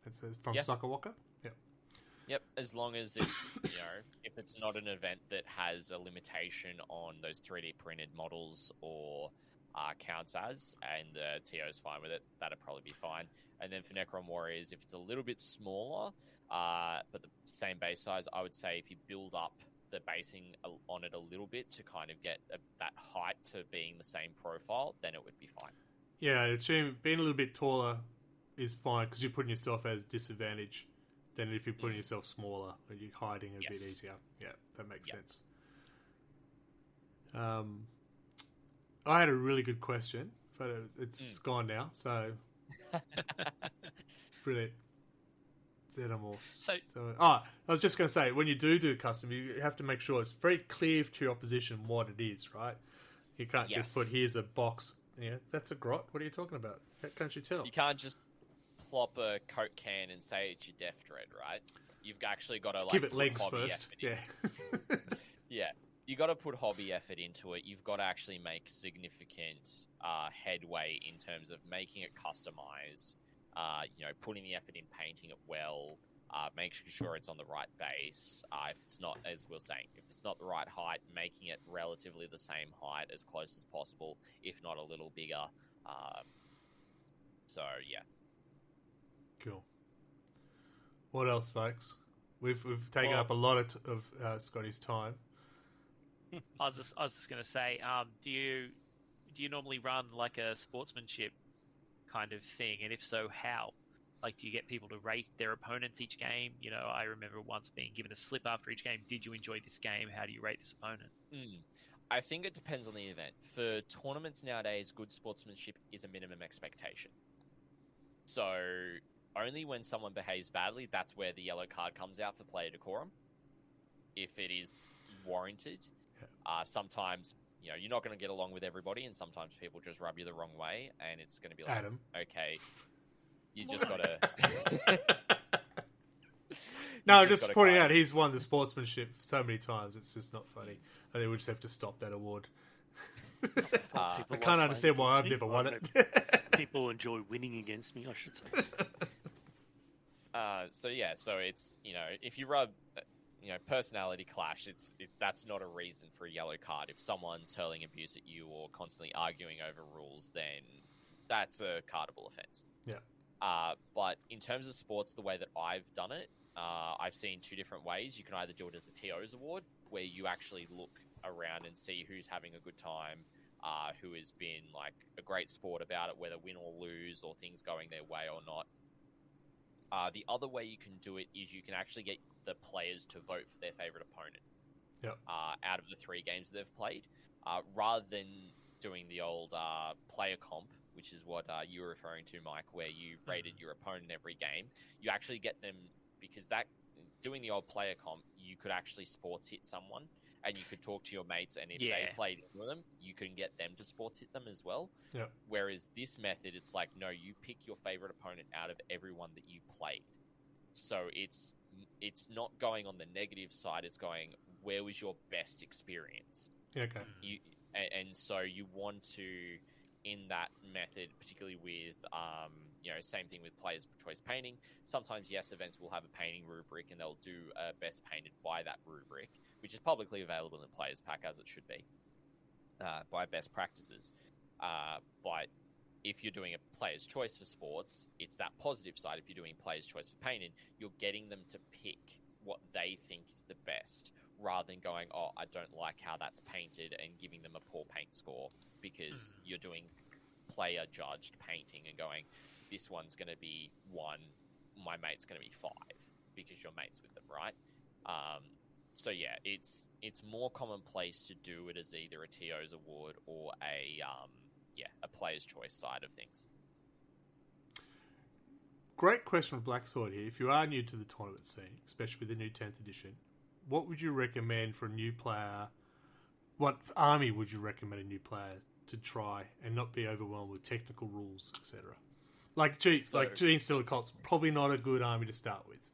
That's from Sakawaka. Yep, as long as it's, if it's not an event that has a limitation on those 3D printed models or counts as, and the TO's fine with it, that'd probably be fine. And then for Necron Warriors, if it's a little bit smaller, but the same base size, I would say if you build up the basing on it a little bit to kind of get that height to being the same profile, then it would be fine. Yeah, I assume being a little bit taller is fine because you're putting yourself at a disadvantage than if you're putting yourself smaller and you're hiding a bit easier. Yeah, that makes sense. I had a really good question, but it's gone now, so brilliant. Xenomorphs. I was just going to say, when you do custom, you have to make sure it's very clear to your opposition what it is, right? You can't just put, here's a box. Yeah, that's a grot. What are you talking about? How can't you tell? You can't just plop a Coke can and say it's your Death Dread, right? You've actually got to give it legs first. Yeah. Yeah. You got to put hobby effort into it. You've got to actually make significant headway in terms of making it customized. Putting the effort in painting it well, making sure it's on the right base. If it's not, as we were saying, if it's not the right height, making it relatively the same height as close as possible, if not a little bigger. Yeah. Cool. What else, folks? We've taken up a lot of Scotty's time. I was just going to say, do you normally run like a sportsmanship kind of thing, and if so, how? Like, do you get people to rate their opponents each game? I remember once being given a slip after each game. Did you enjoy this game? How do you rate this opponent? I think it depends on the event. For tournaments nowadays, good sportsmanship is a minimum expectation. So only when someone behaves badly, that's where the yellow card comes out for player decorum. If it is warranted. Sometimes, you're not going to get along with everybody, and sometimes people just rub you the wrong way, and it's going to be like, Adam. Okay, you just got to... No, just pointing out, he's won the sportsmanship so many times, it's just not funny. I think we just have to stop that award. I can't understand why I've never won it. People enjoy winning against me, I should say. So it's, if you rub... personality clash, that's not a reason for a yellow card. If someone's hurling abuse at you or constantly arguing over rules, then that's a cardable offense. Yeah. But in terms of sports, the way that I've done it, I've seen two different ways. You can either do it as a TO's award, where you actually look around and see who's having a good time, who has been like a great sport about it, whether win or lose or things going their way or not. The other way you can do it is you can actually get the players to vote for their favorite opponent. Yep. Out of the 3 games they've played, rather than doing the old player comp, which is what you were referring to, Mike, where you rated your opponent every game. You actually get them, because doing the old player comp, you could actually sports hit someone, and you could talk to your mates, and if they played with them, you can get them to sports hit them as well. Yep. Whereas this method, it's like, no, you pick your favorite opponent out of everyone that you played. So it's not going on the negative side, it's going, where was your best experience? Okay. And so you want to, in that method, particularly with, same thing with players' choice painting. Sometimes, yes, events will have a painting rubric, and they'll do a best painted by that rubric, which is publicly available in Players Pack, as it should be, by best practices. But if you're doing a player's choice for sports, it's that positive side. If you're doing player's choice for painting, you're getting them to pick what they think is the best, rather than going, oh, I don't like how that's painted, and giving them a poor paint score, because you're doing player-judged painting and going, this one's going to be 1, my mate's going to be 5, because your mate's with them, right? So yeah, it's more commonplace to do it as either a TO's award or a player's choice side of things. Great question from Blacksword here. If you are new to the tournament scene, especially with the new 10th edition, what would you recommend for a new player? What army would you recommend a new player to try and not be overwhelmed with technical rules, etc.? Like Gene Stealer Cult's probably not a good army to start with.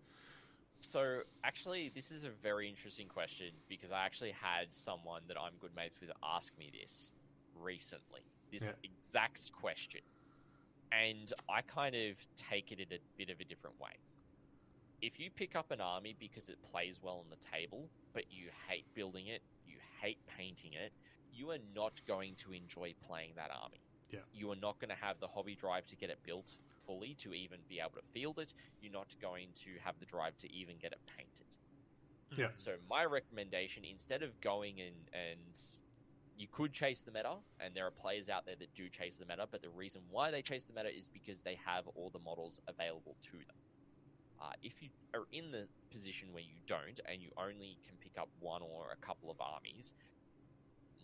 So, actually, this is a very interesting question, because I actually had someone that I'm good mates with ask me this recently. This exact question. And I kind of take it in a bit of a different way. If you pick up an army because it plays well on the table, but you hate building it, you hate painting it, you are not going to enjoy playing that army. Yeah. You are not going to have the hobby drive to get it built fully to even be able to field it. You're not going to have the drive to even get it painted. Yeah. So my recommendation, instead of going and you could chase the meta, and there are players out there that do chase the meta, but the reason why they chase the meta is because they have all the models available to them. If you are in the position where you don't, and you only can pick up one or a couple of armies,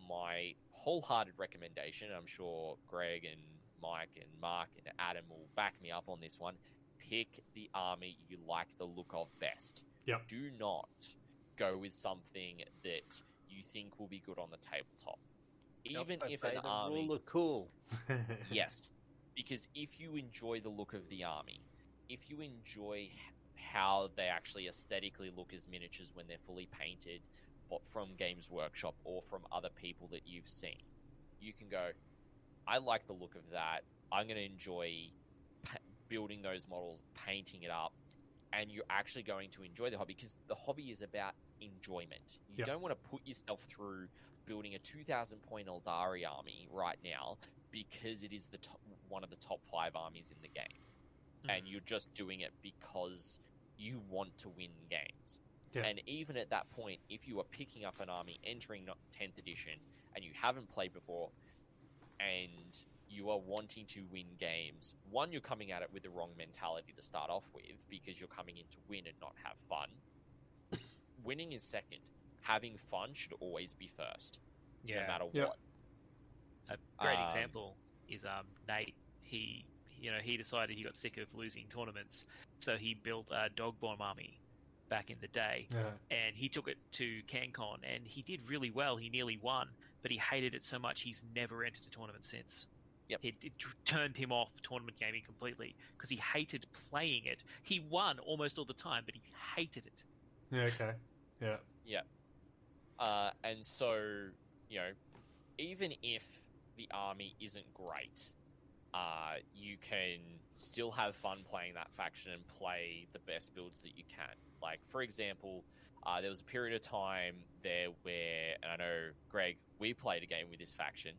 my wholehearted recommendation, I'm sure Greg and Mike and Mark and Adam will back me up on this one, pick the army you like the look of best. Yep. Do not go with something that you think will be good on the tabletop. Even if an army... will look cool. Yes, because if you enjoy the look of the army, if you enjoy how they actually aesthetically look as miniatures when they're fully painted, but from Games Workshop or from other people that you've seen, you can go, I like the look of that. I'm going to enjoy building those models, painting it up, and you're actually going to enjoy the hobby, because the hobby is about enjoyment. You don't want to put yourself through building a 2,000 point Eldari army right now because it is one of the top 5 armies in the game. And you're just doing it because you want to win games. Yeah. And even at that point, if you are picking up an army entering 10th edition and you haven't played before and you are wanting to win games, one, you're coming at it with the wrong mentality to start off with, because you're coming in to win and not have fun. Winning is second. Having fun should always be first, no matter what. A great example is Nate. He decided he got sick of losing tournaments, so he built a dog bomb army back in the day, and he took it to CanCon, and he did really well. He nearly won, but he hated it so much he's never entered a tournament since. It turned him off tournament gaming completely because he hated playing it. He won almost all the time, but he hated it. Yeah, okay. Yeah. Yeah. And so, even if the army isn't great, you can still have fun playing that faction and play the best builds that you can. Like, for example, there was a period of time there where, and I know, Greg, we played a game with this faction,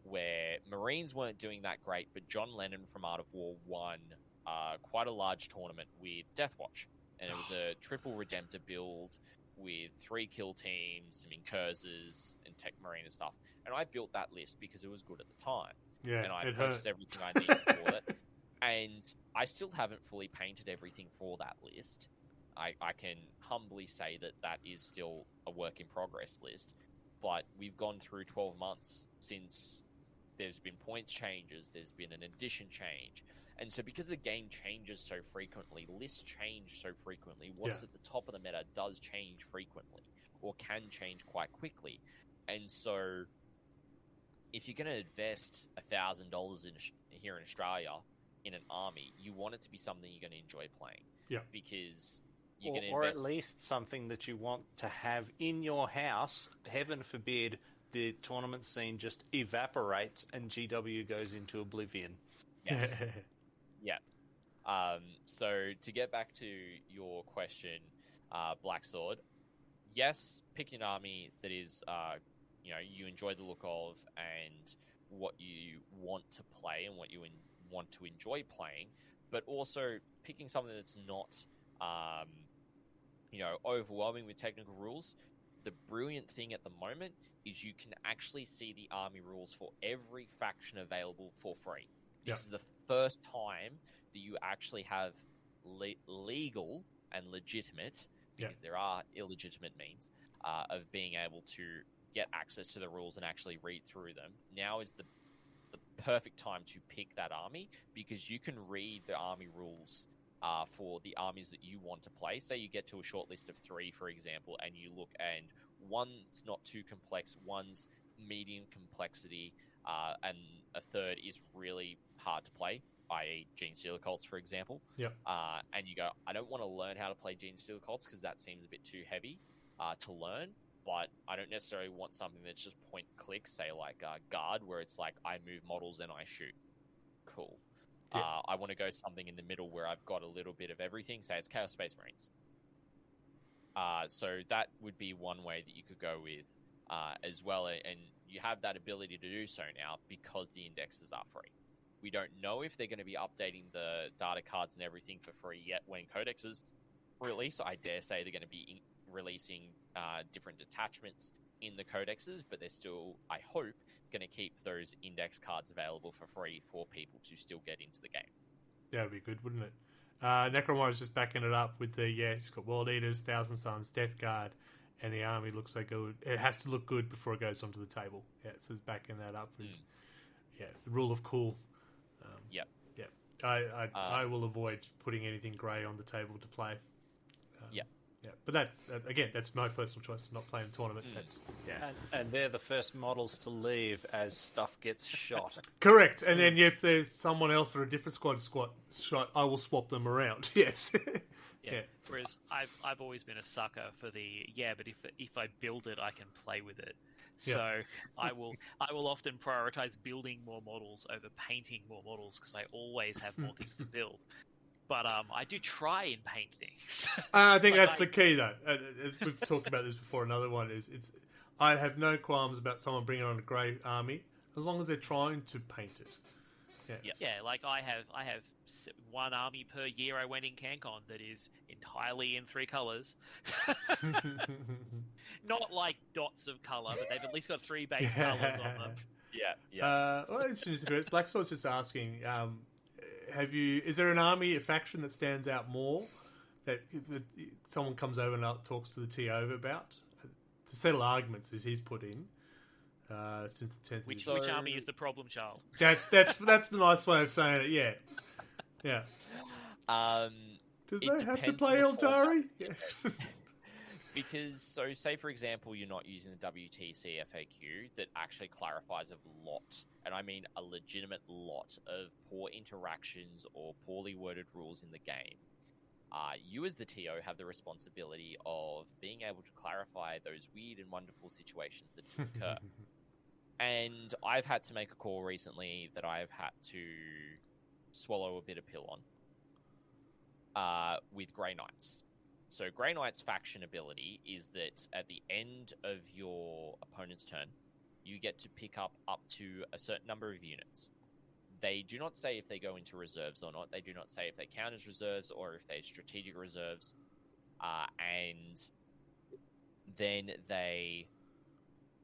where Marines weren't doing that great, but John Lennon from Art of War won quite a large tournament with Deathwatch. And it was a triple Redemptor build with 3 kill teams, some Incursors, and Tech Marine and stuff. And I built that list because it was good at the time. Yeah, and I purchased everything I needed for it. And I still haven't fully painted everything for that list. I can humbly say that is still a work in progress list. But we've gone through 12 months since there's been points changes, there's been an addition change. And so because the game changes so frequently, lists change so frequently, what's at the top of the meta does change frequently, or can change quite quickly. And so if you're going to invest $1,000 here in Australia in an army, you want it to be something you're going to enjoy playing. Yeah. Because you're going to or invest... at least something that you want to have in your house. Heaven forbid the tournament scene just evaporates and GW goes into oblivion. Yes. Yeah. So to get back to your question, Black Sword, yes, pick an army that is, you enjoy the look of and what you want to play and what you want to enjoy playing, but also picking something that's not, overwhelming with technical rules. The brilliant thing at the moment is you can actually see the army rules for every faction available for free. This is the first time that you actually have legal and legitimate, because there are illegitimate means, of being able to get access to the rules and actually read through them. Now is the perfect time to pick that army, because you can read the army rules for the armies that you want to play. Say you get to a short list of 3, for example, and you look and one's not too complex, one's medium complexity, and a third is really hard to play, i.e. Gene Stealer Cults, for example. Yep. And you go, I don't want to learn how to play Gene Stealer Cults because that seems a bit too heavy to learn, but I don't necessarily want something that's just point click, say like Guard, where it's like I move models and I shoot. Cool. Yep. I want to go something in the middle where I've got a little bit of everything, say it's Chaos Space Marines. So that would be one way that you could go with. as well, and you have that ability to do so now because the indexes are free. We don't know if they're going to be updating the data cards and everything for free yet when codexes release. I dare say they're going to be releasing different detachments in the codexes, but they're still, I hope, going to keep those index cards available for free for people to still get into the game. That would be good, wouldn't it? Necromore is just backing it up with the, he's got World Eaters, Thousand Suns, Death Guard, and the army looks so good. It has to look good before it goes onto the table. Yeah, so it's backing that up. Is the rule of cool. Yep. Yeah. I will avoid putting anything grey on the table to play. Yeah, but that's my personal choice. Not playing a tournament. That's and they're the first models to leave as stuff gets shot. Correct. And then if there's someone else or a different squad shot, I will swap them around. Yes. Yeah. Whereas I've always been a sucker for the but if I build it, I can play with it. So I will often prioritize building more models over painting more models because I always have more things to build. But I do try and paint things. I think that's the key, though. We've talked about this before. Another one is I have no qualms about someone bringing on a grey army as long as they're trying to paint it. Yeah, like I have one army per year I went in CanCon that is entirely in 3 colours. Not like dots of colour, but they've at least got 3 base colours on them. Yeah. It's interesting. Black Sword's just asking, is there an army, a faction that stands out more that someone comes over and talks to the TO about? To settle arguments, as he's put in. Since the 10th Which army is the problem child? That's the nice way of saying it. Yeah. Do they have to play Eldari? Because, say for example, you're not using the WTC FAQ that actually clarifies a lot, and I mean a legitimate lot of poor interactions or poorly worded rules in the game. You as the TO have the responsibility of being able to clarify those weird and wonderful situations that do occur. And I've had to make a call recently that I've had to swallow a bitter pill on with Grey Knights. So Grey Knight's faction ability is that at the end of your opponent's turn, you get to pick up to a certain number of units. They do not say if they go into reserves or not. They do not say if they count as reserves or if they're strategic reserves. And then they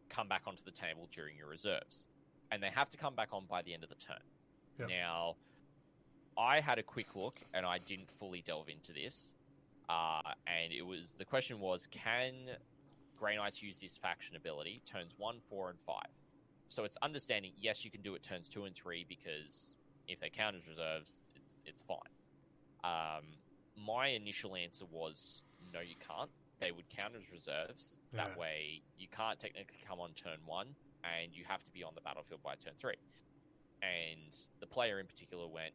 come back onto the table during your reserves. And they have to come back on by the end of the turn. Yep. Now, I had a quick look, and I didn't fully delve into this. And the question was, can Grey Knights use this faction ability turns 1, 4, and 5? So it's understanding, yes, you can do it turns 2 and 3 because if they count as reserves, it's fine. My initial answer was, no, you can't. They would count as reserves. Yeah. That way, you can't technically come on turn 1, and you have to be on the battlefield by turn 3. And the player in particular went,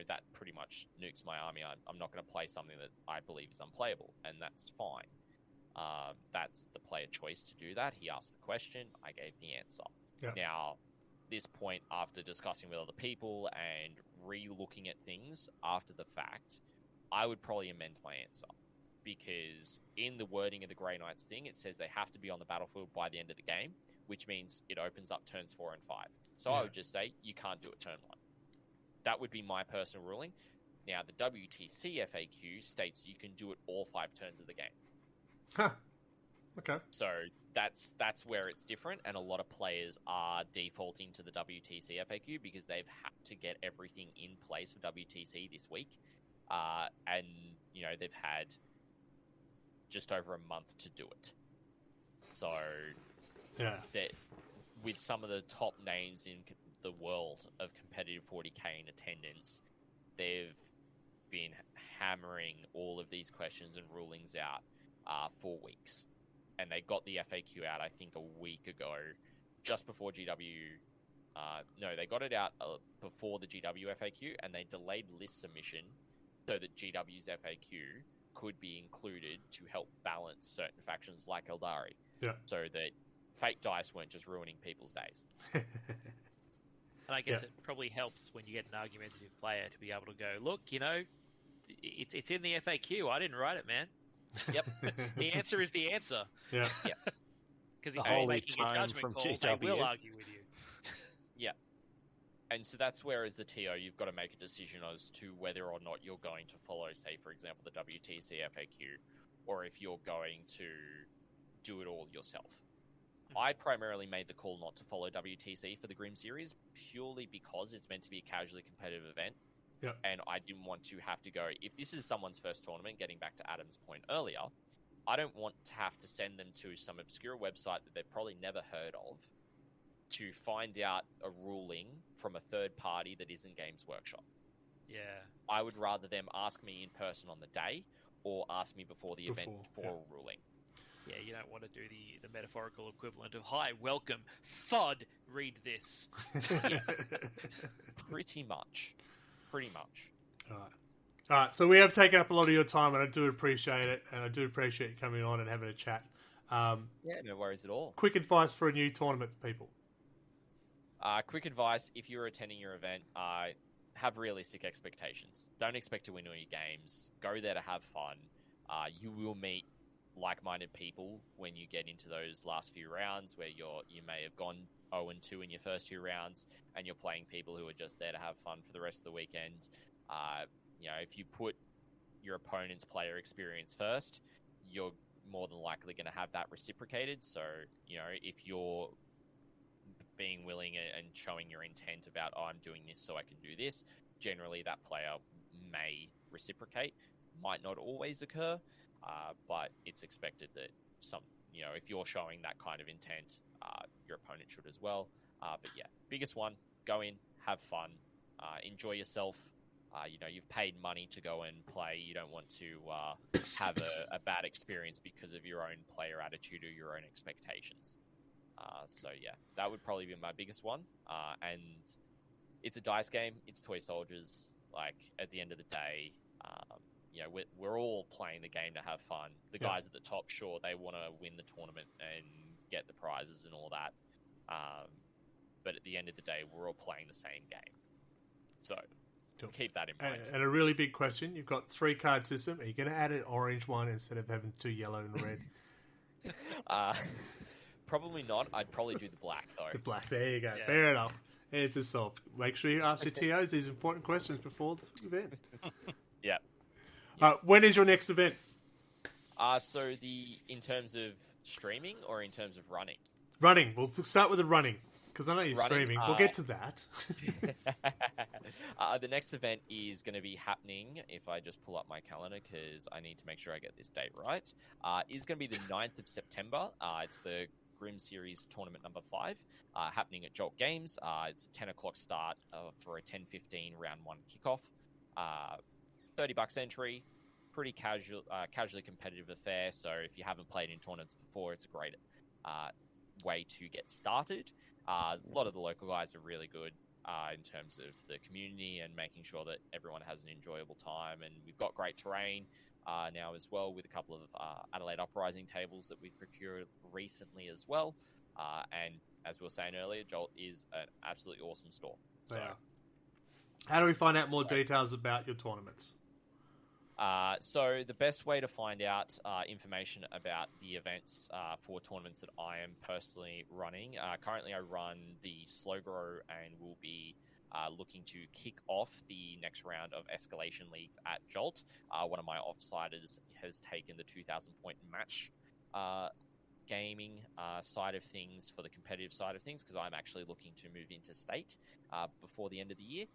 that pretty much nukes my army. I'm not going to play something that I believe is unplayable, and that's fine. That's the player choice to do that. He asked the question, I gave the answer. Yeah. Now, this point, after discussing with other people and re-looking at things after the fact, I would probably amend my answer. Because in the wording of the Grey Knights thing, it says they have to be on the battlefield by the end of the game, which means it opens up turns 4 and 5. So I would just say, you can't do it turn 1. That would be my personal ruling. Now, the WTC FAQ states you can do it all 5 turns of the game. Huh. Okay. So that's where it's different, and a lot of players are defaulting to the WTC FAQ because they've had to get everything in place for WTC this week. And, they've had just over a month to do it. So, that with some of the top names in the world of competitive 40k in attendance, they've been hammering all of these questions and rulings out for weeks. And they got the FAQ out, I think, a week ago, just before GW... they got it out before the GW FAQ, and they delayed list submission so that GW's FAQ could be included to help balance certain factions like Eldari. Yeah. So that fake dice weren't just ruining people's days. And I guess it probably helps when you get an argumentative player to be able to go, look, it's in the FAQ. I didn't write it, man. Yep. The answer is the answer. Yeah. Because The if you're holy making a tone judgment from call, they GW. will argue with you. Yeah. And so that's where, as the TO, you've got to make a decision as to whether or not you're going to follow, say, for example, the WTC FAQ, or if you're going to do it all yourself. I primarily made the call not to follow WTC for the Grim Series, purely because it's meant to be a casually competitive event. Yeah. And I didn't want to have to go, if this is someone's first tournament, getting back to Adam's point earlier, I don't want to have to send them to some obscure website that they've probably never heard of to find out a ruling from a third party that isn't Games Workshop. Yeah. I would rather them ask me in person on the day or ask me before the event for a ruling. Yeah, you don't want to do the metaphorical equivalent of, hi, welcome, FUD, read this. Pretty much. All right, so we have taken up a lot of your time, and I do appreciate it, and I do appreciate you coming on and having a chat. Yeah, no worries at all. Quick advice for a new tournament, people. Quick advice, if you're attending your event, have realistic expectations. Don't expect to win all your games. Go there to have fun. You will meet like-minded people when you get into those last few rounds where you may have gone 0-2 in your first 2 rounds, and you're playing people who are just there to have fun for the rest of the weekend. If you put your opponent's player experience first, you're more than likely going to have that reciprocated. So, if you're being willing and showing your intent about, I'm doing this so I can do this, generally that player may reciprocate. Might not always occur, but it's expected that if you're showing that kind of intent, your opponent should as well. But yeah, biggest one, go in, have fun, enjoy yourself. You've paid money to go and play. You don't want to have a bad experience because of your own player attitude or your own expectations. So yeah, that would probably be my biggest one. And it's a dice game. It's toy soldiers. Like, at the end of the day, we're all playing the game to have fun. The guys at the top, sure, they want to win the tournament and get the prizes and all that. But at the end of the day, we're all playing the same game. So keep that in mind. And a really big question. You've got 3-card system. Are you going to add an orange one instead of having 2 yellow and red? Probably not. I'd probably do the black, though. The black. There you go. Yeah. Fair enough. It's a solved. Make sure you ask your TOs these important questions before the event. Yeah. When is your next event? So in terms of streaming or in terms of running? Running. We'll start with the running, because I know you're Running, streaming. We'll get to that. The next event is going to be happening, if I just pull up my calendar, because I need to make sure I get this date right, is going to be the 9th of September. It's the Grim Series Tournament number 5, happening at Jolt Games. It's a 10 o'clock start for a 10:15 round 1 kickoff. $30 entry, pretty casually competitive affair. So if you haven't played in tournaments before, it's a great way to get started. A lot of the local guys are really good in terms of the community and making sure that everyone has an enjoyable time. And we've got great terrain now as well, with a couple of Adelaide Uprising tables that we've procured recently as well. And as we were saying earlier, Jolt is an absolutely awesome store. So, how do we find out more details about your tournaments? So the best way to find out information about the events for tournaments that I am personally running, currently I run the Slow Grow and will be looking to kick off the next round of Escalation Leagues at Jolt. One of my offsiders has taken the 2,000-point match gaming side of things for the competitive side of things, because I'm actually looking to move into state before the end of the year.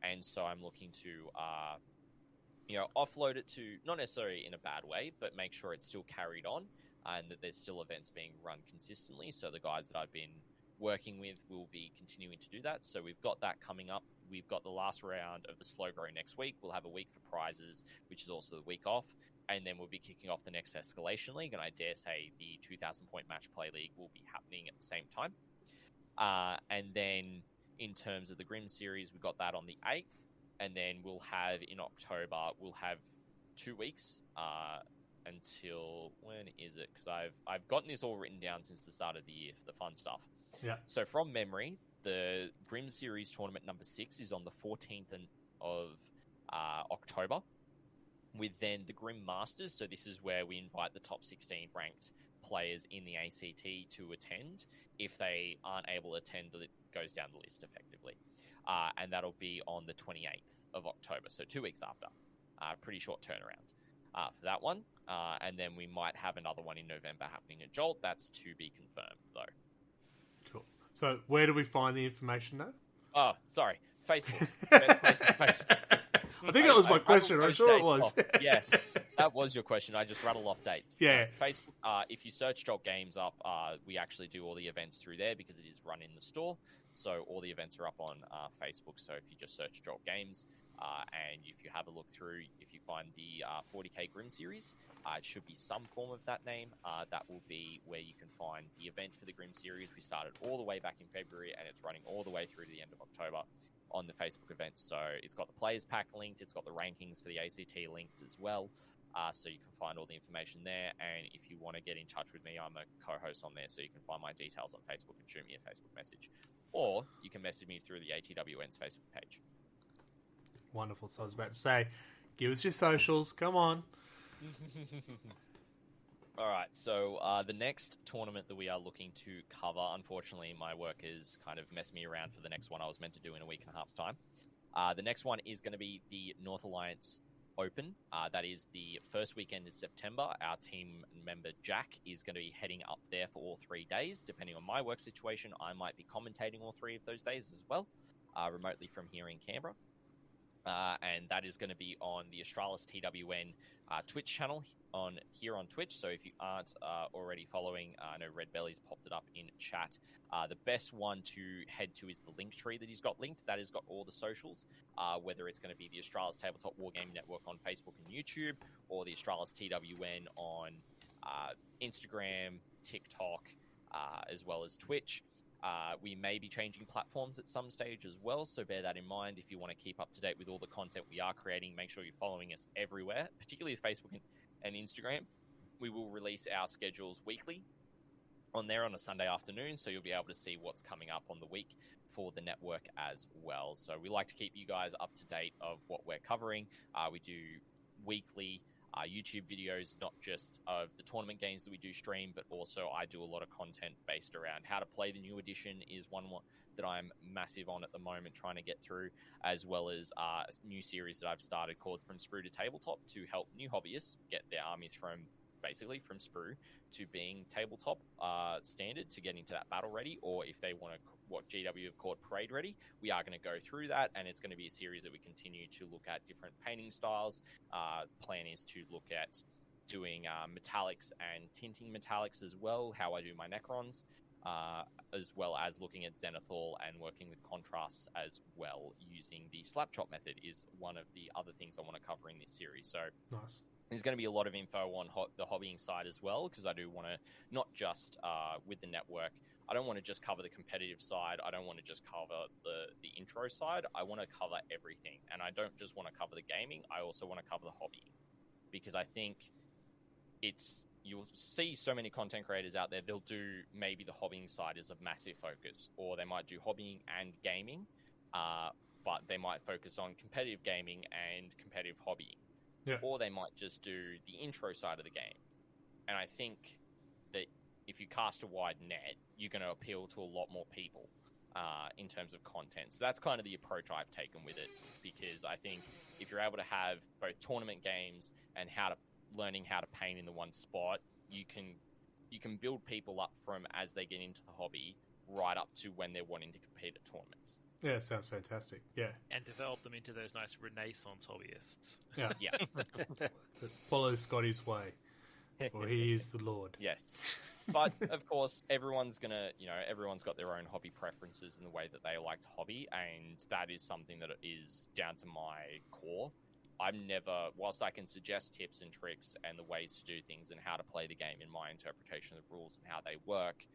And so I'm looking to offload it to, not necessarily in a bad way, but make sure it's still carried on and that there's still events being run consistently. So the guys that I've been working with will be continuing to do that. So we've got that coming up. We've got the last round of the Slow Grow next week. We'll have a week for prizes, which is also the week off. And then we'll be kicking off the next Escalation League. And I dare say the 2,000-point match play league will be happening at the same time. And then in terms of the Grim Series, we've got that on the 8th. And then we'll have, in October, we'll have 2 weeks until, when is it? Because I've gotten this all written down since the start of the year for the fun stuff. Yeah. So from memory, the Grim Series tournament number 6 is on the 14th of October. with then the Grim Masters. So this is where we invite the top 16 ranked players in the ACT to attend. If they aren't able to attend, it goes down the list effectively. And that'll be on the 28th of October, so 2 weeks after. Pretty short turnaround for that one. And then we might have another one in November happening at Jolt. That's to be confirmed, though. Cool. So where do we find the information, though? Oh, sorry. Facebook. Best place is Facebook. I think that was my question. I'm sure it was. Yeah, that was your question. I just rattled off dates. Yeah. Facebook, if you search Jolt Games up, we actually do all the events through there because it is run in the store. So all the events are up on Facebook. So if you just search Jolt Games, and if you have a look through, if you find the 40k Grim series, it should be some form of that name. That will be where you can find the event for the Grim series. We started all the way back in February, and it's running all the way through to the end of October on the Facebook event. So it's got the players pack linked, it's got the rankings for the ACT linked as well. So you can find all the information there. And if you want to get in touch with me, I'm a co-host on there, so you can find my details on Facebook and shoot me a Facebook message. Or you can message me through the ATWN's Facebook page. Wonderful. So I was about to say, give us your socials. Come on. All right, so the next tournament that we are looking to cover, unfortunately, my work has kind of messed me around for the next one I was meant to do in a week and a half's time. The next one is going to be the North Alliance Open. That is the first weekend in September. Our team member, Jack, is going to be heading up there for all 3 days. Depending on my work situation, I might be commentating all 3 of those days as well, remotely from here in Canberra. And that is going to be on the AustralisTWN Twitch channel here on Twitch. So if you aren't already following, I know Red Belly's popped it up in chat. The best one to head to is the link tree that he's got linked. That has got all the socials, whether it's going to be the Australis Tabletop Wargaming Network on Facebook and YouTube, or the AustralisTWN on Instagram, TikTok, as well as Twitch. We may be changing platforms at some stage as well, so bear that in mind. If you want to keep up to date with all the content we are creating, make sure you're following us everywhere, particularly Facebook and Instagram. We will release our schedules weekly on there on a Sunday afternoon, so you'll be able to see what's coming up on the week for the network as well. So we like to keep you guys up to date of what we're covering. We do weekly YouTube videos, not just of the tournament games that we do stream, but also I do a lot of content based around how to play the new edition is one that I'm massive on at the moment, trying to get through, as well as a new series that I've started called From Sprue to Tabletop to help new hobbyists get their armies from Sprue to being tabletop standard to get into that battle ready, or if they want to what GW have called parade ready. We are going to go through that, and it's going to be a series that we continue to look at different painting styles. Plan is to look at doing metallics and tinting metallics as well, how I do my Necrons, as well as looking at Zenithal and working with contrasts as well. Using the slap chop method is one of the other things I want to cover in this series. So nice. There's going to be a lot of info on the hobbying side as well, because I do want to not just with the network. I don't want to just cover the competitive side. I don't want to just cover the intro side. I want to cover everything. And I don't just want to cover the gaming. I also want to cover the hobbying. Because I think you'll see so many content creators out there, they'll do maybe the hobbying side as a massive focus. Or they might do hobbying and gaming, but they might focus on competitive gaming and competitive hobbying. Yeah. Or they might just do the intro side of the game. And I think that if you cast a wide net, you're going to appeal to a lot more people in terms of content. So that's kind of the approach I've taken with it, because I think if you're able to have both tournament games and learning how to paint in the one spot, you can build people up from as they get into the hobby right up to when they're wanting to compete at tournaments. Yeah, it sounds fantastic. Yeah. And develop them into those nice Renaissance hobbyists. Yeah. Yeah. Just follow Scotty's way, for he is the Lord. Yes. But, of course, everyone's got their own hobby preferences in the way that they like to hobby, and that is something that is down to my core. Whilst I can suggest tips and tricks and the ways to do things and how to play the game in my interpretation of the rules and how they work,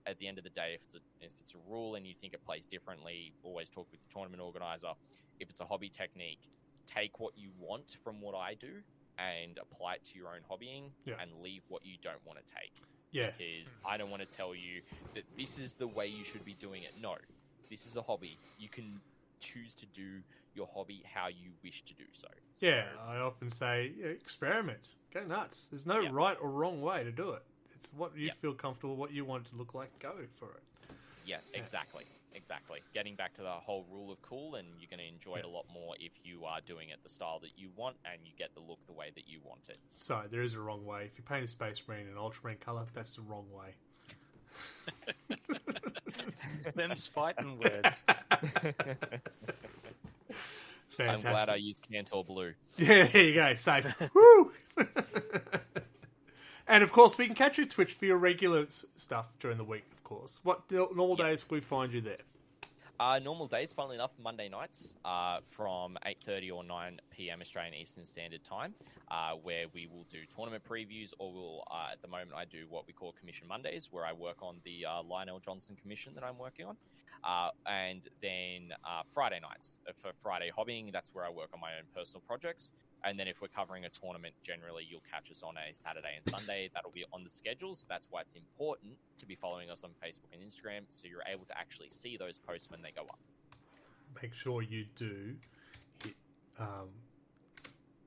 at the end of the day, if it's a rule and you think it plays differently, always talk with the tournament organizer. If it's a hobby technique, take what you want from what I do and apply it to your own hobbying, and leave what you don't want to take. Yeah. Because I don't want to tell you that this is the way you should be doing it. No, this is a hobby. You can choose to do your hobby how you wish to do so. Yeah, I often say experiment, go nuts. There's no right or wrong way to do it. It's what you feel comfortable, what you want it to look like. Go for it. Yeah, exactly. Getting back to the whole rule of cool, and you're going to enjoy it a lot more if you are doing it the style that you want and you get the look the way that you want it. So there is a wrong way. If you paint a Space Marine in ultramarine colour, that's the wrong way. Them's fighting words. Fantastic. I'm glad I used Cantor Blue. Yeah, there you go. Safe. Woo! And, of course, we can catch you Twitch for your regular stuff during the week, of course. What normal days can we find you there? Normal days, funnily enough, Monday nights from 8:30 or 9 p.m. Australian Eastern Standard Time, where we will do tournament previews, or we'll, at the moment, I do what we call Commission Mondays, where I work on the Lionel Johnson commission that I'm working on. And then Friday nights for Friday hobbying, that's where I work on my own personal projects. And then if we're covering a tournament, generally you'll catch us on a Saturday and Sunday. That'll be on the schedule. So that's why it's important to be following us on Facebook and Instagram, so you're able to actually see those posts when they go up. Make sure you do hit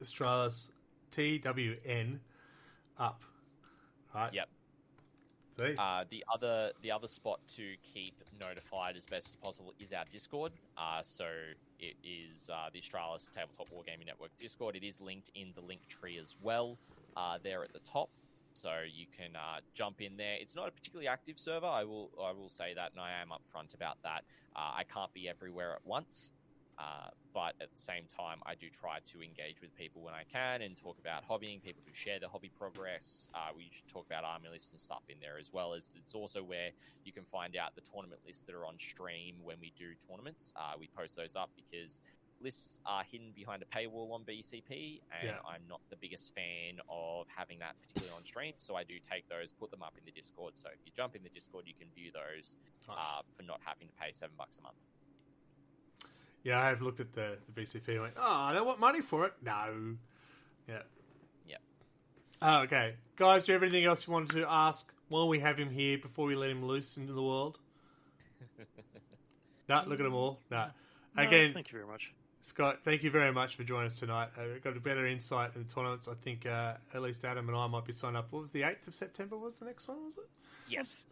AustralisTWN up. Right? Yep. See? The other spot to keep notified as best as possible is our Discord. So it is the Australis Tabletop Wargaming Network Discord. It is linked in the link tree as well, there at the top. So you can jump in there. It's not a particularly active server. I will say that, and I am upfront about that. I can't be everywhere at once. But at the same time, I do try to engage with people when I can and talk about hobbying, people who share their hobby progress. We should talk about army lists and stuff in there, as well as it's also where you can find out the tournament lists that are on stream when we do tournaments. We post those up because lists are hidden behind a paywall on BCP, and I'm not the biggest fan of having that particularly on stream, so I do take those, put them up in the Discord. So if you jump in the Discord, you can view those for not having to pay $7 a month. Yeah, I have looked at the BCP and went, they want money for it? No. Yeah. Oh, okay. Guys, do you have anything else you wanted to ask while we have him here before we let him loose into the world? No, look at them all. No. Again, thank you very much. Scott, thank you very much for joining us tonight. Got a better insight in the tournaments. I think at least Adam and I might be signed up. What was the 8th of September was the next one, was it? Yes.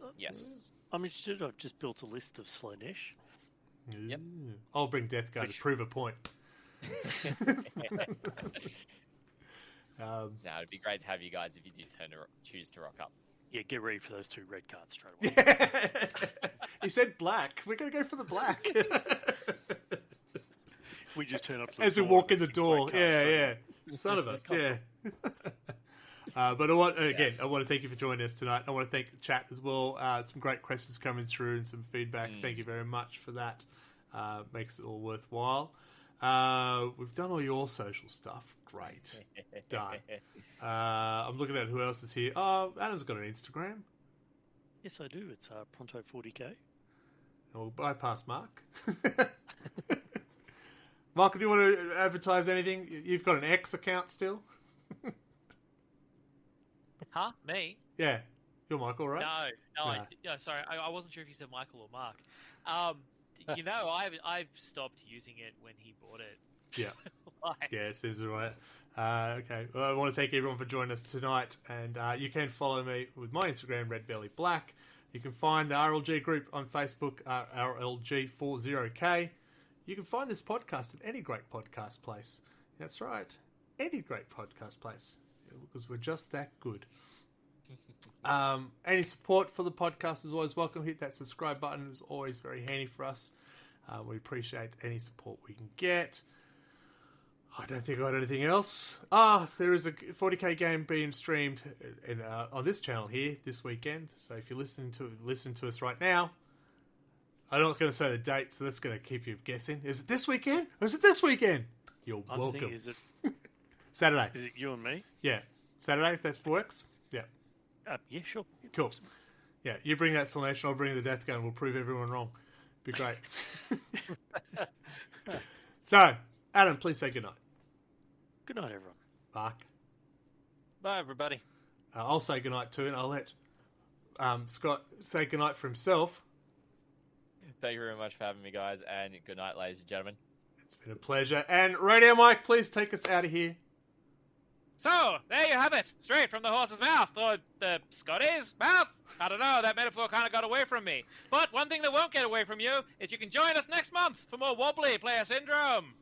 I'm interested. I've just built a list of Slaanesh. Yep. I'll bring Death Guard to prove a point. No, it'd be great to have you guys if you do choose to rock up. Yeah, get ready for those 2 red cards straight away. He said black. We're going to go for the black. We just turn up to the as we walk in the door. Yeah. Son of a. Yeah. But I want to thank you for joining us tonight. I want to thank the chat as well. Some great questions coming through and some feedback. Thank you very much for that. Makes it all worthwhile. We've done all your social stuff. Great. Done. I'm looking at who else is here. Oh, Adam's got an Instagram. Yes, I do. It's Pronto40k. And we'll bypass Mark. Mark, do you want to advertise anything? You've got an X account still? Huh? Me? Yeah. You're Michael, right? No. Sorry, I wasn't sure if you said Michael or Mark. I've stopped using it when he bought it. Yeah. Yeah, it seems right. Okay. Well, I want to thank everyone for joining us tonight, and you can follow me with my Instagram, RedBellyBlack. You can find the RLG group on Facebook, RLG40K. You can find this podcast at any great podcast place. That's right. Any great podcast place. Because we're just that good. Any support for the podcast is always welcome. Hit that subscribe button. It's always very handy for us. We appreciate any support we can get. I don't think I got anything else. There is a 40k game being streamed on this channel here this weekend. So if you listen to us right now, I'm not going to say the date, so that's going to keep you guessing. Is it this weekend or is it this weekend? You're welcome. Is it Saturday? Is it you and me? Yeah, Saturday if that works. Yeah. Yeah, sure. Cool. Yeah, you bring that Slaanesh, I'll bring the Death Gun. We'll prove everyone wrong. Be great. So, Adam, please say goodnight. Good night, everyone. Mark. Bye, everybody. I'll say goodnight too, and I'll let Scott say goodnight for himself. Thank you very much for having me, guys, and good night, ladies and gentlemen. It's been a pleasure. And Radio Mike, please take us out of here. So, there you have it. Straight from the horse's mouth, or the Scotty's mouth. I don't know, that metaphor kind of got away from me. But one thing that won't get away from you is you can join us next month for more Wobbly Player Syndrome.